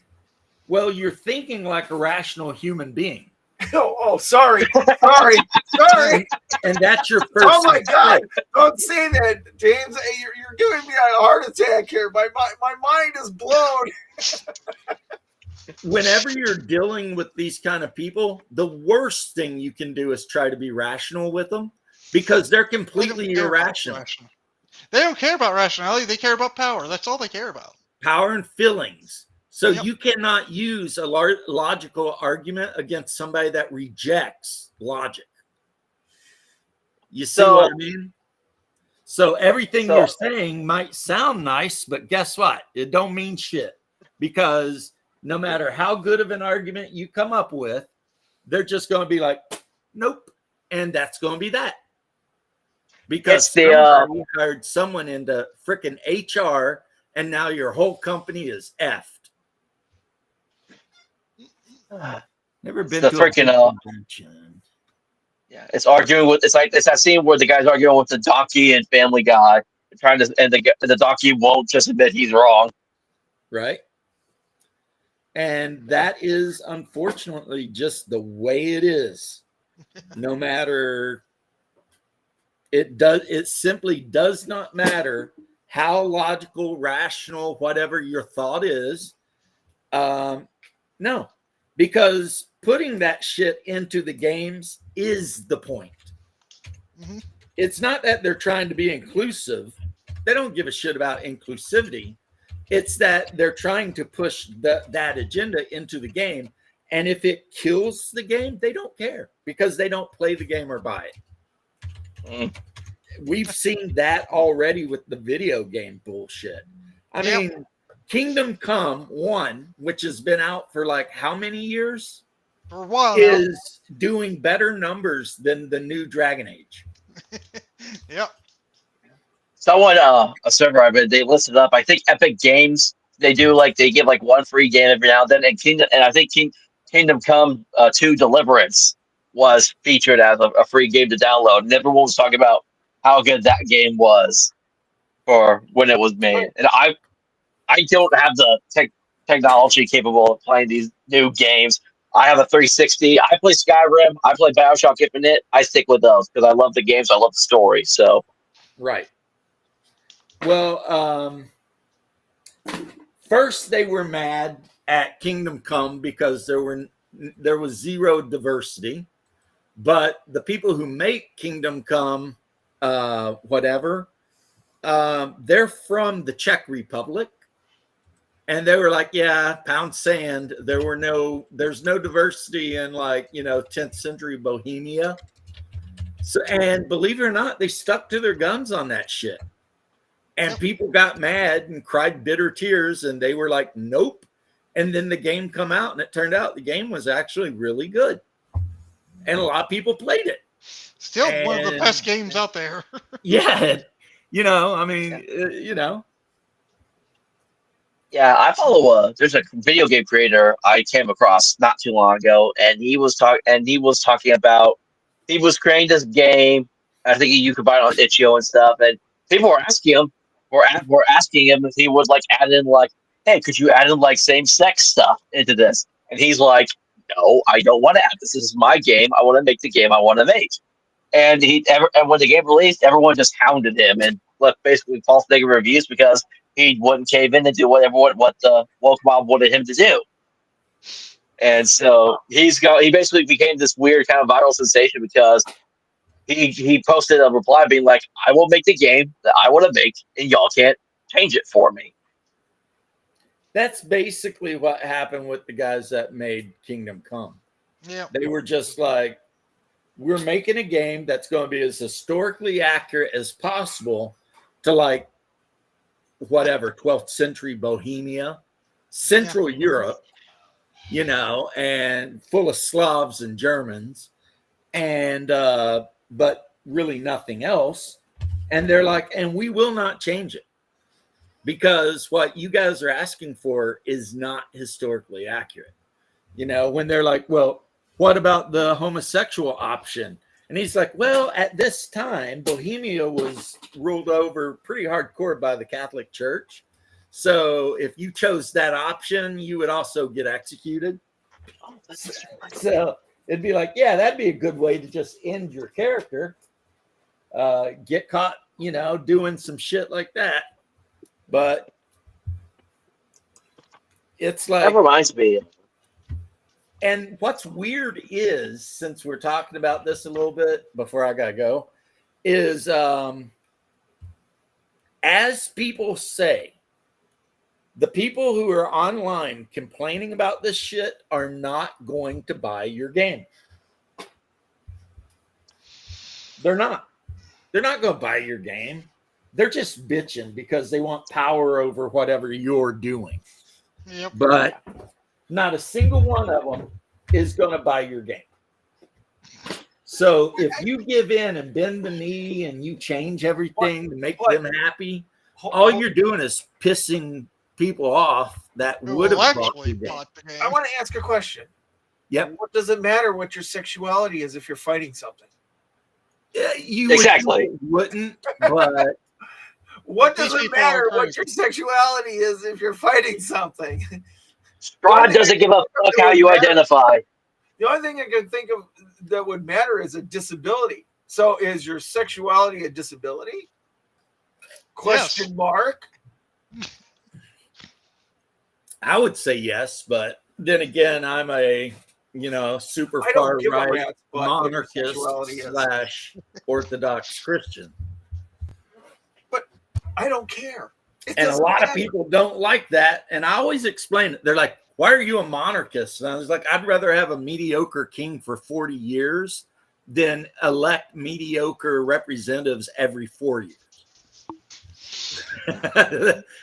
Well, you're thinking like a rational human being. Sorry. And that's your first. Oh my God! Don't say that, James. Hey, you're giving me a heart attack here. My mind is blown. Whenever you're dealing with these kind of people, the worst thing you can do is try to be rational with them because they're completely irrational. They don't care about rationality. They care about power. That's all they care about. Power and feelings. So you cannot use a logical argument against somebody that rejects logic. You see what I mean? So everything you're saying might sound nice, but guess what? It don't mean shit because no matter how good of an argument you come up with, they're just going to be like, nope. And that's going to be that. Because you hired someone into freaking HR and now your whole company is effed. Never been the to freaking a convention. Yeah, it's that scene where the guy's arguing with the donkey and Family Guy, and the donkey won't just admit he's wrong. Right. And that is unfortunately just the way it is. No matter, it simply does not matter how logical, rational, whatever your thought is. No, because putting that shit into the games is the point. Mhm. It's not that they're trying to be inclusive. They don't give a shit about inclusivity. It's that they're trying to push that agenda into the game. And if it kills the game, they don't care because they don't play the game or buy it. Mm. We've seen that already with the video game bullshit. I Yep. mean, Kingdom Come 1, which has been out for like how many years, For a while is doing better numbers than the new Dragon Age. now. Yep. Someone, a server I've been, they listed up. I think Epic Games, they do like they give like one free game every now and then, and I think Kingdom Come 2 Deliverance was featured as a free game to download, and everyone was talking about how good that game was for when it was made. And I don't have the technology capable of playing these new games. I have a 360. I play Skyrim. I play BioShock Infinite. I stick with those because I love the games. I love the story. So. Right. Well, first they were mad at Kingdom Come because there was zero diversity, but the people who make Kingdom Come, whatever, they're from the Czech Republic, and they were like, "Yeah, pound sand. There's no diversity in 10th century Bohemia." So, and believe it or not, they stuck to their guns on that shit. And people got mad and cried bitter tears, and they were like, nope. And then the game come out, and it turned out the game was actually really good. And a lot of people played it. Still one of the best games out there. Yeah. I mean. Yeah, I follow there's a video game creator I came across not too long ago, and he was talking about he was creating this game. I think you could buy it on itch.io and stuff, and people were asking him if he would like add in like, hey, could you add in like same-sex stuff into this? And he's like, no, I don't want to add this. This is my game. I want to make the game I want to make. And and when the game released, everyone just hounded him and left basically false negative reviews because he wouldn't cave in and do what the woke mob wanted him to do. And so he basically became this weird kind of viral sensation because he posted a reply being like, I will make the game that I want to make, and y'all can't change it for me. That's basically what happened with the guys that made Kingdom Come. Yeah. They were just like, we're making a game that's going to be as historically accurate as possible to 12th century Bohemia, Central Europe, and full of Slavs and Germans, and but really nothing else. And they're like, and we will not change it because what you guys are asking for is not historically accurate. When they're like, well, what about the homosexual option? And he's like, well, at this time, Bohemia was ruled over pretty hardcore by the Catholic Church. So if you chose that option, you would also get executed. So it'd be like, yeah, that'd be a good way to just end your character. Get caught, doing some shit like that. But it's like... That reminds me. And what's weird is, since we're talking about this a little bit before I gotta go, is as people say, the people who are online complaining about this shit are not going to buy your game. They're not. They're not going to buy your game. They're just bitching because they want power over whatever you're doing. Yep. But not a single one of them is going to buy your game. So if you give in and bend the knee and you change everything to make them happy, all you're doing is pissing people off that would have bought the game. I want to ask a question. Yep. What does it matter what your sexuality is if you're fighting something? Yeah, you Exactly. wouldn't, but what does it matter what your sexuality is if you're fighting something? God doesn't give a fuck how you identify. The only thing I can think of that would matter is a disability. So is your sexuality a disability? Question mark. I would say yes, but then again, I'm a super I far don't give a right rat's butt what your monarchist sexuality is. / Orthodox Christian. I don't care. It And a doesn't lot of matter. people don't like that. And I always explain it. They're like, why are you a monarchist? And I was like, I'd rather have a mediocre king for 40 years than elect mediocre representatives every 4 years.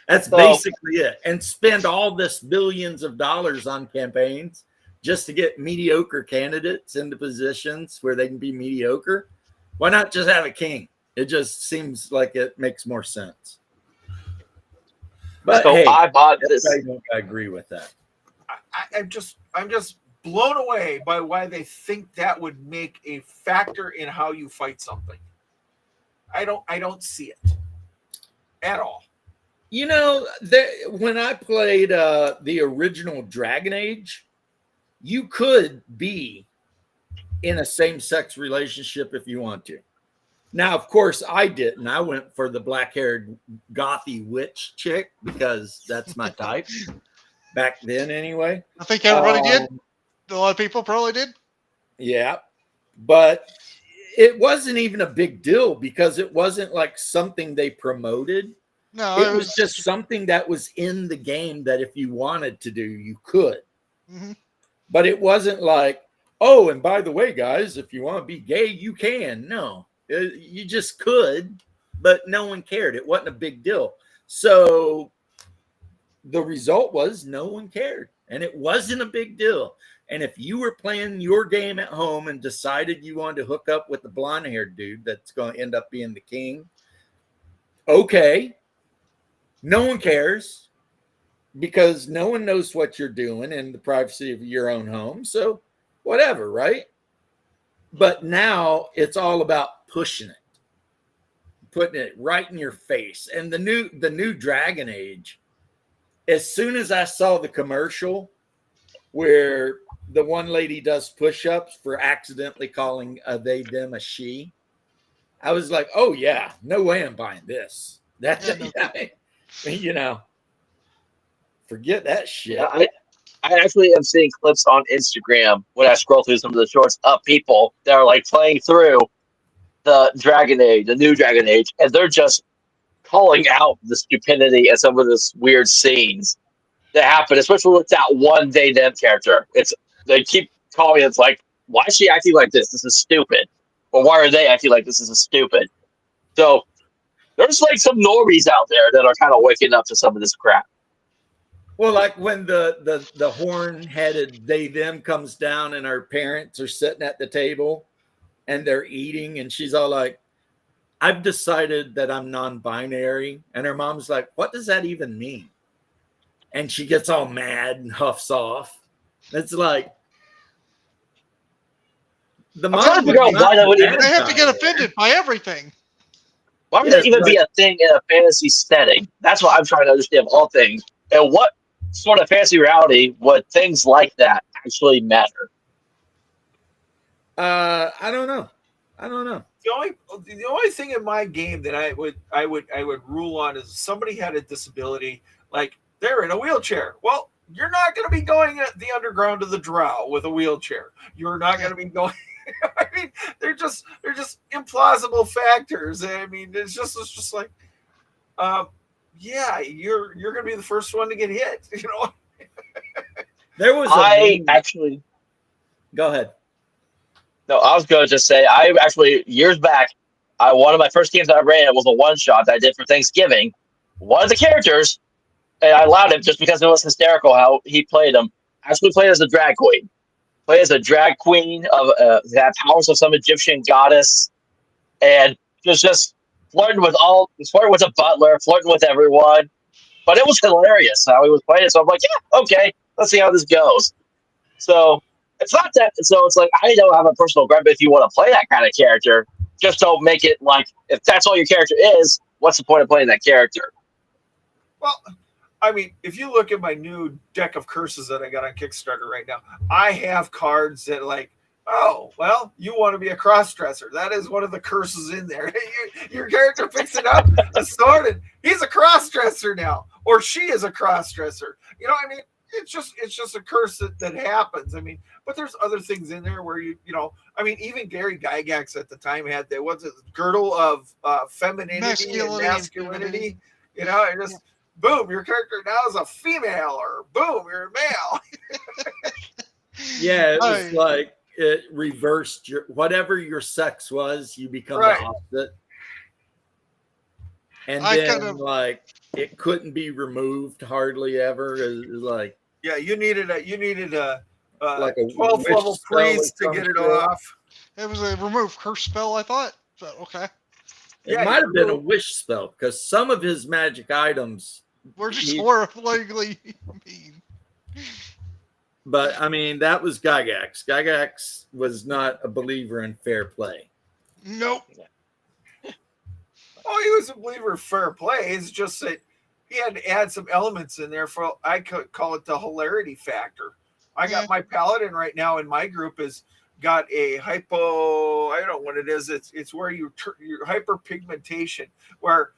That's So- basically it. And spend all this billions of dollars on campaigns just to get mediocre candidates into positions where they can be mediocre. Why not just have a king? It just seems like it makes more sense. But So hey, I bought this. I agree with that. I'm just blown away by why they think that would make a factor in how you fight something. I don't see it at all. When I played the original Dragon Age, you could be in a same-sex relationship if you want to. Now, of course, I didn't. I went for the black-haired gothy witch chick because that's my type. Back then, anyway. I think everybody did. A lot of people probably did. Yeah. But it wasn't even a big deal because it wasn't like something they promoted. No, It was just something that was in the game that if you wanted to do, you could. Mm-hmm. But it wasn't like, oh, and by the way, guys, if you want to be gay, you can. No, you just could, but no one cared. It wasn't a big deal. So the result was no one cared, and it wasn't a big deal. And if you were playing your game at home and decided you wanted to hook up with the blonde-haired dude that's going to end up being the king, okay. No one cares because no one knows what you're doing in the privacy of your own home. So whatever, right? But now it's all about pushing it, putting it right in your face. And the new Dragon Age, as soon as I saw the commercial where the one lady does push-ups for accidentally calling a they, them, a she, I was like, oh yeah, no way I'm buying this. Forget that shit. Yeah, I actually am seeing clips on Instagram when I scroll through some of the shorts of people that are like playing through the Dragon Age, the new Dragon Age, and they're just calling out the stupidity and some of this weird scenes that happen, especially with that one they them character. They keep calling it, it's like, why is she acting like this? This is stupid. Or why are they acting like this is stupid? So there's like some normies out there that are kind of waking up to some of this crap. Well, like when the horn-headed they them comes down and her parents are sitting at the table and they're eating and she's all like, I've decided that I'm non-binary. And her mom's like, what does that even mean? And she gets all mad and huffs off. It's like the I'm trying to figure out why that would even. They have to get offended by everything. Why would that even be a thing in a fantasy setting? That's what I'm trying to understand of all things. And what sort of fantasy reality would things like that actually matter? I don't know. The only thing in my game that I would rule on is somebody had a disability, like they're in a wheelchair. Well, you're not going to be going at the underground to the Drow with a wheelchair. You're not going to be going. I mean, they're just implausible factors. I mean, it's just like, yeah, you're going to be the first one to get hit. You know. There was. Actually. Go ahead. No, I was going to just say, I actually, years back, one of my first games I ran was a one-shot that I did for Thanksgiving. One of the characters, and I allowed him just because it was hysterical how he played him, actually played as a drag queen. Played as a drag queen of that powers of some Egyptian goddess, and was just flirting with a butler, flirting with everyone. But it was hilarious how he was playing it. So I'm like, yeah, okay, let's see how this goes. So it's not that. So it's like, I don't have a personal gripe if you want to play that kind of character. Just don't make it like, if that's all your character is, what's the point of playing that character? Well, I mean, if you look at my new deck of curses that I got on Kickstarter right now, I have cards that like Oh, well, you want to be a cross-dresser. That is one of the curses in there. Your character picks it up, a sword, and he's a cross-dresser now. Or she is a cross-dresser. You know, I mean, it's just a curse that happens. I mean, but there's other things in there where I mean, even Gary Gygax at the time had the girdle of femininity and masculinity. You know, and just boom, your character now is a female, or boom, you're a male. Yeah, it was like it reversed whatever your sex was, you become the opposite. And then like it couldn't be removed hardly ever. It was like, yeah, you needed a like a 12th level priest to get it off. It was a remove curse spell, I thought. But okay. It might have been a wish spell, because some of his magic items were just horrifyingly mean. But I mean, that was Gygax. Gygax was not a believer in fair play. Nope. Oh, he was a believer in fair play. It's just that he had to add some elements in there for, I could call it the hilarity factor. I got my paladin right now in my group has got a I don't know what it is. It's where your hyperpigmentation, where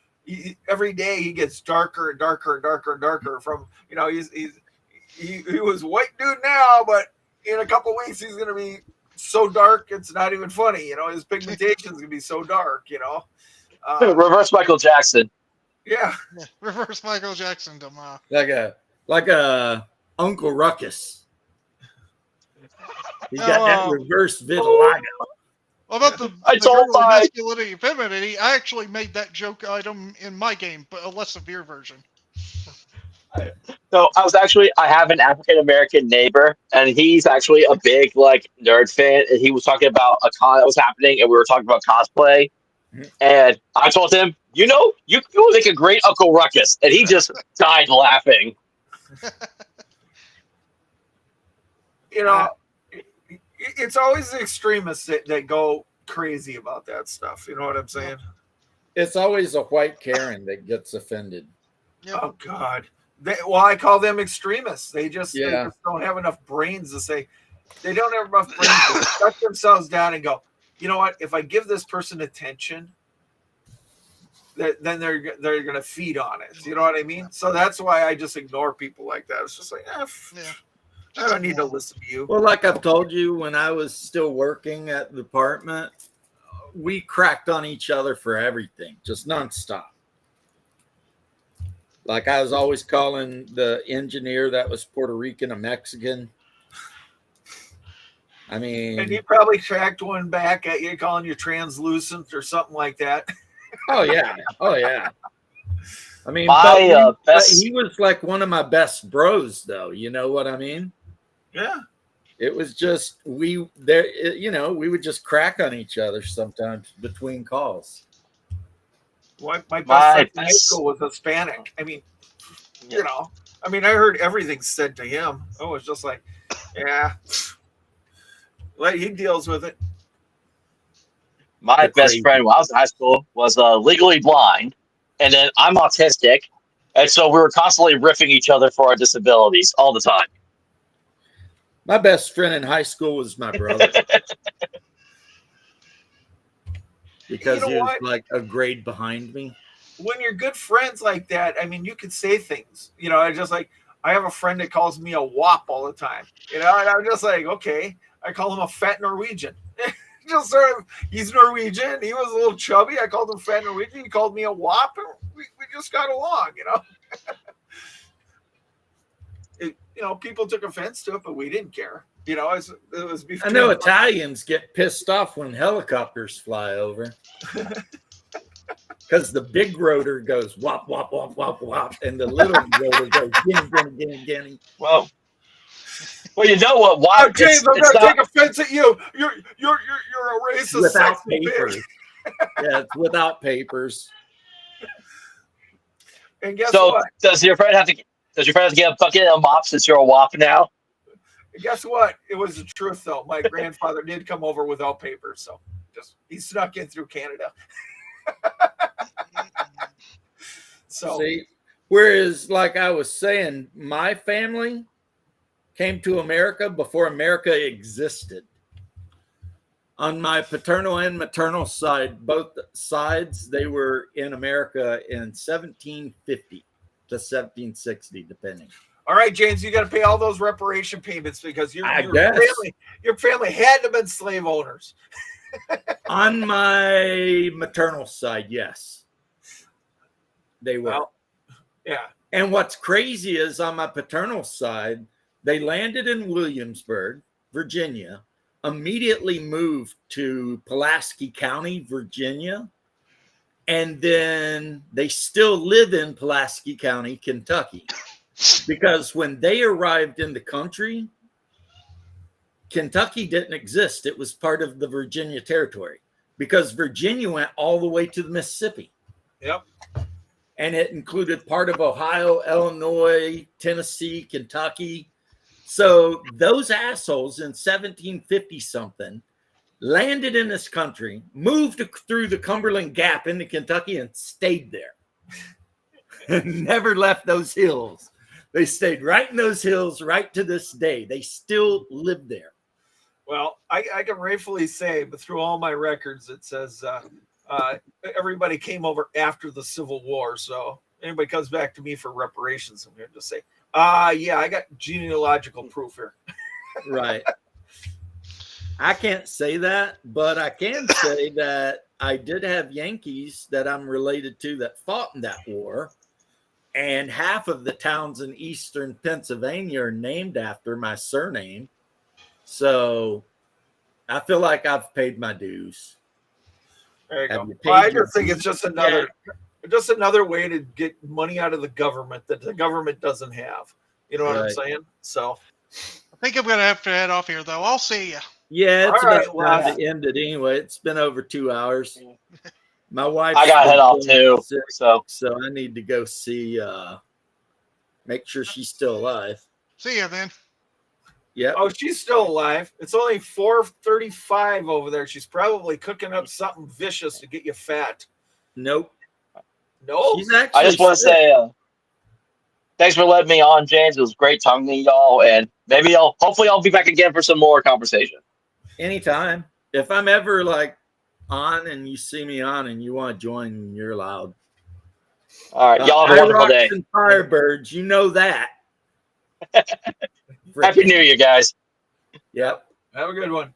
every day he gets darker and darker and darker and darker from, he was white dude now, but in a couple of weeks he's going to be so dark it's not even funny. His pigmentation is going to be so dark. Reverse Michael Jackson. Yeah, reverse Michael Jackson tomorrow. Like a Uncle Ruckus. He got that reverse vitiligo. About the masculinity and femininity, I actually made that joke item in my game, but a less severe version. So I have an African American neighbor, and he's actually a big nerd fan. And he was talking about a con that was happening, and we were talking about cosplay. And I told him, you would make a great Uncle Ruckus, and he just died laughing. It's always the extremists that go crazy about that stuff. You know what I'm saying? It's always a white Karen that gets offended. Yep. Oh God. I call them extremists. They just don't have enough brains to say. They don't have enough brains to shut themselves down and go, you know what? If I give this person attention, then they're going to feed on it. You know what I mean? So that's why I just ignore people like that. It's just like, I don't need to listen to you. Well, like I've told you, when I was still working at the department, we cracked on each other for everything, just nonstop. Like I was always calling the engineer that was Puerto Rican a Mexican. I mean, and he probably tracked one back at you, calling you translucent or something like that. Oh yeah. I mean, he was like one of my best bros, though. You know what I mean? Yeah. It was just we would just crack on each other sometimes between calls. My best friend in high school was Hispanic. I mean, I heard everything said to him. I was just like, yeah. Well, he deals with it. My best friend when I was in high school was legally blind, and then I'm autistic, and so we were constantly riffing each other for our disabilities all the time. My best friend in high school was my brother. Because he was like a grade behind me. When you're good friends like that, I mean, you can say things. I just like, I have a friend that calls me a wop all the time. And I'm just like, okay. I call him a fat Norwegian. Just sort of, he's Norwegian. He was a little chubby. I called him fat Norwegian. He called me a wop. And we just got along, people took offense to it, but we didn't care. It was before. I know Italians get pissed off when helicopters fly over. Because the big rotor goes wop, wop, wop, wop, wop, and the little rotor goes guinea. Well, you know what? Why? James, I'm going to take offense at you. You're a racist. Without papers. Yeah, it's without papers. And guess what? Does your friend have to get a bucket of mop since you're a wop now? Guess what? It was the truth, though. My grandfather did come over without papers, so he snuck in through Canada. So, see, whereas, like I was saying, my family came to America before America existed. On my paternal and maternal side, both sides, they were in America in 1750 to 1760, depending. All right, James, you got to pay all those reparation payments because your guess. family had to have been slave owners. On my maternal side, yes, they were. Well, yeah. And what's crazy is on my paternal side, they landed in Williamsburg, Virginia, immediately moved to Pulaski County, Virginia, and then they still live in Pulaski County, Kentucky. Because when they arrived in the country, Kentucky didn't exist. It was part of the Virginia territory because Virginia went all the way to the Mississippi. Yep. And it included part of Ohio, Illinois, Tennessee, Kentucky. So those assholes in 1750 something landed in this country, moved through the Cumberland Gap into Kentucky and stayed there. And never left those hills. They stayed right in those hills right to this day. They still live there. Well, I can rightfully say, but through all my records, it says everybody came over after the Civil War. So anybody comes back to me for reparations, I'm going to just say, yeah, I got genealogical proof here. Right. I can't say that, but I can say that I did have Yankees that I'm related to that fought in that war. And half of the towns in eastern Pennsylvania are named after my surname. So I feel like I've paid my dues. There you Have go. you paid Well, I your just think it's just another way to get money out of the government that the government doesn't have. You know what I'm Right. saying? So I think I'm going to have to head off here, though. I'll see you. Yeah, it's All right, about well, time to end it anyway. It's been over 2 hours. My wife. I got to head off too. So So I need to go see, make sure she's still alive. See you then. Yep. oh, she's still alive. It's only 4:35 over there. She's probably cooking up something vicious to get you fat. Nope. No, She's actually I just want to sick. say thanks for letting me on, James. It was great talking to y'all, and maybe hopefully I'll be back again for some more conversation. Anytime. If I'm ever like on and you see me on and you want to join, you're allowed. All right, y'all have a wonderful IROCs day. and Firebirds, you know that. Happy New Year, guys. Yep. have a good one.